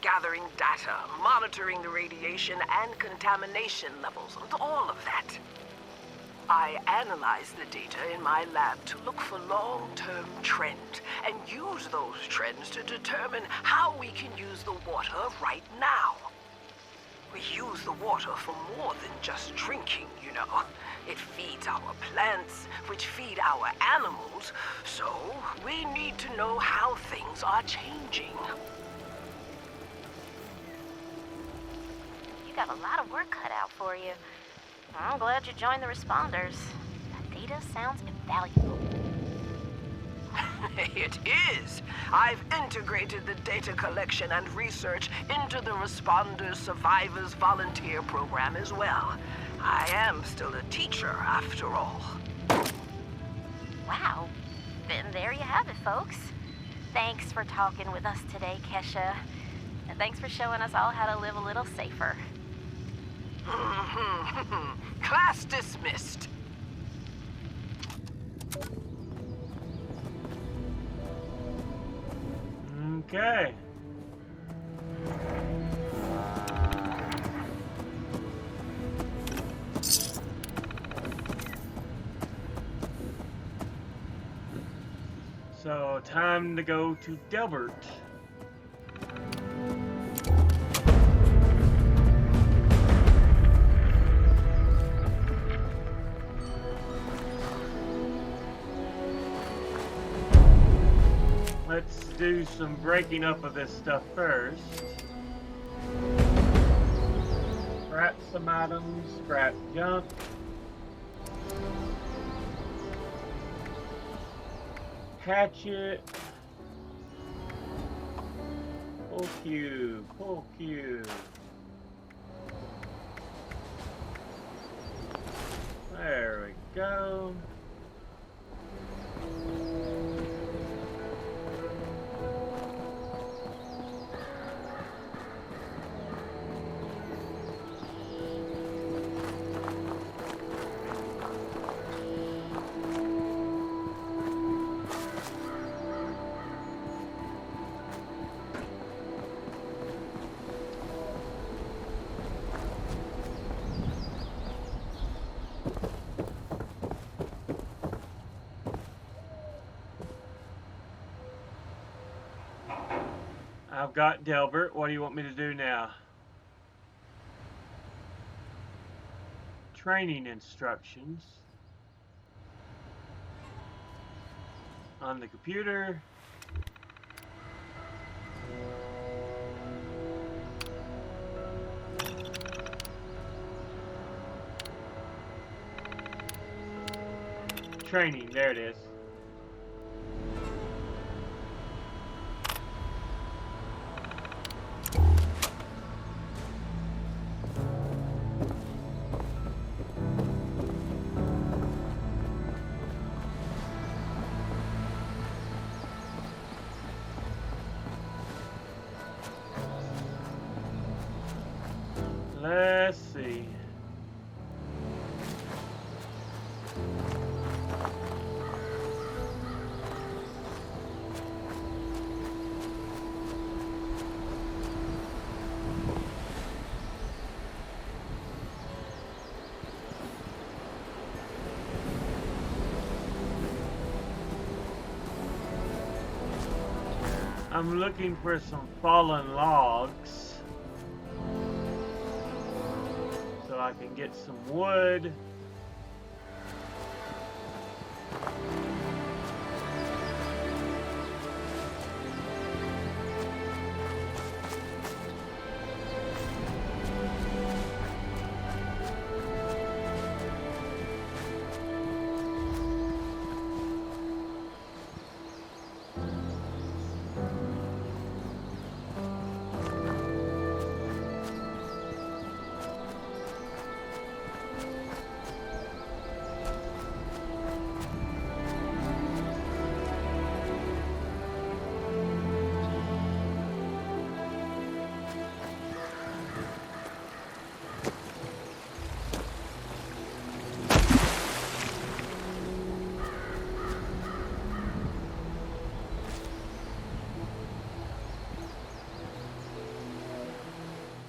Gathering data, monitoring the radiation and contamination levels, and all of that. I analyze the data in my lab to look for long-term trends and use those trends to determine how we can use the water right now. We use the water for more than just drinking, you know. It feeds our plants, which feed our animals, so we need to know how things are changing. You got a lot of work cut out for you. I'm glad you joined the responders. That data sounds invaluable. It is. I've integrated the data collection and research into the Responders Survivors Volunteer Program as well. I am still a teacher, after all. Wow. Then there you have it, folks. Thanks for talking with us today, Kesha. And thanks for showing us all how to live a little safer. Class dismissed. Okay. So, time to go to Delbert. Let's do some breaking up of this stuff first. Scrap some items, scrap junk. Hatchet. Pull cube, pull cube. There we go. I've got Delbert. What do you want me to do now? Training instructions. On the computer. Training, there it is. I'm looking for some fallen logs so I can get some wood.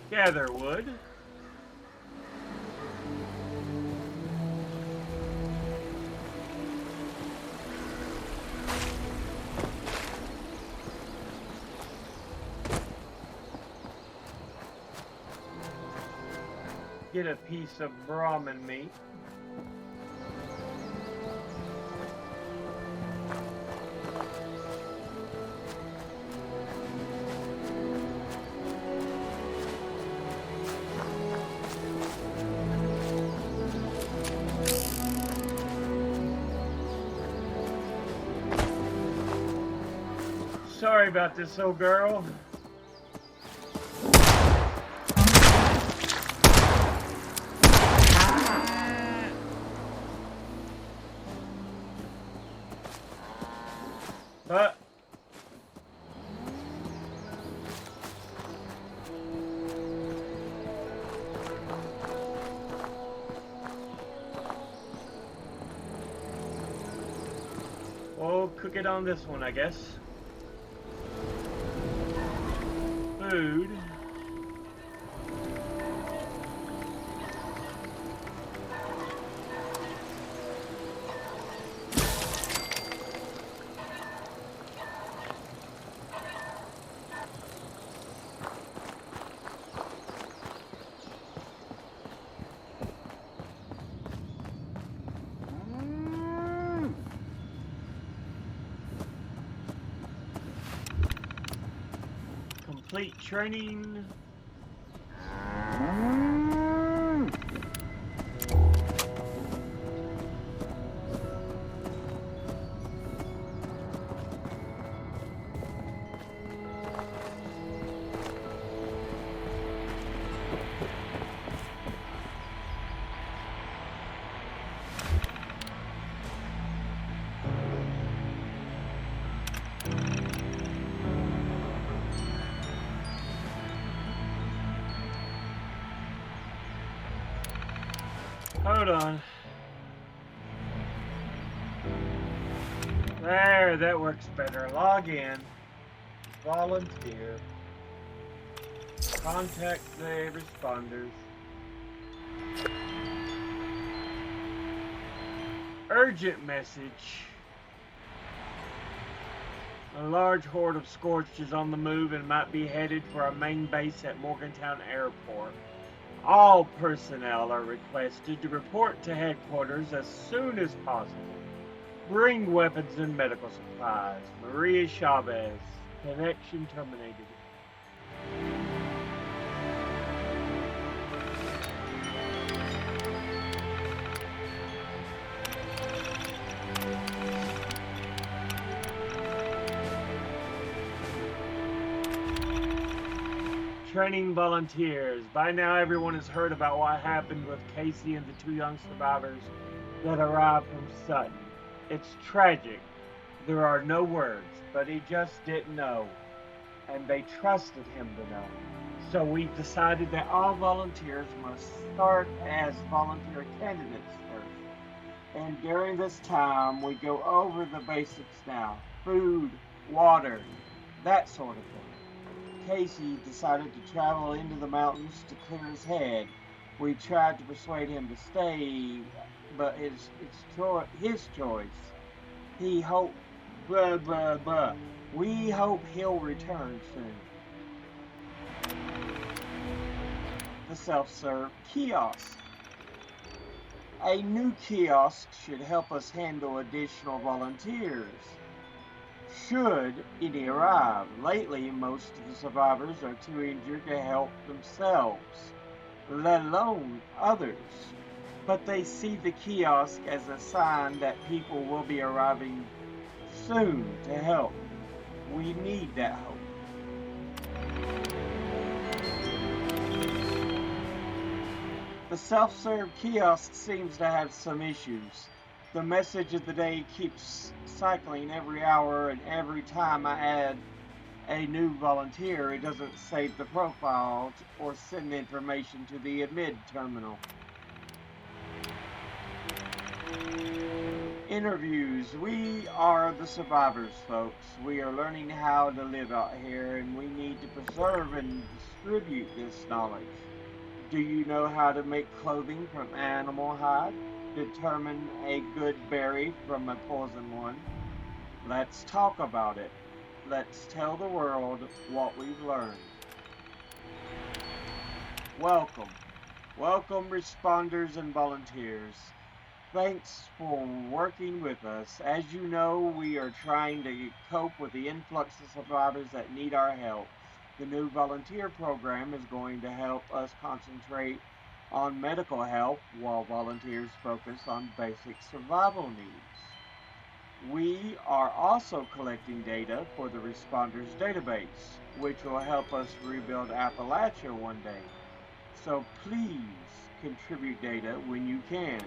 Gather wood. Get a piece of Brahmin meat. Sorry about this, old girl. But we'll cook it on this one, I guess. Food. Complete training. Hold on. There, that works better. Log in. Volunteer. Contact the responders. Urgent message. A large horde of Scorched is on the move and might be headed for our main base at Morgantown Airport. All personnel are requested to report to headquarters as soon as possible. Bring weapons and medical supplies. Maria Chavez. Connection terminated. Training volunteers. By now everyone has heard about what happened with Casey and the two young survivors that arrived from Sutton. It's tragic. There are no words, but he just didn't know. And they trusted him to know. So we've decided that all volunteers must start as volunteer candidates first. And during this time, we go over the basics now. Food, water, that sort of thing. Casey decided to travel into the mountains to clear his head. We tried to persuade him to stay, but it's his choice. He hoped, blah, blah, blah. We hope he'll return soon. The self-serve kiosk. A new kiosk should help us handle additional volunteers. Should any arrive. Lately, most of the survivors are too injured to help themselves, let alone others. But they see the kiosk as a sign that people will be arriving soon to help. We need that hope. The self-serve kiosk seems to have some issues. The message of the day keeps cycling every hour, and every time I add a new volunteer, it doesn't save the profile or send the information to the admin terminal. Interviews. We are the survivors, folks. We are learning how to live out here, and we need to preserve and distribute this knowledge. Do you know how to make clothing from animal hide? Determine a good berry from a poison one? Let's talk about it. Let's tell the world what we've learned. Welcome. Welcome, responders and volunteers. Thanks for working with us. As you know, we are trying to cope with the influx of survivors that need our help. The new volunteer program is going to help us concentrate on medical help while volunteers focus on basic survival needs. We are also collecting data for the responders database, which will help us rebuild Appalachia one day. So please contribute data when you can.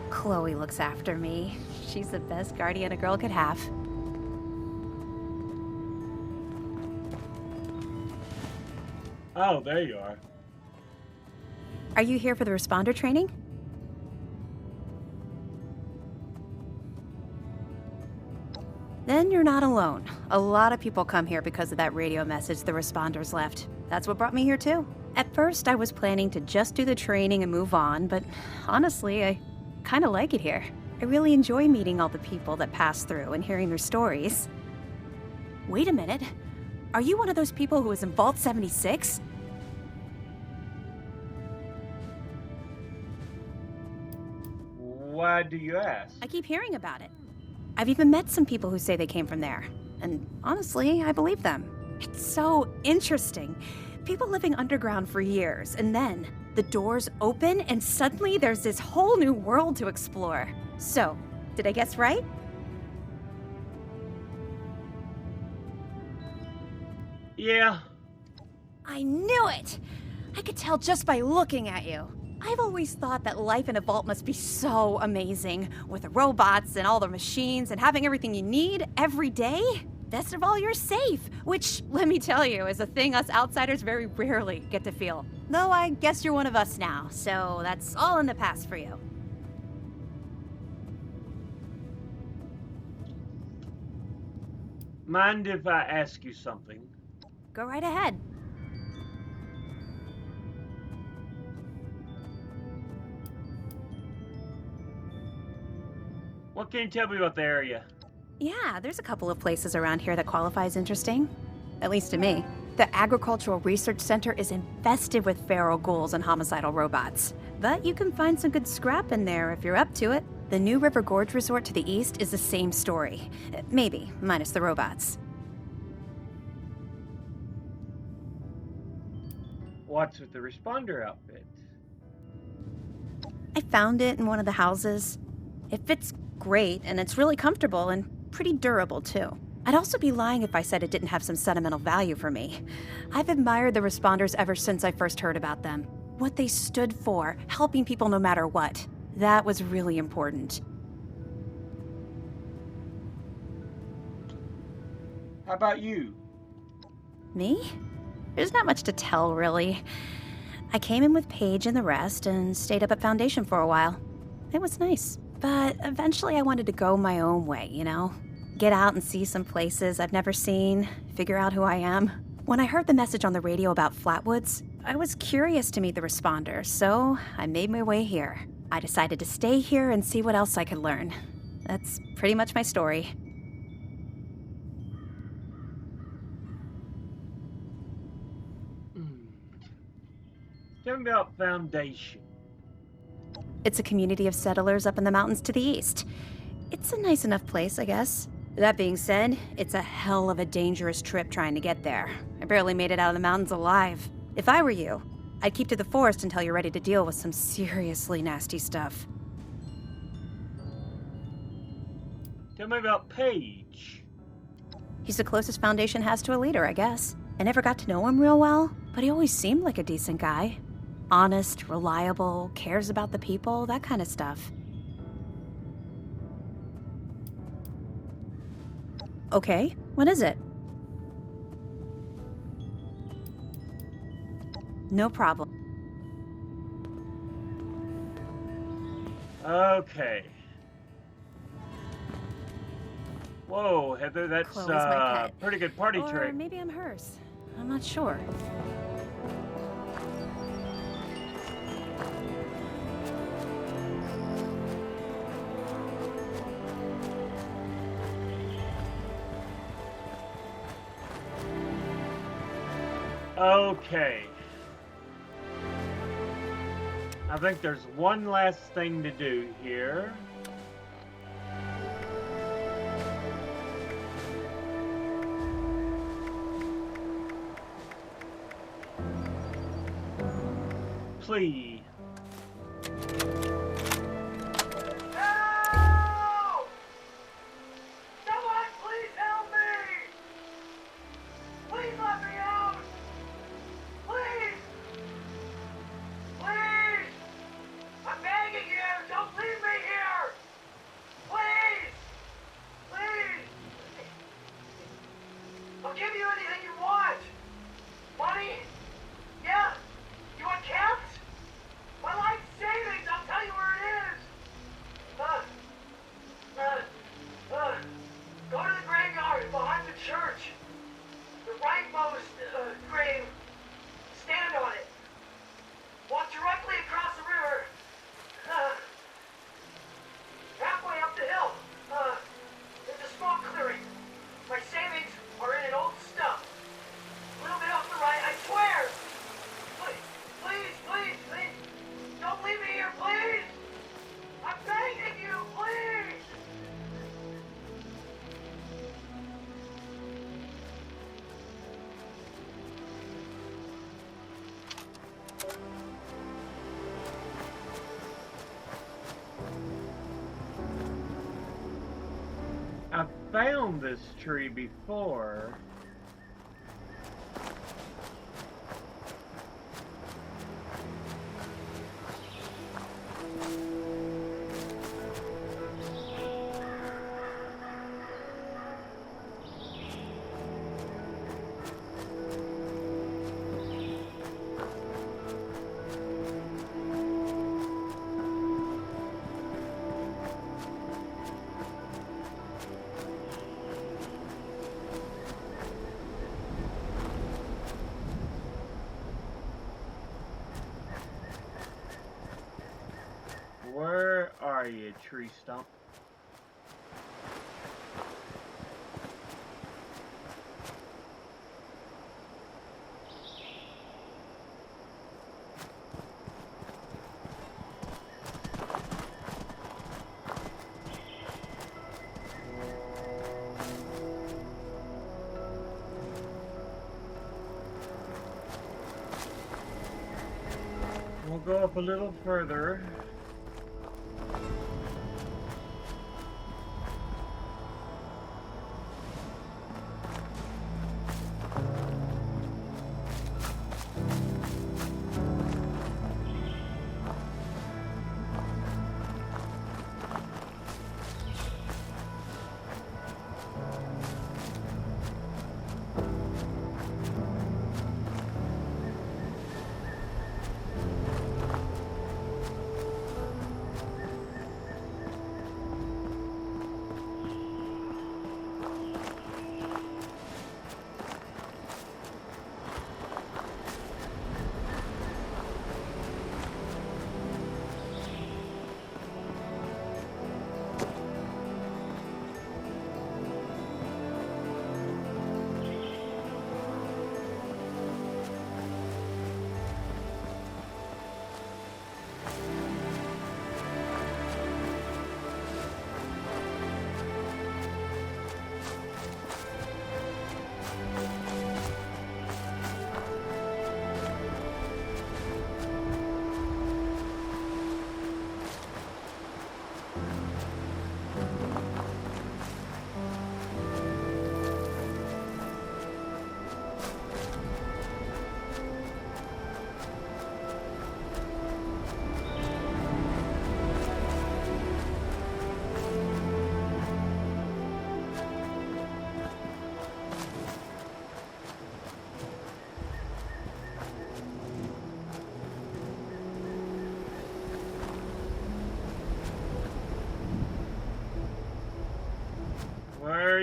Chloe looks after me. She's the best guardian a girl could have. Oh, there you are. Are you here for the responder training? Then you're not alone. A lot of people come here because of that radio message the responders left. That's what brought me here too. At first, I was planning to just do the training and move on, but honestly, I kind of like it here. I really enjoy meeting all the people that pass through and hearing their stories. Wait a minute. Are you one of those people who was in Vault 76? Why do you ask? I keep hearing about it. I've even met some people who say they came from there. And honestly, I believe them. It's so interesting. People living underground for years, and then the doors open, and suddenly there's this whole new world to explore. So, did I guess right? Yeah. I knew it! I could tell just by looking at you. I've always thought that life in a vault must be so amazing, with the robots and all the machines and having everything you need every day. Best of all, you're safe, which, let me tell you, is a thing us outsiders very rarely get to feel. Though I guess you're one of us now, so that's all in the past for you. Mind if I ask you something? Go right ahead. What can you tell me about the area? Yeah, there's a couple of places around here that qualify as interesting. At least to me. The Agricultural Research Center is infested with feral ghouls and homicidal robots. But you can find some good scrap in there if you're up to it. The New River Gorge Resort to the east is the same story. Maybe, minus the robots. What's with the responder outfit? I found it in one of the houses. It fits great, and it's really comfortable and pretty durable, too. I'd also be lying if I said it didn't have some sentimental value for me. I've admired the responders ever since I first heard about them. What they stood for, helping people no matter what. That was really important. How about you? Me? There's not much to tell, really. I came in with Paige and the rest and stayed up at Foundation for a while. It was nice, but eventually I wanted to go my own way, you know? Get out and see some places I've never seen, figure out who I am. When I heard the message on the radio about Flatwoods, I was curious to meet the responders, so I made my way here. I decided to stay here and see what else I could learn. That's pretty much my story. Tell me about Foundation. It's a community of settlers up in the mountains to the east. It's a nice enough place, I guess. That being said, it's a hell of a dangerous trip trying to get there. I barely made it out of the mountains alive. If I were you, I'd keep to the forest until you're ready to deal with some seriously nasty stuff. Tell me about Paige. He's the closest Foundation has to a leader, I guess. I never got to know him real well, but he always seemed like a decent guy. Honest, reliable, cares about the people, that kind of stuff. Okay, what is it? No problem. Okay. Whoa, Heather, that's Chloe's my pet. pretty good party Or trick. maybe I'm hers. I'm not sure. Okay. I think there's one last thing to do here. Please. Help! Someone please help me! Please let me out! Please! Please! I'm begging you! Don't leave me here! Please! Please! I'll give you anything you want! Money? Yeah? You want caps? My life savings! I'll tell you where it is! Go to the graveyard behind the church. The rightmost grave. Stand on it. Walk directly across the river. Halfway up the hill. There's a small clearing. My savings are in an old stump. A little bit off the right, I swear! Please, please, please! Don't leave me here, please! I'm begging you, please! I found this tree before. Where are you, tree stump? We'll go up a little further.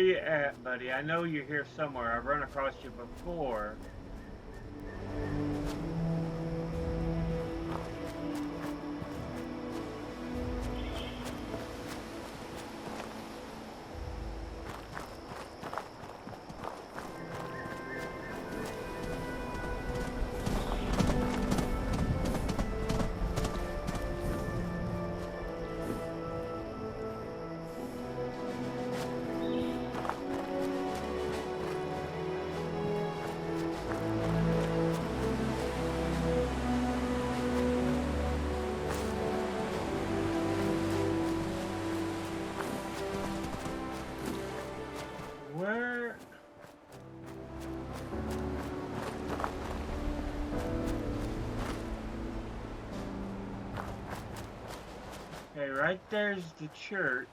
you at, buddy? I know you're here somewhere. I've run across you before. Where? Okay, right there's the church.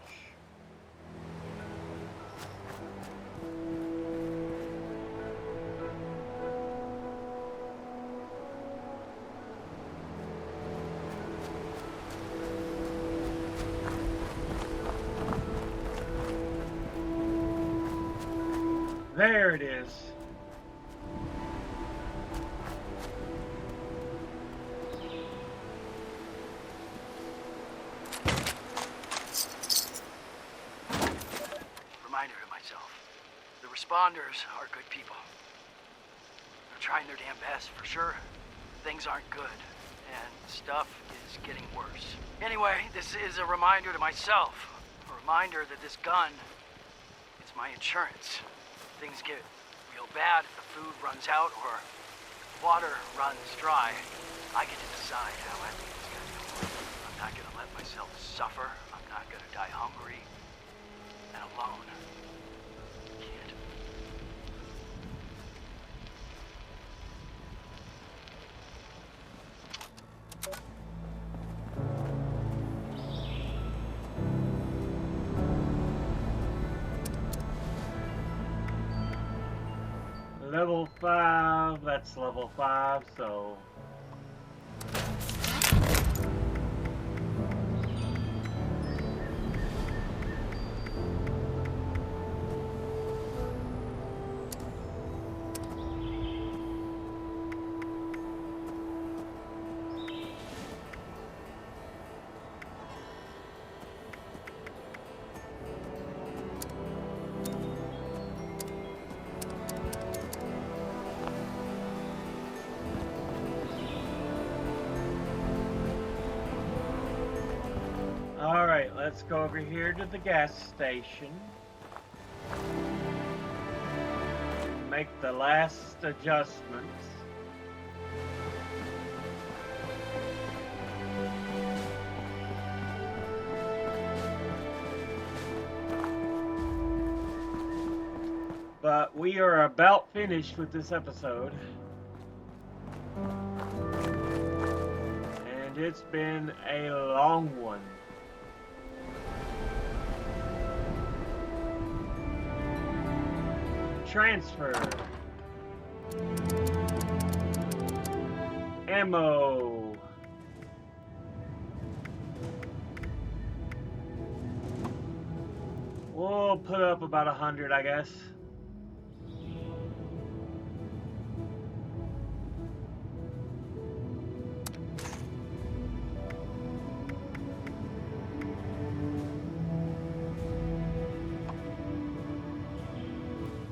There it is. Reminder to myself. The responders are good people. They're trying their damn best, for sure. Things aren't good, and stuff is getting worse. Anyway, this is a reminder to myself. A reminder that this gun, it's my insurance. Things get real bad if the food runs out or water runs dry. I get to decide how I leave this gonna go. I'm not gonna let myself suffer. I'm not gonna die hungry and alone. Can't. Level 5, that's level 5, so... Alright, let's go over here to the gas station. Make the last adjustments. But we are about finished with this episode. And it's been a long one. Transfer. Ammo. We'll put up about 100, I guess.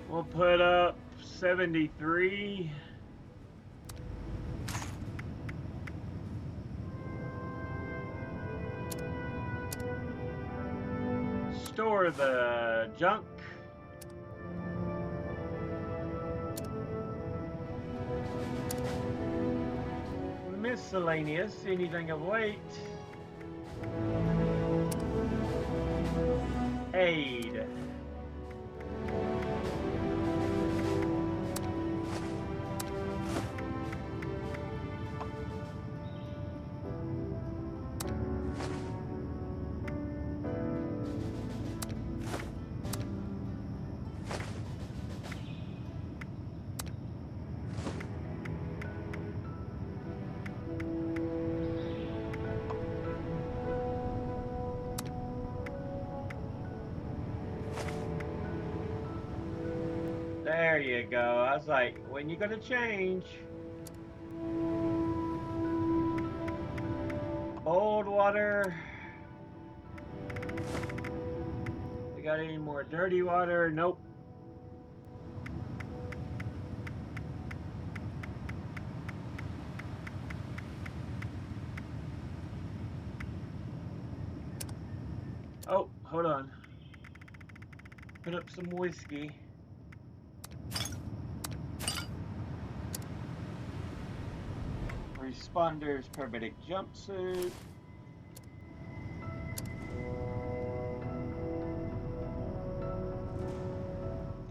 We'll put up 73. Store the junk. Miscellaneous, anything of weight. Aid. There you go. I was like, when you gonna change? Cold water. We got any more dirty water? Nope. Oh, hold on. Put up some whiskey. Responders paramedic jumpsuit.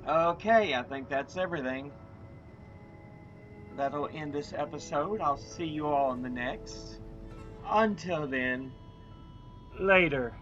Okay, I think that's everything. That'll end this episode. I'll see you all in the next. Until then, later.